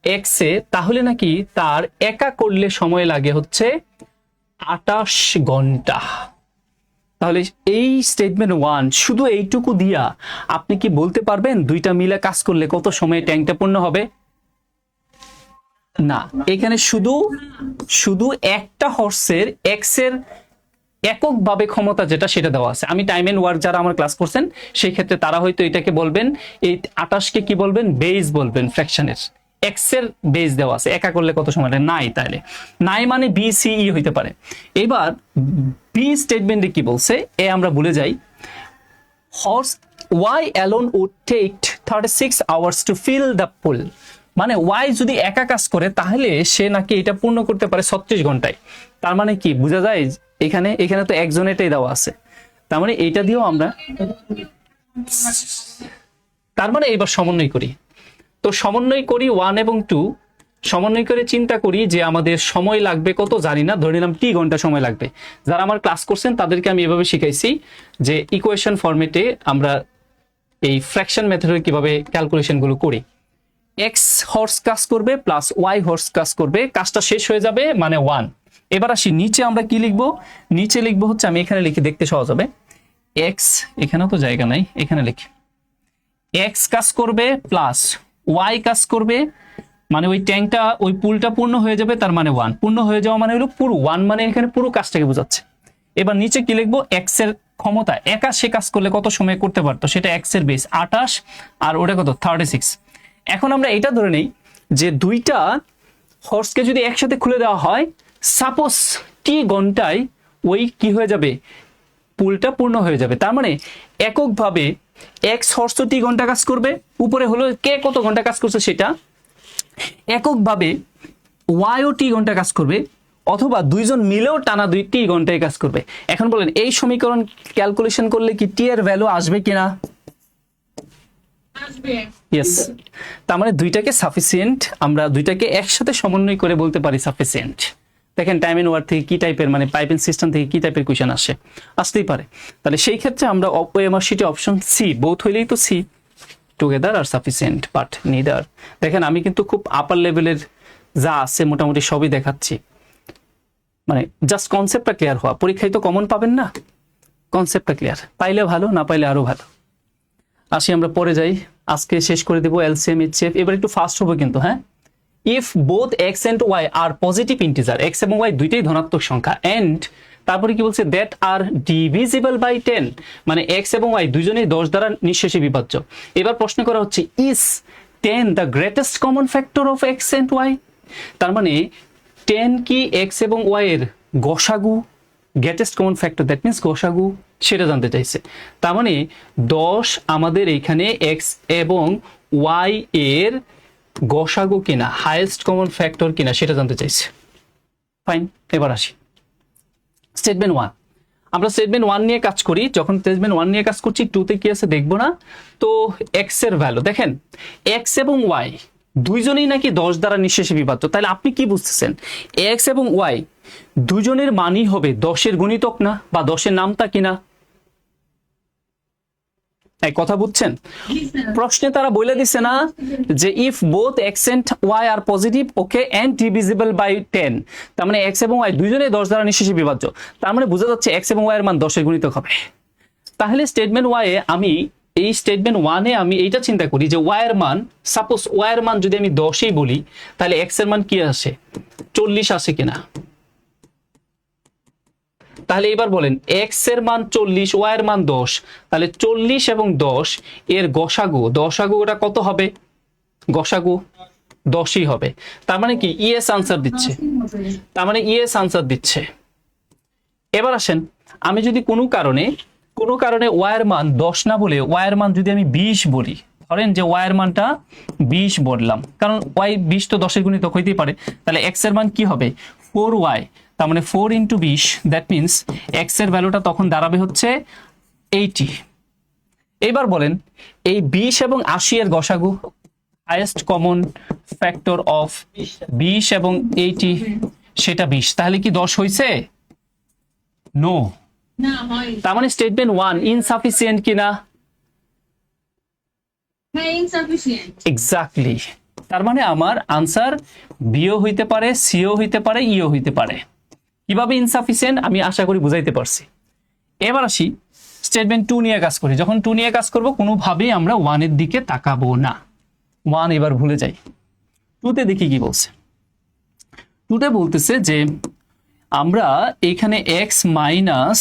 এক্স এ, তাহলে নাকি তার একা করলে সময় লাগে হচ্ছে 28 ঘন্টা। তাহলে এই স্টেটমেন্ট 1 শুধু এইটুকু দিয়া আপনি কি বলতে পারবেন দুইটা মিলে কাজ করলে কত সময়ে ট্যাঙ্কটা পূর্ণ হবে? না, এখানে শুধু একটা হর্সের এক্স এর এককভাবে ক্ষমতা যেটা সেটা দেওয়া আছে। আমি টাইম এন্ড ওয়ার্ক যারা আমার ক্লাস করছেন সেই ক্ষেত্রে তারা হয়তো এটাকে বলবেন, এই 28কে কি বলবেন, বেজ বলবেন, ফ্র্যাকশনের এক্স এর বেজ দেওয়া আছে, একা করলে কত সময় লাগে? নাই, তাহলে নাই মানে বি সি ই হইতে পারে। এবার বি স্টেটমেন্টে কি বলছে এ আমরা ভুলে যাই, hose y alone would take 36 hours to fill the pool, মানে ওয়াই যদি একা কাজ করে তাহলে সে নাকি এটা পূর্ণ করতে পারে 36 ঘন্টায়। তার মানে কি বোঝা যায়, এখানে তো একজনেরটাই দেওয়া আছে, তার মানে এইটা দিয়েও আমরা, তার মানে এবার সমন্বয় করি, তো সমন্বয় করি 1 এবং 2, সমন্বয় করে চিন্তা করি যে আমাদের সময় লাগবে কত জানি না, ধরে নিলাম টি ঘন্টা সময় লাগবে। যারা আমার ক্লাস করছেন তাদেরকে আমি এভাবে শিখাইছি যে ইকুয়েশন ফরম্যাটে আমরা এই ফ্র্যাকশন মেথডে কিভাবে ক্যালকুলেশন গুলো করি। এক্স হর্স কাজ করবে প্লাস ওয়াই হর্স কাজ করবে, কাজটা শেষ হয়ে যাবে মানে 1। এবার আসি নিচে, আমরা কি লিখবো, নিচে লিখবো হচ্ছে, আমি এখানে লিখি দেখতে সহজ হবে, এক্স, এখানেও তো জায়গা নাই, এখানে লিখি এক্স কাজ করবে প্লাস ওয়াই কাজ করবে, মানে ওই ট্যাঙ্কটা ওই পুলটা পূর্ণ হয়ে যাবে, তার মানে 1, পূর্ণ হয়ে যাওয়া মানে হলো পুরো 1, মানে এখানে পুরো কাজটাকে বোঝাচ্ছে। এবার নিচে কি লিখবো, এক্স এর ক্ষমতা, একা সে কাজ করলে কত সময় করতে পারতো সেটা এক্স এর বেস 28 আর ওটা কত 36। এখন আমরা এটা ধরে নেই যে দুইটা হর্সকে যদি একসাথে খুলে দেওয়া হয়, সাপোজ টি ঘন্টায় ওই কি হয়ে যাবে, পুলটা পূর্ণ হয়ে যাবে। তার মানে এককভাবে এক্স হর্স টি ঘন্টা কাজ করবে, উপরে হলো কে কত ঘন্টা কাজ করছে সেটা, এককভাবে ওয়াইও টি ঘন্টা কাজ করবে, অথবা দুইজন মিলেও টানা 2 ঘন্টায় কাজ করবে। এখন বলেন এই সমীকরণ ক্যালকুলেশন করলে কি টি এর ভ্যালু আসবে কিনা? ইয়েস, তার মানে দুইটাকে সাফিসিয়েন্ট, আমরা দুইটাকে একসাথে সমন্বয় করে বলতে পারি সাফিসিয়েন্ট। দেখেন টাইম এন্ড ওয়ার্ক থেকে কি টাইপের, মানে পাইপ এন্ড সিস্টেম থেকে কি টাইপের কোশ্চেন আসতেই পারে। তাহলে সেই ক্ষেত্রে আমরা ওএমআর শিটে অপশন সি, বোথ হইলেই তো C, together are sufficient but neither. দেখেন আমি কিন্তু খুব আপার লেভেলের যা আছে মোটামুটি সবই দেখাচ্ছি, মানে জাস্ট কনসেপ্টটা ক্লিয়ার হওয়া, পরীক্ষায় তো কমন পাবেন না, কনসেপ্টটা ক্লিয়ার, পাইলে ভালো, না পাইলে আরো ভালো। আসি আমরা পরে যাই, আজকে শেষ করে দেবো এলসিএম এইচসিএফ। এবার একটু ফাস্ট হবে কিন্তু, হ্যাঁ। If both x and y are positive integer, x এবং ওয়াই দুইটাই ধনাত্মক সংখ্যা, এন্ড তারপরে কি বলছে, দ্যাট আর ডিভিজিবল বাই 10, মানে এক্স এবং ওয়াই দুইজনেই 10 দ্বারা নিঃশেষে বিভাজ্য। এবার প্রশ্ন করা হচ্ছে is 10 the greatest common factor of x and y, তার মানে 10 কি এক্স এবং ওয়াই এর গসাগু, greatest common factor, that means গসাগু, সেটা জানতে চাইছে। তার মানে 10 আমাদের এইখানে এক্স এবং ওয়াই এর গসাগু কিনা, হাইয়েস্ট কমন ফ্যাক্টর কিনা সেটা জানতে চাইছে। ফাইন, এবার আসি স্টেটমেন্ট 1, আমরা স্টেটমেন্ট 1 নিয়ে কাজ করি। যখন স্টেটমেন্ট 1 নিয়ে কাজ করছি, 2 তে কি আছে দেখবো না। তো x এর ভ্যালু দেখেন, x এবং y দুইজনেই নাকি 10 দ্বারা নিঃশেষে বিভাজ্য। তাহলে আপনি কি বুঝতেছেন, x এবং y দুজনের মানই হবে 10 এর গুণিতক না, বা 10 এর নামতা কিনা? এই কথা বুঝছেন? জি স্যার। প্রশ্নে তারা বলে দিছে না যে if both x and y are positive okay and divisible by 10, তার মানে এক্স এবং ওয়াই দুইজনেই 10 দ্বারা নিঃশেষে বিভাজ্য। তার মানে বোঝা যাচ্ছে এক্স এবং ওয়াই এর মান 10 এর গুণিতক হবে। তাহলে স্টেটমেন্ট ওয়াই এ আমি এই স্টেটমেন্ট 1 এ আমি এইটা চিন্তা করি যে ওয়াই এর মান, সাপোজ ওয়াই এর মান যদি আমি 10ই বলি, তাহলে এক্স এর মান কি আসে, 40 আসে কিনা? তাহলে এবার বলেন এক্স এর মান 40, ওয়াই এর মান 10, তাহলে 40 এবং 10 এর গসাগুটা কত হবে? গসাগু 10ই হবে। তার মানে কি ইএস আনসার দিচ্ছে, তার মানে ইএস আনসার দিচ্ছে। এবার আসেন, আমি যদি কোনো কারণে ওয়াই এর মান 10 না বলে ওয়াই এর মান যদি আমি 20 বলি, ধরেন যে ওয়াই এর মানটা 20 বললাম, কারণ ওয়াই 20 তো 10 এর গুণিতক হইতেই পারে। তাহলে এক্স এর মান কি হবে, 4y, তার মানে 4 × 20, দ্যাট মিনস এক্স এর ভ্যালুটা তখন দাঁড়াবে হচ্ছে 80। এবার বলেন এই 20 এবং 80 এর গসাগু, হাইয়েস্ট কমন ফ্যাক্টর অফ 20 এবং 80, সেটা 20। তাহলে কি 10 হইছে? নো। না হয়। তার মানে স্টেটমেন্ট 1 ইনসাফিসিয়েন্ট কিনা? হ্যাঁ, ইনসাফিসিয়েন্ট। এক্স্যাক্টলি। তার মানে আমার আনসার বিও হইতে পারে, সিও হইতে পারে, ইও হইতে পারে। কিভাবে ইনসাফিসিয়েন্ট আমি আশা করি বুঝাইতে পারছি। এবার আসি স্টেটমেন্ট 2 নিয়ে কাজ করি। যখন 2 নিয়ে কাজ করব, কোনোভাবেই আমরা 1 এর দিকে তাকাবো না। 1 এবার ভুলে যাই। 2তে দেখি কি বলছে। 2তে বলতেছে যে আমরা এখানে x মাইনাস,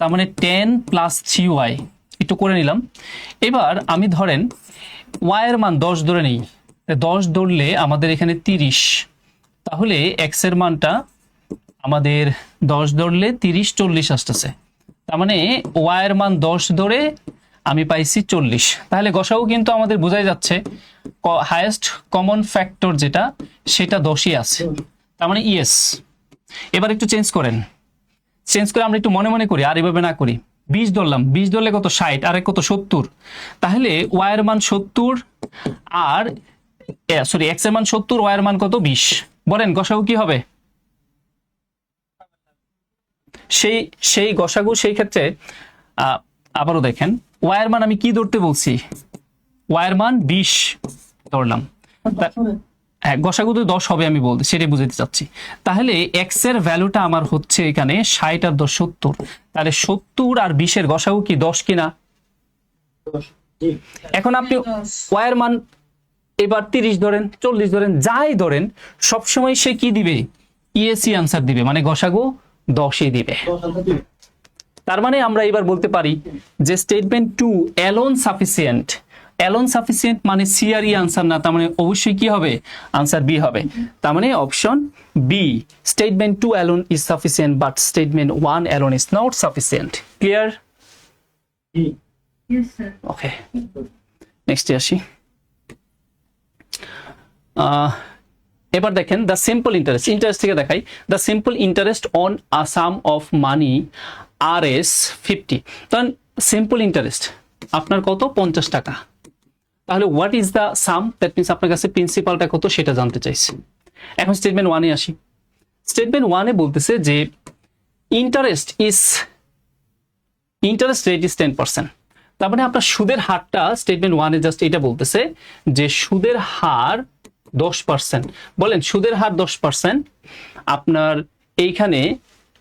তার মানে 10 + 3y একটু করে নিলাম। এবার আমি ধরেন y এর মান 10 ধরে নেই, 10 ধরলে আমাদের এখানে 30, তাহলে x এর মানটা আমাদের 10 ধরলে 30, 40 আসতেছে। তার মানে y এর মান 10 ধরে আমি পাইছি 40। তাহলে গসাগু কিন্তু আমাদের বোঝাই যাচ্ছে হাইয়েস্ট কমন ফ্যাক্টর যেটা, সেটা 10ই আছে। তার মানে ইয়েস। এবার একটু চেঞ্জ করে আমরা একটু মনে মনে করি, আর এভাবে না করি। 20 ধরলাম, 20 ধরলে কত, 60, আর কত 70। তাহলে ওয়াই এর মান 70 আর সরি এক্স এর মান 70, ওয়াই এর মান কত, 20। বলেন গসাগু কি হবে? সেই গসাগু সেই ক্ষেত্রে আবারও দেখেন, ওয়াই এর মান আমি কি ধরতে বলছি, ওয়াই এর মান 20 ধরলাম। হ্যাঁ, গসাগু তো 10 হবে আমি বলতে, সেটাই বুঝাতে চাচ্ছি। তাহলে এক্স এর ভ্যালুটা আমার হচ্ছে এখানে 60 আর 10 70। তাহলে 70 আর 20 এর গসাগু কি 10 কিনা? এখন আপনি ওয়াই এর মান এবার 30 ধরেন, 40 ধরেন, যাই ধরেন, সবসময় সে কি দিবে, ইএসি আনসার দিবে, মানে গসাগু 10ই দিবে। তার মানে আমরা এবার বলতে পারি যে statement 2 alone sufficient. Alone sufficient মানে সি আর ই আনসার না, তার মানে অবশ্যই কি হবে, আনসার বি হবে। তার মানে option B, statement 2 alone is sufficient but statement 1 alone is not sufficient. Clear? Yes sir. Okay, নেক্সটে আসি। এবার দেখেন দ্য সিম্পল ইন্টারেস্ট থেকে দেখাই। The simple interest on a sum of money RS 50। তখন সিম্পল ইন্টারেস্ট আপনার কত, 50 টাকা। তাহলে what is the some, that means আপনার কাছে প্রিন্সিপালটা কত সেটা জানতে চাইছে। এখন স্টেটমেন্ট 1 এ আসি। স্টেটমেন্ট 1 এ বলতেছে যে ইন্টারেস্ট রেট ইজ 10%। তার মানে আপনার সুদের হারটা স্টেটমেন্ট 1 এ জাস্ট এটা বলতেছে যে সুদের হার 10%। বলেন সুদের হার 10%, আপনার এইখানে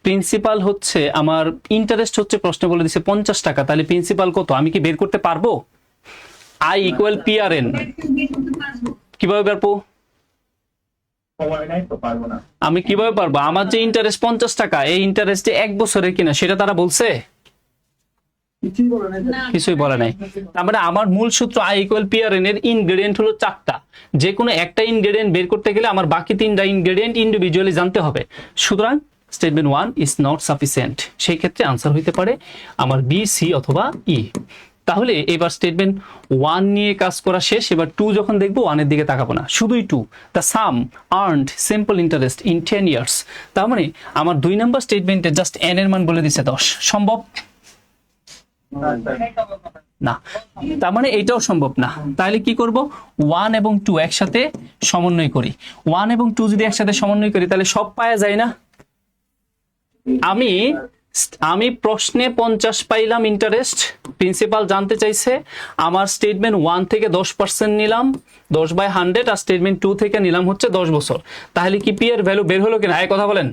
প্রিন্সিপাল হচ্ছে, আমার ইন্টারেস্ট হচ্ছে, প্রশ্ন বলে দিচ্ছে 50 টাকা। তাহলে প্রিন্সিপাল কত আমি কি বের করতে পারবো? I = PRN। কিভাবে পারবো? আমি কিভাবে পারবো? আমার যে ইন্টারেস্ট 50 টাকা, এই ইন্টারেস্টে 1 বছরের কিনা সেটা তারা বলছে? কিছুই বলে নাই। তার মানে আমার মূল সূত্র I = PRN এর ইনগ্রেডিয়েন্ট হলো 4টা। যে কোনো একটা ইনগ্রেডিয়েন্ট বের করতে গেলে আমার বাকি 3টা ইনগ্রেডিয়েন্ট ইন্ডিভিজুয়ালি জানতে হবে। সুতরাং স্টেটমেন্ট 1 ইজ নট সাফিসিয়েন্ট। সেই ক্ষেত্রে আনসার হইতে পারে আমার বি, সি অথবা ই। তাহলে এবার স্টেটমেন্ট 1 নিয়ে কাজ করা শেষ। এবার 2 যখন দেখবো 1 এর দিকে তাকাবো না, শুধুই 2, the some earned simple interest in 10 years. তার মানে আমার 2 নাম্বার স্টেটমেন্টে জাস্ট n এর মান বলে দিছে 10। সম্ভব না, তার মানে এইটাও সম্ভব না। তাহলে কি করব, 1 এবং 2 একসাথে সমন্বয় করি। 1 এবং 2 যদি একসাথে সমন্বয় করি তাহলে সব পাওয়া যায় না। আমি প্রশ্নে 50 পাইলাম ইন্টারেস্ট, প্রিন্সিপাল জানতে চাইছে আমার স্টেটমেন্ট 1 থেকে 10% নিলাম 10/100, আর স্টেটমেন্ট 2 থেকে নিলাম হচ্ছে 10 বছর। তাহলে কি পি এর ভ্যালু বের হলো কিনা, এই কথা বলেন।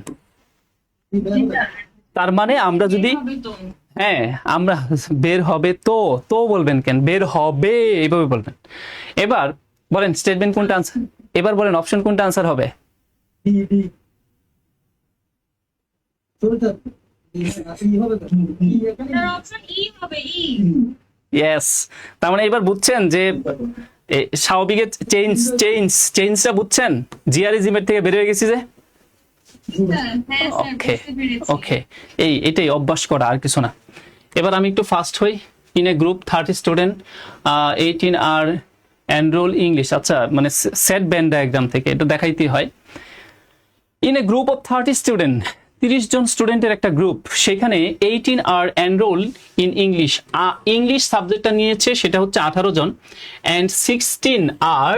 তার মানে আমরা যদি হ্যাঁ আমরা বের হবে তো বলবেন কেন, বের হবে এইভাবে বলবেন। এবার বলেন স্টেটমেন্ট কোনটা আনসার, এবার বলেন অপশন কোনটা আনসার হবে। অপশন ই হবে, ই। ইয়েস, তার মানে এবার বুঝছেন যে স্বাভাবিকের চেঞ্জটা বুঝছেন, জিআরইজিমের থেকে বের হয়ে গেছি যে। হ্যাঁ স্যার, ওকে বুঝতে পেরেছি। ওকে, এটাই অভ্যাস করা, আর কিছু না। এবার আমি একটু ফাস্ট হই। In a group 30 student 18 are enrol English. আচ্ছা, মানে সেট ব্যান্ড ডায়াগ্রাম থেকে এটা দেখাইতেই হয়। In a group of 30 student, 30 জন স্টুডেন্টের একটা গ্রুপ, সেখানে 18 are enrol in English, English সাবজেক্টটা নিয়েছে সেটা হচ্ছে 18 জন, and 16 are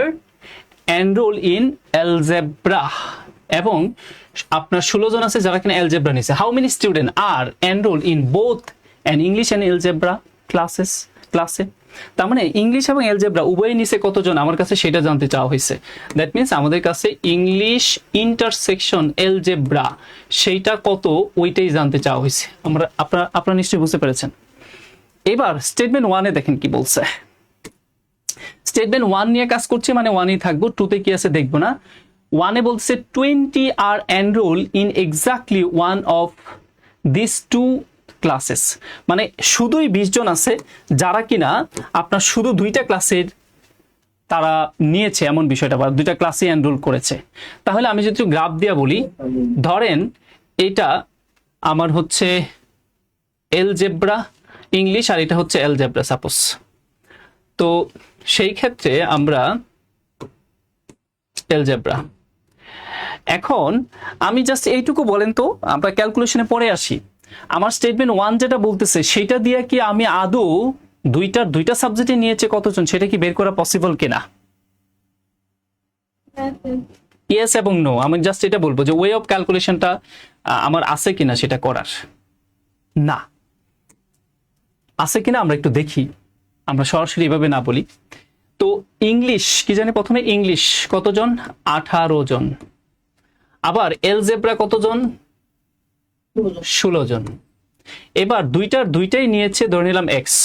enrol in algebra, এবং আপনার 16 জন আছে যারা কিনা অ্যালজেব্রা নিছে। How many student are enrol in both and English and algebra ক্লাসে। তার মানে ইংলিশ এবং অ্যালজেব্রা উভয় নিচে কতজন আমার কাছে সেটা জানতে চাওয়া হয়েছে। দ্যাট মিনস আমাদের কাছে ইংলিশ ইন্টারসেকশন অ্যালজেব্রা সেইটা কত, ওইটাই জানতে চাওয়া হয়েছে। আপনারা নিশ্চয়ই বুঝতে পেরেছেন। এবার স্টেটমেন্ট 1-এ দেখেন কি বলছে। স্টেটমেন্ট 1 নিয়ে কাজ করছি মানে 1-ই থাকবো, 2-তে কি আছে দেখবো না। 1-এ বলছে 20 are enrol in exactly one of this 2 classes, মানে শুধুই 20 জন আছে যারা কিনা আপনার শুধু 2টা ক্লাসের তারা নিয়েছে, এমন বিষয়টা, বা 2টা ক্লাসে এনরোল করেছে। তাহলে আমি যদি গ্রাফ দিয়া বলি, ধরেন এটা আমার হচ্ছে অ্যালজেব্রা ইংলিশ আর এটা হচ্ছে অ্যালজেব্রা সাপোজ। তো সেই ক্ষেত্রে আমরা অ্যালজেব্রা, এখন আমি জাস্ট এইটুকু বলেন তো, আমরা ক্যালকুলেশনে পরে আসি। আমার স্টেটমেন্ট 1 যেটা বলতেছে সেটা দিয়ে কি আমি আদৌ দুইটা সাবজেক্টে নিয়েছে কতজন সেটা কি বের করা পসিবল কিনা? ইয়েস এবং নো। আমি জাস্ট এটা বলবো যে ওয়ে অফ ক্যালকুলেশনটা আমার আছে কিনা সেটা করার, না আছে কিনা আমরা একটু দেখি, আমরা সরাসরি এভাবে না বলি। তো ইংলিশ কি জানি, প্রথমে ইংলিশ কতজন, 18 জন। আবার অ্যালজেব্রা কতজন, 16 জন। এবার দুইটাই নিয়েছে ধরে নিলাম এক্স।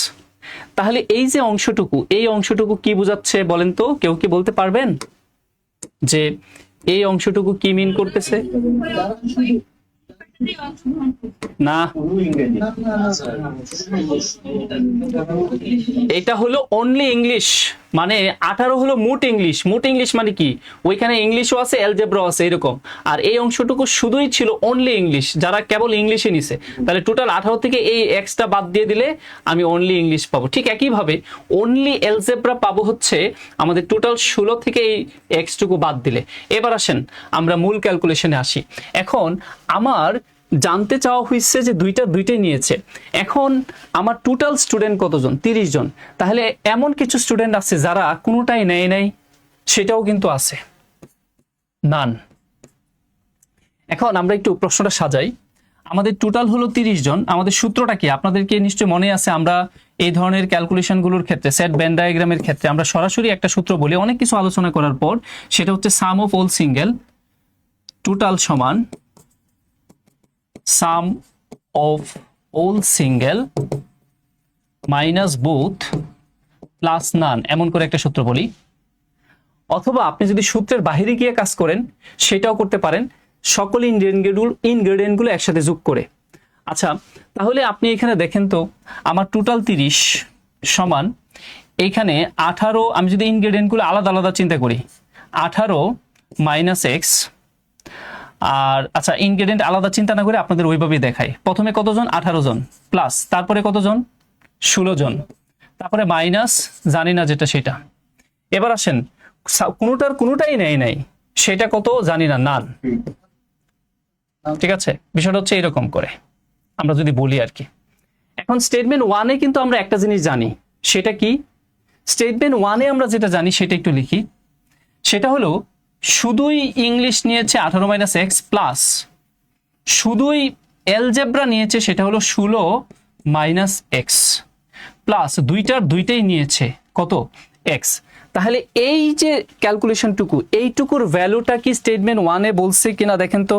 তাহলে এই যে অংশটুকু, এই অংশটুকু কি বোঝাচ্ছে বলেন তো, কেউ কি বলতে পারবেন যে এই অংশটুকু কি মিন করতেছে? না, এটা হলো অনলি ইংলিশ, মানে 18 হলো মোট ইংলিশ। মোট ইংলিশ মানে কি, ওইখানে ইংলিশও আছে অ্যালজেব্রাও আছে এরকম, আর এই অংশটুকু শুধুই ছিল অনলি ইংলিশ, যারা কেবল ইংলিশে নিছে। তাহলে টোটাল 18 থেকে এই এক্সটা বাদ দিয়ে দিলে আমি অনলি ইংলিশ পাবো। ঠিক একইভাবে অনলি অ্যালজেব্রা পাবো হচ্ছে আমাদের টোটাল 16 থেকে এই এক্সটুকু বাদ দিলে। এবার আসেন আমরা মূল ক্যালকুলেশনে আসি। এখন আমার জানতে চাওয়া হয়েছে যে দুইটাই নিয়েছে। এখন আমার টোটাল স্টুডেন্ট কতজন, 30 জন। তাহলে এমন কিছু স্টুডেন্ট আছে যারা কোনোটাই নেয় নাই, সেটাও কিন্তু আছে, নান। এখন আমরা একটু প্রশ্নটা সাজাই। আমাদের টোটাল হলো 30 জন। আমাদের সূত্রটা কি আপনাদেরকে নিশ্চয়ই মনে আছে? আমরা এই ধরনের ক্যালকুলেশনগুলোর ক্ষেত্রে, সেট ভেন ডায়াগ্রামের ক্ষেত্রে আমরা সরাসরি একটা সূত্র বলি অনেক কিছু আলোচনা করার পর, সেটা হচ্ছে সাম অফ অল সিঙ্গেল টোটাল সমান sum of all single minus both plus none, এমন করে একটা সূত্র বলি। অথবা আপনি যদি সূত্রের বাইরে গিয়ে কাজ করেন সেটাও করতে পারেন, সকল ইনগ্রেডিয়েন্টগুলো একসাথে যোগ করে। আচ্ছা, তাহলে আপনি এখানে দেখেন তো আমার টোটাল 30 সমান এইখানে 18, আমি যদি ইনগ্রেডিয়েন্টগুলো আলাদা আলাদা চিন্তা করি, 18 মাইনাস এক্স। আর আচ্ছা, ইনগ্রেডিয়েন্ট আলাদা চিন্তা না করে আপনাদের ওইভাবেই দেখাই। প্রথমে কতজন, 18 জন, প্লাস তারপরে কতজন, 16 জন, তারপরে মাইনাস জানি না যেটা সেটা। এবার আসেন কোনোটাই নেই নাই, সেটা কত জানি না, নান। ঠিক আছে, বিষয়টা হচ্ছে এরকম করে আমরা যদি বলি আর কি। এখন স্টেটমেন্ট ওয়ানে কিন্তু আমরা একটা জিনিস জানি, সেটা কি? স্টেটমেন্ট ওয়ানে আমরা যেটা জানি সেটা একটু লিখি। সেটা হলো শুধুই ইংলিশ নিয়েছে 18 - x প্লাস শুধুই অ্যালজেব্রা নিয়েছে, সেটা হলো 16 - x প্লাস দুইটাই নিয়েছে কত? x। তাহলে এই যে ক্যালকুলেশনটুকু, এইটুকুর ভ্যালুটা কি স্টেটমেন্ট ওয়ানে বলছে কিনা দেখেন তো,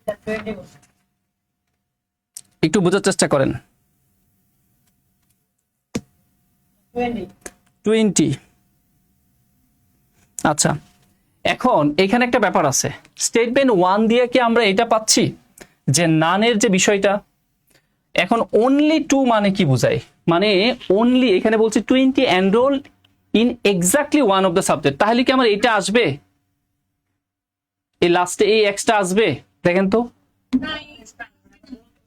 20 বলছে। একটু বোঝার চেষ্টা করেন। 20। আচ্ছা, এখন এখানে একটা ব্যাপার আছে। স্টেটমেন্ট ওয়ান দিয়ে কি আমরা এটা পাচ্ছি যে নানের যে বিষয়টা, এখন অনলি 2 মানে কি বোঝায়? মানে অনলি এখানে বলছি 20 enrol in exactly one of the subject. তাহলে কি আমার এটা আসবে, এই লাস্টে এই এক্সটা আসবে? দেখেন তো,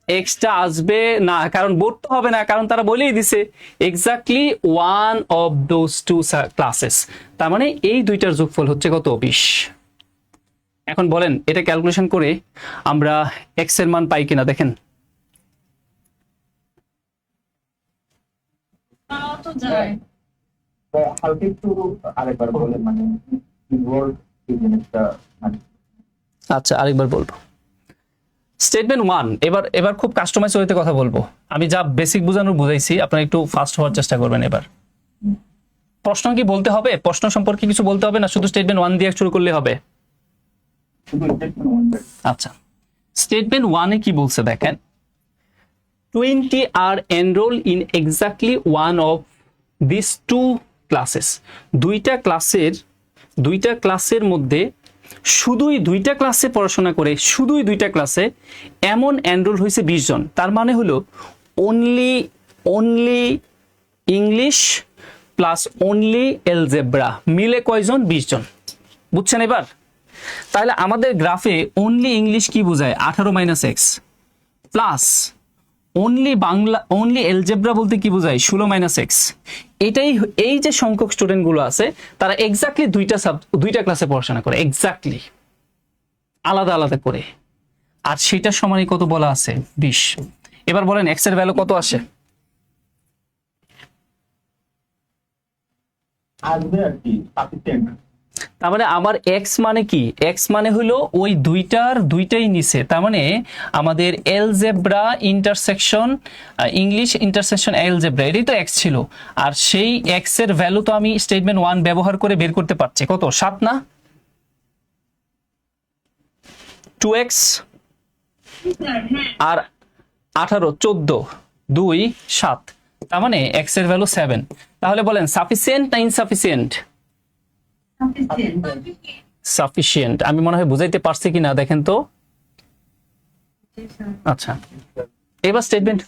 এক্সটা আসবে না, কারণ বোর্ড তো হবে না, কারণ তারা বলেই দিছে exactly one of those 2 classes. তার মানে এই দুইটার যোগফল হচ্ছে কত? 20। এখন বলেন এটা ক্যালকুলেশন করে আমরা এক্স এর মান পাই কিনা দেখেন। পাওয়া তো যায়। হালকা একটু আরেকবার বলে, মানে ইনভলভ এই জিনিসটা মানে। আচ্ছা, আরেকবার বলবো। স্টেটমেন্ট ওয়ান, এবার খুব কাস্টমাইজ ওয়েতে কথা বলবো। আমি যা বেসিক বোঝানোর বুঝাইছি, আপনারা একটু ফাস্ট হওয়ার চেষ্টা করবেন। এবার প্রশ্ন কি বলতে হবে? প্রশ্ন সম্পর্কে কিছু বলতে হবে না, শুধু স্টেটমেন্ট ওয়ান দিয়ে শুরু করলে হবে? শুধু statement one টা। আচ্ছা, স্টেটমেন্ট ওয়ানে কি বলছে দেখেন, 20 are enrol in exactly one of this 2 classes. দুইটা ক্লাসের মধ্যে শুধুই 2টা ক্লাসে পড়াশোনা করে, শুধুই 2টা ক্লাসে এমন এনরোল হয়েছে 20 জন। তার মানে হলো only English plus only algebra মিলে কয়জন? 20 জন। বুঝছেন এবার? তাহলে আমাদের গ্রাফে অনলি ইংলিশ কি বোঝায়? 18 - x প্লাস অনলি এলজেব্রা বলতে কি বোঝায়? 16 - x। এই যে সংখ্যক স্টুডেন্ট গুলো আছে, তারা এক্স্যাক্টলি 2টা ক্লাসে পড়াশোনা করে, এক্স্যাক্টলি আলাদা আলাদা করে। আর সেটার সমানই কত বলা আছে? 20। এবার বলেন এক্স এর ভ্যালু কত আসে? আসবে আর কি সাফিসিয়েন্ট। তার মানে আমার এক্স মানে কি? এক্স মানে হলো ওই দুইটাই নিচে। তার মানে আমাদের algebra intersection English intersection algebra, এটাই তো এক্স ছিল। আর সেই এক্স এর ভ্যালু তো আমি স্টেটমেন্ট ওয়ান ব্যবহার করে বের করতে পারছি। কত? 7 না? 2x আর 18 14 2 7, তার মানে এক্স এর ভ্যালু 7। তাহলে বলেন সাফিসিয়েন্ট না ইনসাফিসিয়েন্ট? সাফিসিয়েন্ট। আমি মনে হয় বুঝাইতে পারছি কিনা দেখেন তো। আচ্ছা, এবার স্টেটমেন্ট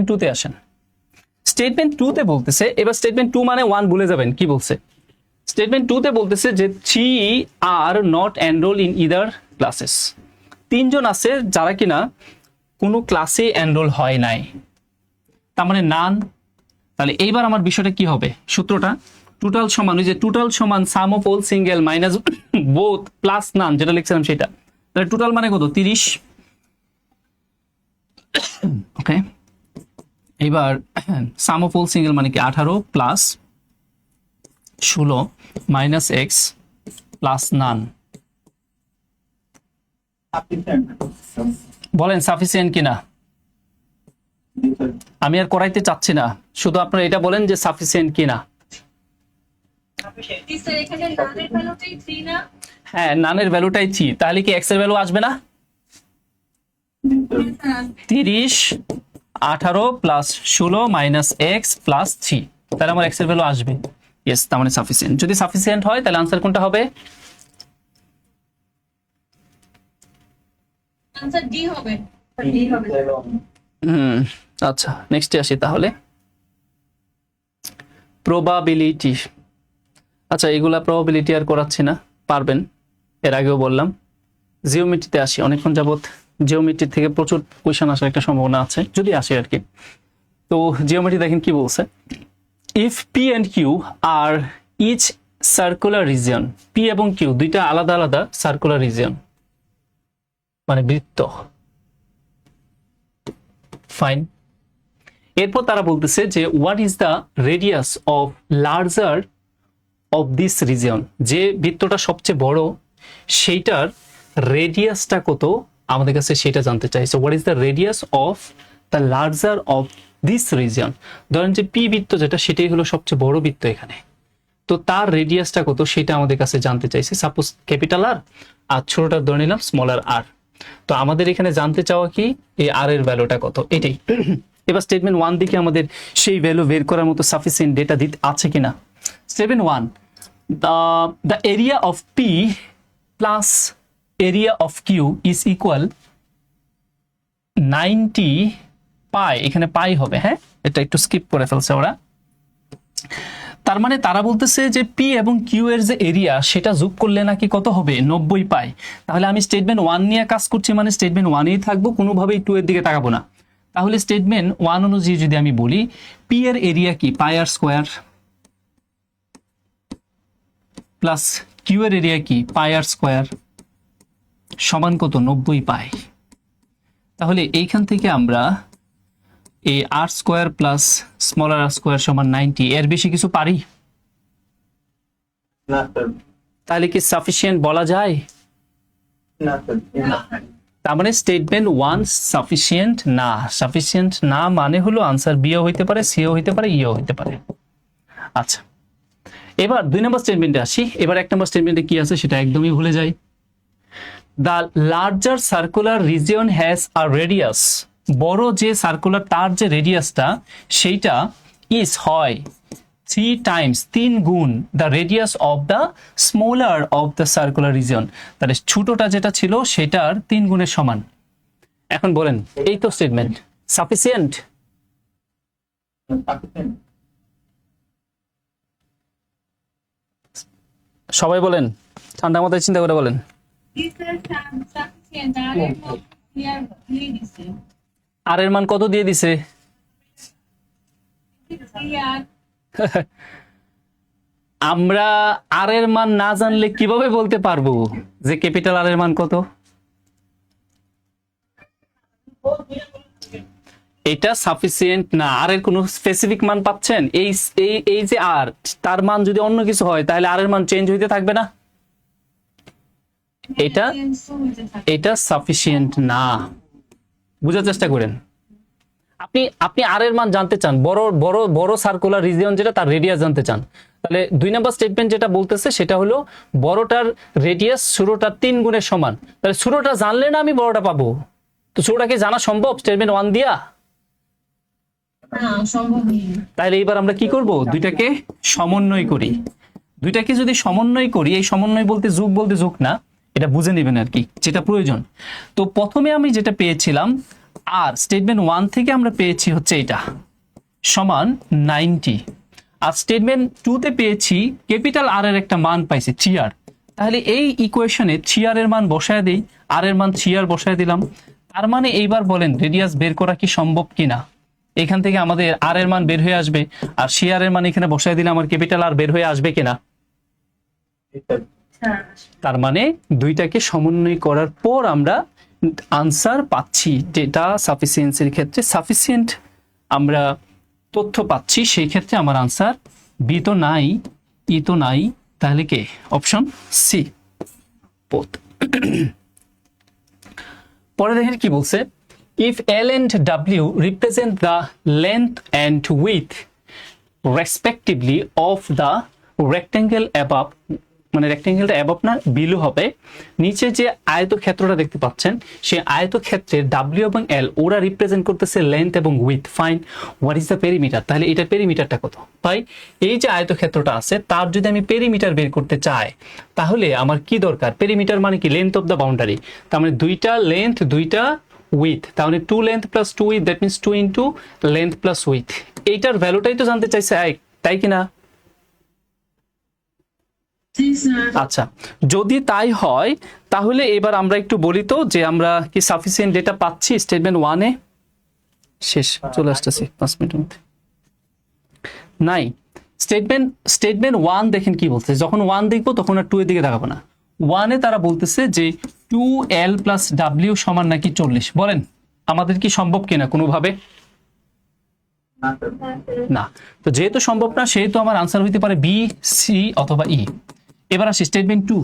2 তে আসেন। স্টেটমেন্ট 2 তে বলতেছে, এবার স্টেটমেন্ট 2 মানে 1 ভুলে যাবেন, কি বলছে? স্টেটমেন্ট 2 তে বলতেছে যে 3 are not enrol in either classes. 3 জন আছে যারা কিনা কোনো ক্লাসে এনরোল হয় নাই, তার মানে নান। তাহলে এইবার আমার বিষয়টা কি হবে? সূত্রটা টোটাল সমান, ওই যে টোটাল সমান sum of all single minus both plus none, যেটা লিখছিলাম সেটা। তাহলে টোটাল মানে কত? 30। ওকে, এবার সাম অফ অল সিঙ্গেল মানে কি? 18 প্লাস 16 মাইনাস এক্স প্লাস নান। সাফিসিয়েন্ট। বলেন সাফিসিয়েন্ট কিনা? আমি আর করাইতে চাচ্ছি না, শুধু আপনারা এটা বলেন যে সাফিসিয়েন্ট কিনা। এখানে নানের ভ্যালুটাই 3 না? হ্যাঁ, নানের ভ্যালুটাই 3। তাহলে কি এক্স এর ভ্যালু আসবে না? 30 18 প্লাস 16 মাইনাস এক্স প্লাস 3, তাহলে আমার এক্স এর ভ্যালু আসবে। ইয়েস, তার মানে সাফিসিয়েন্ট। যদি সাফিসিয়েন্ট হয় তাহলে আনসার কোনটা হবে? আনসার ডি হবে। আচ্ছা, নেক্সটে আসি তাহলে। প্রবাবিলিটি। আচ্ছা, এগুলা প্রবাবিলিটি আর করাচ্ছি না, পারবেন, এর আগেও বললাম। জিওমেট্রিতে আসি। অনেকক্ষণ যাবত জিওমেট্রি থেকে প্রচুর কোয়েশ্চেন আসার একটা সম্ভাবনা আছে, যদি আসে আর কি। তো জিওমেট্রি দেখেন কি বলছে, if P and Q are each circular region, P এবং কিউ দুইটা আলাদা আলাদা সার্কুলার রিজিয়ন মানে বৃত্ত, ফাইন। এরপর তারা বলতেছে যে what is the radius of larger of this region, যে বৃত্তটা সবচেয়ে বড় সেইটার রেডিয়াসটা কত আমাদের কাছে সেটা জানতে চাইছে। What is the radius of the larger of this region, ধরেন যে পি বৃত্ত যেটা সেটাই হলো সবচেয়ে বড় বৃত্ত এখানে, তো তার রেডিয়াসটা কত সেটা আমাদের কাছে জানতে চাইছে। সাপোজ ক্যাপিটাল আর আর ছোটটা ধরে নিলাম স্মলার আর। তো আমাদের এখানে জানতে চাওয়া কি এই আর এর ভ্যালুটা কত, এটাই। এবার স্টেটমেন্ট 1 দিকে আমাদের সেই ভ্যালু বের করার মতো সাফিসিয়েন্ট ডেটা দিতে আছে কিনা। Statement 1, the area of P plus area of Q is equal 90 pi, এখানে পাই হবে, হ্যাঁ এটা একটু স্কিপ করে ফেলছে ওরা। তার মানে তারা বলতেছে যে পি এবং কিউ এর যে এরিয়া সেটা যোগ করলে নাকি কত হবে 90 পাই। তাহলে আমি স্টেটমেন্ট 1 নিয়ে কাজ করছি, মানে স্টেটমেন্ট 1এই থাকবো, কোনোভাবেই 2 এর দিকে তাকাবো না। তাহলে স্টেটমেন্ট 1 অনুযায়ী যদি আমি বলি পি এর এরিয়া কি পাই আর স্কোয়ার প্লাস কিউ এর এরিয়া কি পাই আর স্কোয়ার সমান কত 90 পাই। তাহলে এইখান থেকে আমরা এই আর স্কোয়ার প্লাস স্মলার আর স্কোয়ার সমান 90, এর বেশি কিছু পারি? না স্যার, তাহলে কি সাফিসিয়েন্ট বলা যায়? না স্যার, তার মানে স্টেটমেন্ট 1 সাফিসিয়েন্ট না। সাফিসিয়েন্ট না মানে হলো আনসার বিও হইতে পারে, সিও হইতে পারে, ইও হইতে পারে। আচ্ছা, এবার 2 নম্বর স্টেটমেন্টে আসি। এবার 1 নম্বর স্টেটমেন্টে কি আছে সেটা একদমই ভুলে যাই। The larger circular region has a radius, বড় যে সার্কুলার তার যে রেডিয়াসটা সেইটা ইজ হয় 3 টাইমস 3 গুণ the radius of the smaller of the circular region, তাহলে ছোটটা যেটা ছিল সেটার 3 গুণের সমান। এখন বলেন এই তো স্টেটমেন্ট সাফিসিয়েন্ট? সবাই বলেন, ঠান্ডা মাথায় চিন্তা করে বলেন। আর এর মান কত দিয়ে দিছে? আমরা আর এর মান না জানলে কিভাবে বলতে পারবো যে ক্যাপিটাল আর এর মান কত? এটা সাফিসিয়েন্ট না। আর এর কোনো স্পেসিফিক মান পাচ্ছেন? এই যে আর, তার মান যদি অন্য কিছু হয় তাহলে আর এর মান চেঞ্জ হইতে থাকবে না। এটা সাফিসিয়েন্ট না, বুঝার চেষ্টা করেন। আপনি আর এর মান জানতে চান, বড় সার্কুলার রিজিয়ন যেটা তার রেডিয়াস জানতে চান, তাহলে 2 নম্বর স্টেটমেন্ট যেটা বলতেছে সেটা হলো বড়টার রেডিয়াস ছোটটার 3 গুণের সমান। তাহলে ছোটটা জানলে না আমি বড়টা পাবো, তো ছোটটাকে জানা সম্ভব স্টেটমেন্ট 1 দিয়া? তাহলে এবার আমরা কি করব, দুইটাকে সমন্বয় করি। দুইটাকে যদি সমন্বয় করি, এই সমন্বয় বলতে যোগ না, এটা বুঝে নেবেন আর কি যেটা প্রয়োজন। তো প্রথমে আমি যেটা পেয়েছিলাম আর স্টেটমেন্ট 1 থেকে আমরা পেয়েছি হচ্ছে এটা সমান 90, আর স্টেটমেন্ট 2 তে পেয়েছি ক্যাপিটাল আর এর একটা মান পাইছি 3r। তাহলে এই ইকুয়েশনে 3r এর মান বসায় দেই, আর এর মান 3r বসায় দিলাম। তার মানে এইবার বলেন রেডিয়াস বের করা কি সম্ভব কিনা? এখান থেকে আমাদের আর এর মান বের হয়ে আসবে, আর সিআর এর মান এখানে বসায় দিলে আমার ক্যাপিটাল আর বের হয়ে আসবে কিনা? তার মানে দুইটাকে সমন্বয় করার পর আমরা আনসার পাচ্ছি, যেটা সাফিসিয়েন্সির ক্ষেত্রে সাফিসিয়েন্ট আমরা তথ্য পাচ্ছি, সেই ক্ষেত্রে আমার আনসার বি তো নাই, ই তো নাই, তাহলে কে? Option C, both. পরে দেখেন কি বলছে, if L and W represent the length and width respectively of the rectangle above, মানে রেক্ট্যাঙ্গেলটা অ্যাবভ না বিলো হবে, নিচে যে আয়তক্ষেত্রটা দেখতে পাচ্ছেন সেই আয়তক্ষেত্রের W এবং L ওরা রিপ্রেজেন্ট করতেছে লেন্থ এবং with. Fine, what is the perimeter? তাহলে এটা পেরিমিটারটা কত? ভাই এই যে আয়তক্ষেত্রটা আছে তার যদি আমি পেরিমিটার বের করতে চাই তাহলে আমার কি দরকার? পেরিমিটার মানে কি? Length of the boundary. তার মানে দুইটা লেন্থ দুইটা উইথ, তাহলে 2 length plus 2 with, that means 2 into length plus with. এইটার ভ্যালুটাই তো জানতে চাইছে, তাই কিনা? আচ্ছা, যদি তাই হয় তাহলে এবার আমরা একটু বলি তো যে আমরা কি সাফিসিয়েন্ট ডেটা পাচ্ছি স্টেটমেন্ট 1 এ? শেষ, চলে আসতেছি 5 মিনিটের মধ্যে। নাই, স্টেটমেন্ট 1 দেখেন কি বলছে, যখন 1 দেখবো তখন আর 2 এর দিকে তাকাবো না। 1 এ তারা বলতেছে যে 2L + W সমান নাকি 40। বলেন আমাদের কি সম্ভব কিনা কোনোভাবে? না স্যার, না। তো যেহেতু সম্ভব না, সেহেতু আমার আনসার হইতে পারে বি, সি অথবা ই। এবার আসি স্টেটমেন্ট 2।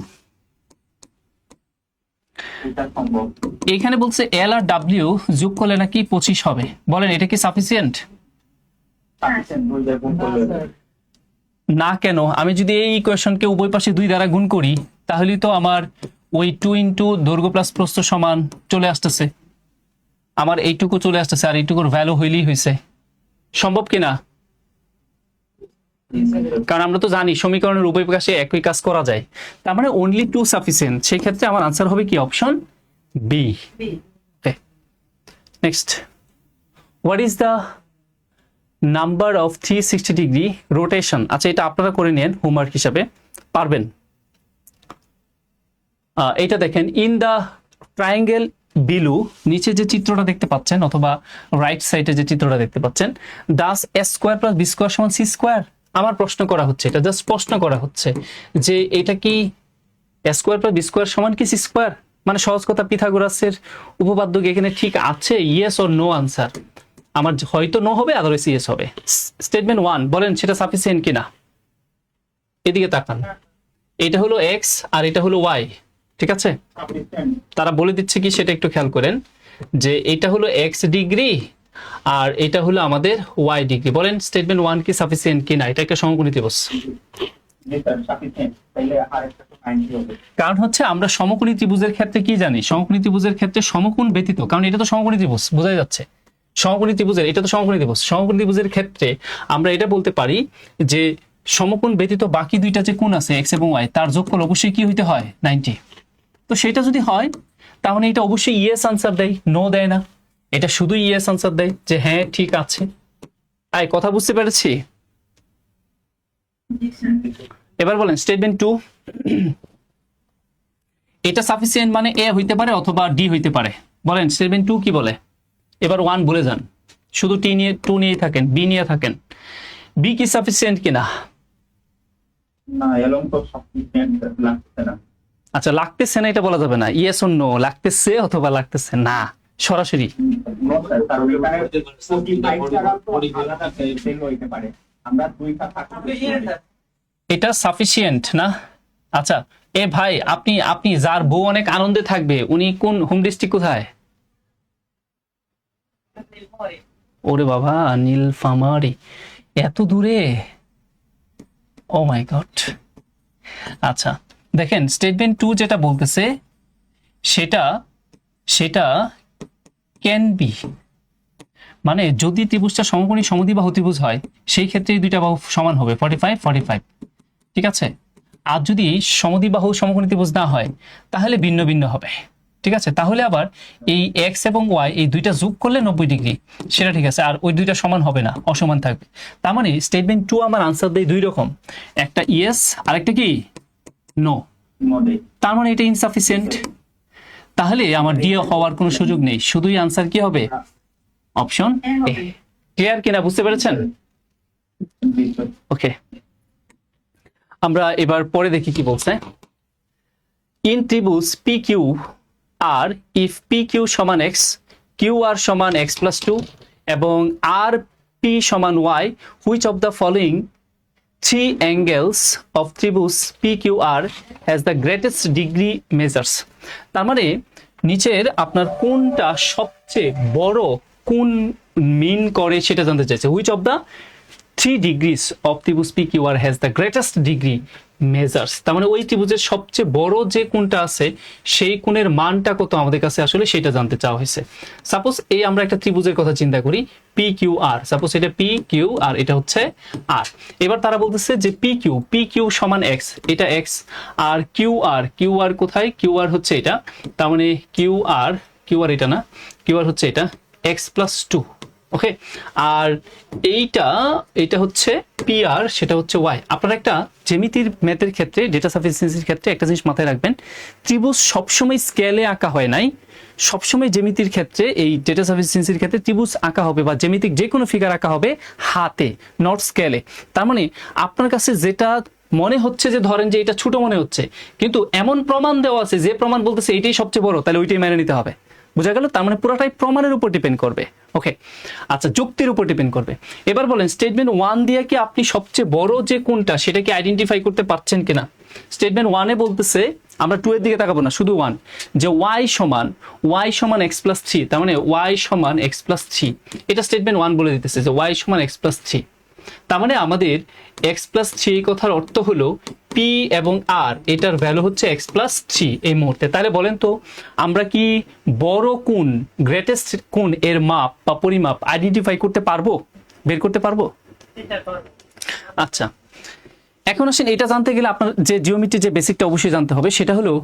এটা সম্ভব। এখানে বলছে এল আর ডাব্লিউ যোগ করলে নাকি 25 হবে। বলেন এটা কি সাফিসিয়েন্ট? সাফিসিয়েন্ট 2 দিয়ে গুণ করলে না কেন? আমি যদি এই ইকুয়েশনকে উভয় পাশে 2 দ্বারা গুণ করি, তাহলেই তো আমার ওই 2 ইন্টু দৈর্ঘ্য প্লাস প্রস্থ সমান চলে আসতেছে, আমার এইটুকু চলে আসতেছে, আর এইটুকুর ভ্যালু হইলেই হয়েছে। সম্ভব কিনা? কারণ আমরা তো জানি সমীকরণের উভয় পাশে একই কাজ করা যায়। তার মানে অনলি 2 সাফিসিয়েন্ট। সেই ক্ষেত্রে আমার আনসার হবে কি? Option B. Next, what is the number of 360 degree rotation? আচ্ছা, এটা আপনারা করে নেন হোমওয়ার্ক হিসাবে, পারবেন। এটা দেখেন, ইন দ্য ট্রায়াঙ্গেল বিলু, নিচে যে চিত্রটা দেখতে পাচ্ছেন অথবা রাইট সাইডে যে চিত্রটা দেখতে পাচ্ছেন, does a square plus B square সমান সি স্কোয়ার? আমার প্রশ্ন করা হচ্ছে, এটা জাস্ট প্রশ্ন করা হচ্ছে যে এটা কি a square plus B square সমান কি সি স্কোয়ার? মানে সহজ কথা, পিথাগোরাসের উপপাদ্য কি এখানে ঠিক আছে? Yes or no answer? আমার হয়তো নো হবে, আদারওয়াইজ ইয়েস হবে। স্টেটমেন্ট 1 বলেন সেটা সাফিসিয়েন্ট কিনা? এদিকে তাকান, এটা হলো এক্স আর এটা হলো ওয়াই, ঠিক আছে? সাফিসিয়েন্ট। তারা বলে দিচ্ছে কি সেটা একটু খেয়াল করেন, যে এটা হলো এক্স ডিগ্রি আর এটা হলো আমাদের ওয়াই ডিগ্রি। বলেন স্টেটমেন্ট 1 কি সাফিসিয়েন্ট কিনা? এটা একটা সমকোণী ত্রিভুজ। জি স্যার, সাফিসিয়েন্ট। তাহলে আরেকটা তো 90 হবে। কারণ হচ্ছে আমরা সমকোণী ত্রিভুজের ক্ষেত্রে কি জানি, সমকোণী ত্রিভুজের ক্ষেত্রে সমকোণ ব্যতীত, কারণ এটা তো সমকোণী ত্রিভুজ, বোঝাই যাচ্ছে সমকোণী ত্রিভুজের, এটা তো সমকোণী ত্রিভুজ। সমকোণী ত্রিভুজের ক্ষেত্রে আমরা এটা বলতে পারি যে সমকোণ ব্যতীত বাকি দুইটা যে কোণ আছে এক্স এবং ওয়াই, তার যোগফল অবশ্যই কি হইতে হয়? 90। তো সেটা যদি হয় তাহলে এটা অবশ্যই ইয়েস আনসার দেয়, নো দেয় না। এটা শুধু ইয়েস আনসার দেয় যে হ্যাঁ ঠিক আছে। তাই কথা বুঝতে পেরেছি? এবার বলেন স্টেটমেন্ট 2, এটা সাফিসিয়েন্ট মানে এ হইতে পারে অথবা ডি হইতে পারে। বলেন স্টেটমেন্ট 2 কি বলে? এবার 1 ভুলে যান, শুধু টি নিয়ে 2 নিয়ে থাকেন, বি নিয়ে থাকেন। বি কি সাফিসিয়েন্ট কিনা? না, এলং তো সাফিসিয়েন্ট লাগছে না। আচ্ছা, লাগতেছে না এটা বলা যাবে না, ইয়েস অর নো, লাগতেছে অথবা লাগতেছে না, সরাসরি। নো স্যার, কারণ এখানে 45 টাকা তো আলাদা সেল হইতে পারে। আমরা দুইটা থাকতে এটা সাফিসিয়েন্ট না? আচ্ছা এ ভাই, আপনি যার বউ অনেক আনন্দে থাকবে, উনি কোন হোম ডিস্ট্রিক্ট কোথায়? ওরে বাবা, নীলফামারী, এত দূরে, ও মাই গড। আচ্ছা দেখেন, স্টেটমেন্ট 2 যেটা বলতেছে সেটা ক্যান বি, মানে যদি ত্রিভুজটা সমকোণী সমদ্বিবাহু ত্রিভুজ হয়, সেই ক্ষেত্রে এই দুইটা বাহু সমান হবে 45 45, ঠিক আছে? আর যদি সমদ্বিবাহু সমকোণী ত্রিভুজ না হয় তাহলে ভিন্ন ভিন্ন হবে, ঠিক আছে? তাহলে আবার এই এক্স এবং ওয়াই এই দুইটা যোগ করলে 90 ডিগ্রি, সেটা ঠিক আছে, আর ওই দুইটা সমান হবে না, অসমান থাকবে। তার মানে স্টেটমেন্ট 2 আমার আনসার দেয় দুই রকম, একটা ইয়েস আর একটা কি নো। মডেল। তার মানে এটা ইনসাফিসিয়েন্ট। তাহলে আমার ডি হওয়ার কোনো সুযোগ নেই, শুধুই আনসার কি হবে? Option A. ক্লিয়ার কিনা, বুঝতে পেরেছেন? জি স্যার। ওকে, আমরা এবার পরে দেখি কি বলছে। ইন ত্রিভুজ P Q R, if P Q সমান এক্স, কিউ আর সমান এক্স প্লাস 2 এবং আর পি সমান y, which of the following 3 angles of ত্রিভুজ P Q R has the greatest degree measures. তার মানে নিচের আপনার কোনটা সবচেয়ে বড় কোন মিন করে সেটা জানতে চাইছে। Which of the 3 degrees of ত্রিভুজ P Q R has the greatest degree measures. তার মানে ওই ত্রিভুজের সবচেয়ে বড় যে কোণটা আছে সেই কোণের মানটা কত আমাদের কাছে আসলে সেটা জানতে চাওয়া হয়েছে। সাপোজ এই আমরা একটা ত্রিভুজের কথা চিন্তা করি, পি কিউ আর, সাপোজ এটা পি কিউ আর, এটা হচ্ছে আর। এবার তারা বলতেছে যে পি কিউ সমান এক্স, এটা এক্স, আর কিউ আর কোথায়? কিউ আর হচ্ছে এটা, তার মানে কিউ আর এটা না, কিউ আর হচ্ছে এটা এক্স প্লাস 2, ওকে। আর এইটা হচ্ছে পি আর, সেটা হচ্ছে ওয়াই। আপনারা একটা জ্যামিতির ম্যাথের ক্ষেত্রে, ডেটা সাফিসিয়েন্সির ক্ষেত্রে একটা জিনিস মাথায় রাখবেন, ত্রিভুজ সবসময় স্কেলে আঁকা হয় নাই, সবসময় জ্যামিতির ক্ষেত্রে এই ডেটা সাফিসিয়েন্সির ক্ষেত্রে ত্রিভুজ আঁকা হবে বা জ্যামিতিক যে কোনো ফিগার আঁকা হবে হাতে, নট স্কেলে। তার মানে আপনার কাছে যেটা মনে হচ্ছে যে ধরেন যে এটা ছোট মনে হচ্ছে, কিন্তু এমন প্রমাণ দেওয়া আছে যে প্রমাণ বলতেছে এটাই সবচেয়ে বড়, তাহলে ওইটাই মেনে নিতে হবে। বোঝা গেল? তার মানে পুরোটাই প্রমাণের উপর ডিপেন্ড করবে। ওকে, আচ্ছা, যুক্তির উপর ডিপেন্ড করবে। এবার বলেন স্টেটমেন্ট 1 দিয়ে কি আপনি সবচেয়ে বড় যে কোনটা সেটা কি আইডেন্টিফাই করতে পারছেন কিনা? স্টেটমেন্ট 1-এ বলতেছে, আমরা 2 এর দিকে তাকাবো না, শুধু 1, যে y সমান x প্লাস 3, তার মানে y সমান x প্লাস 3, এটা স্টেটমেন্ট 1 বলে দিতেছে যে y সমান x প্লাস 3। তার মানে আমাদের x প্লাস 3 কথার অর্থ হলো p এবং r এটার ভ্যালু হচ্ছে x প্লাস 3 এই মুহূর্তে। তাহলে বলেন তো আমরা কি বড় কোণ, গ্রেটেস্ট কোণ এর মাপ বা পরিমাপ আইডেন্টিফাই করতে পারবো, বের করতে পারবো? আচ্ছা, এখন আসেন এটা জানতে গেলে আপনার যে জিওমেট্রি যে বেসিকটা অবশ্যই জানতে হবে, সেটা হলো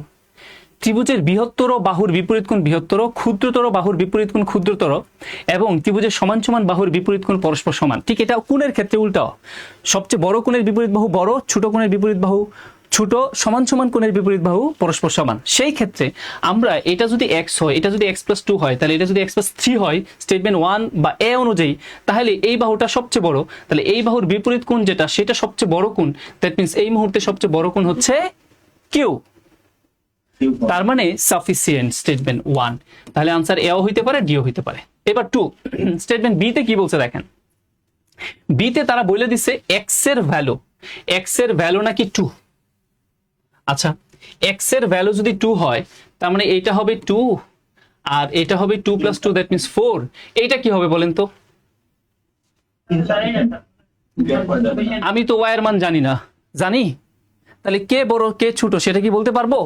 ত্রিভুজের বৃহত্তর বাহুর বিপরীত কোণ বৃহত্তর, ক্ষুদ্রতর বাহুর বিপরীত কোণ ক্ষুদ্রতর, এবং ত্রিভুজের সমান সমান বাহুর বিপরীত কোণ পরস্পর সমান। ঠিক এটা কোণের ক্ষেত্রে উল্টাও, সবচেয়ে বড় কোণের বিপরীত বাহু বড়, ছোট কোণের বিপরীত বাহু ছোট, সমান সমান কোণের বিপরীত বাহু পরস্পর সমান। সেই ক্ষেত্রে আমরা এটা যদি x হয়, এটা যদি x প্লাস 2 হয়, তাহলে এটা যদি x প্লাস 3 হয় স্টেটমেন্ট 1 বা a অনুযায়ী, তাহলে এই বাহুটা সবচেয়ে বড়, তাহলে এই বাহুর বিপরীত কোণ যেটা সেটা সবচেয়ে বড় কোণ। দ্যাট মিন্স এই মুহূর্তে সবচেয়ে বড় কোণ হচ্ছে q। তার মানে সাফিসিয়েন্ট স্টেটমেন্ট 1। তাহলে আনসার এও হইতে পারে, ডিও হইতে পারে। এবার 2 স্টেটমেন্ট বি তে কি বলছে দেখেন। বি তে তারা বলে দিছে x এর ভ্যালু নাকি 2। আচ্ছা, x এর ভ্যালু যদি 2 হয়, তার মানে এটা হবে 2 আর এটা হবে 2 প্লাস 2, দ্যাট মিন্স 4। এইটা কি হবে বলেন তো? আমি তো y এর মান জানি না, জানি? তাহলে কে বড় কে ছোট সেটা কি বলতে পারবো?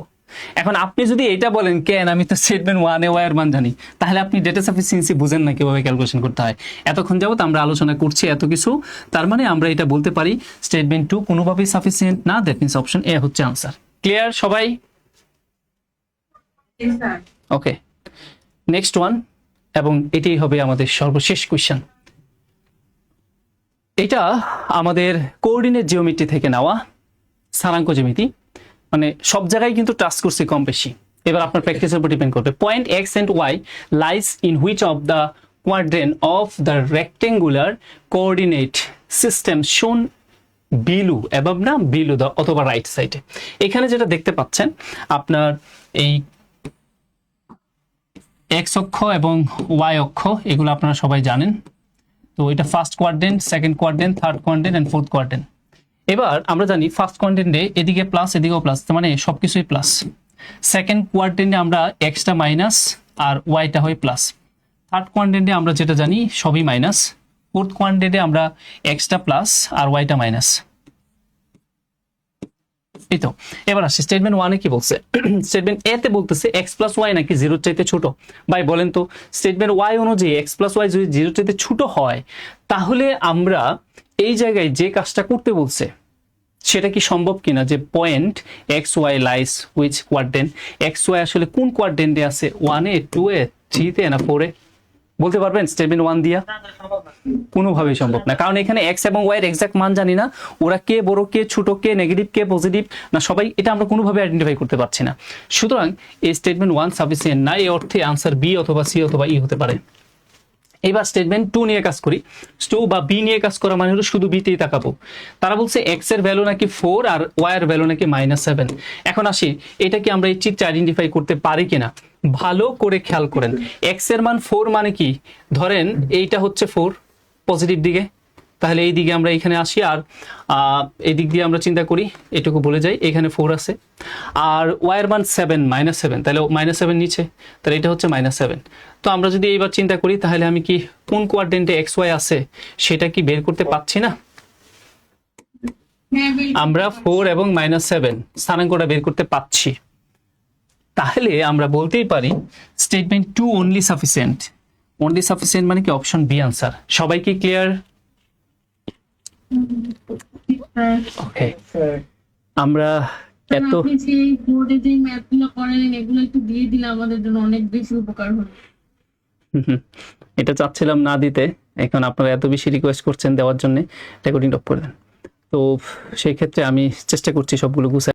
এখন আপনি যদি এটা বলেন কেন আমি তো স্টেটমেন্ট 1-এ y এর মান জানি, তাহলে আপনি ডেটা সাফিসিয়েন্সি বুঝেন না কিভাবে ক্যালকুলেশন করতে হয়। এতক্ষণ যাবত আমরা আলোচনা করছি এত কিছু, তার মানে আমরা এটা বলতে পারি স্টেটমেন্ট 2 কোনোভাবেই সাফিসিয়েন্ট না, দ্যাট মিন্স অপশন এ হচ্ছে আনসার। ক্লিয়ার সবাই? ওকে, নেক্সট ওয়ান, এবং এটাই হবে আমাদের সর্বশেষ কোশ্চেন। এটা আমাদের কোঅর্ডিনেট জিওমেট্রি থেকে নেওয়া, স্থানাঙ্ক জ্যামিতি, মানে সব জায়গায় কিন্তু টাচ করছে কম বেশি। এবার আপনার প্র্যাকটিসের উপর ডিপেন্ড করবে। Point x and y lies in which of the quadrant of the rectangular coordinate system shown below, above না below the, অথবা রাইট সাইডে। এখানে যেটা দেখতে পাচ্ছেন আপনার এই x অক্ষ এবং y অক্ষ, এগুলো আপনারা সবাই জানেন। তো এটা first quadrant, second quadrant, third quadrant and fourth quadrant. এবার আমরা জানি ফার্স্ট কোয়াড্রেন্টে এদিকে প্লাস এদিকেও প্লাস, তার মানে সবকিছুই প্লাস। সেকেন্ড কোয়াড্রেন্টে আমরা এক্সটা মাইনাস আর ওয়াইটা হয় প্লাস। থার্ড কোয়াড্রেন্টে আমরা যেটা জানি সবই মাইনাস। ফোর্থ কোয়াড্রেন্টে আমরা এক্সটা প্লাস আর ওয়াইটা মাইনাস। এই তো। এবার আসি স্টেটমেন্ট 1-এ কি বলছে। স্টেটমেন্ট এ তে বলতেছে x প্লাস ওয়াই নাকি 0-র চাইতে ছোট। ভাই বলেন তো, স্টেটমেন্ট ওয়াই অনুযায়ী x প্লাস ওয়াই যদি 0-র চাইতে ছোট হয়, তাহলে আমরা এই জায়গায় যে কাজটা করতে বলছে সেটা কি সম্ভব কিনা, যে point x y lies which quadrant, x y আসলে কোন কোয়াড্রেন্টে আছে, 1-এ, 2-এ, 3-তে না 4-এ? বলতে পারবেন স্টেটমেন্ট 1 দিয়া? কোনোভাবেই সম্ভব না, কারণ এখানে এক্স এবং ওয়াই এর এক্সাক্ট মান জানি না। ওরা কে বড় কে ছোট, কে নেগেটিভ কে পজিটিভ না সবাই, এটা আমরা কোনোভাবে আইডেন্টিফাই করতে পারছি না। সুতরাং এই স্টেটমেন্ট 1 সাফিসিয়েন্ট না, এই অর্থে আনসার বি অথবা সি অথবা ই হতে পারে। এবার স্টেটমেন্ট 2 নিয়ে কাজ করি। 2 বা বি নিয়ে কাজ করা মানে হলো শুধু বিতেই তাকাবো। তারা বলছে এক্স এর ভ্যালু নাকি 4 আর ওয়াই এর ভ্যালু নাকি -7। এখন আসি, এটা কি আমরা এই চিত্রে আইডেন্টিফাই করতে পারি কিনা? ভালো করে খেয়াল করেন। এক্স এর মান 4 মানে কি, ধরেন এইটা হচ্ছে 4 পজিটিভ দিকে, তাহলে এই দিকে আমরা এখানে আসি আর এই দিক দিয়ে আমরা চিন্তা করি, এটুকু বলে যাই এখানে 4 আছে। আর ওয়াই এর মান 7 -7, তাহলে -7 নিচে, তাহলে এটা হচ্ছে -7। তো আমরা যদি এইবার চিন্তা করি, তাহলে আমি কি কোন কোয়াড্রেন্টে এক্স ওয়াই আছে সেটা কি বের করতে পারছি না? আমরা 4 এবং -7 স্থানাঙ্কটা বের করতে পাচ্ছি। তাহলে আমরা বলতেই পারি statement 2 only sufficient. Only sufficient মানে কি অপশন বি আনসার। সবাই কি ক্লিয়ার? ওকে, আমরা এত আপনি যে বোর্ডে যে ম্যাথগুলো করেন এগুলো একটু দিয়ে দিলে আমাদের জন্য অনেক বেশি উপকার হবে। এটা চাচ্ছিলাম না দিতে, এখন আপনারা এত বেশি রিকোয়েস্ট করছেন দেওয়ার জন্য, রেকর্ডিং অফ করে দেন। তো সেই ক্ষেত্রে আমি চেষ্টা করছি সবগুলো গুছাই।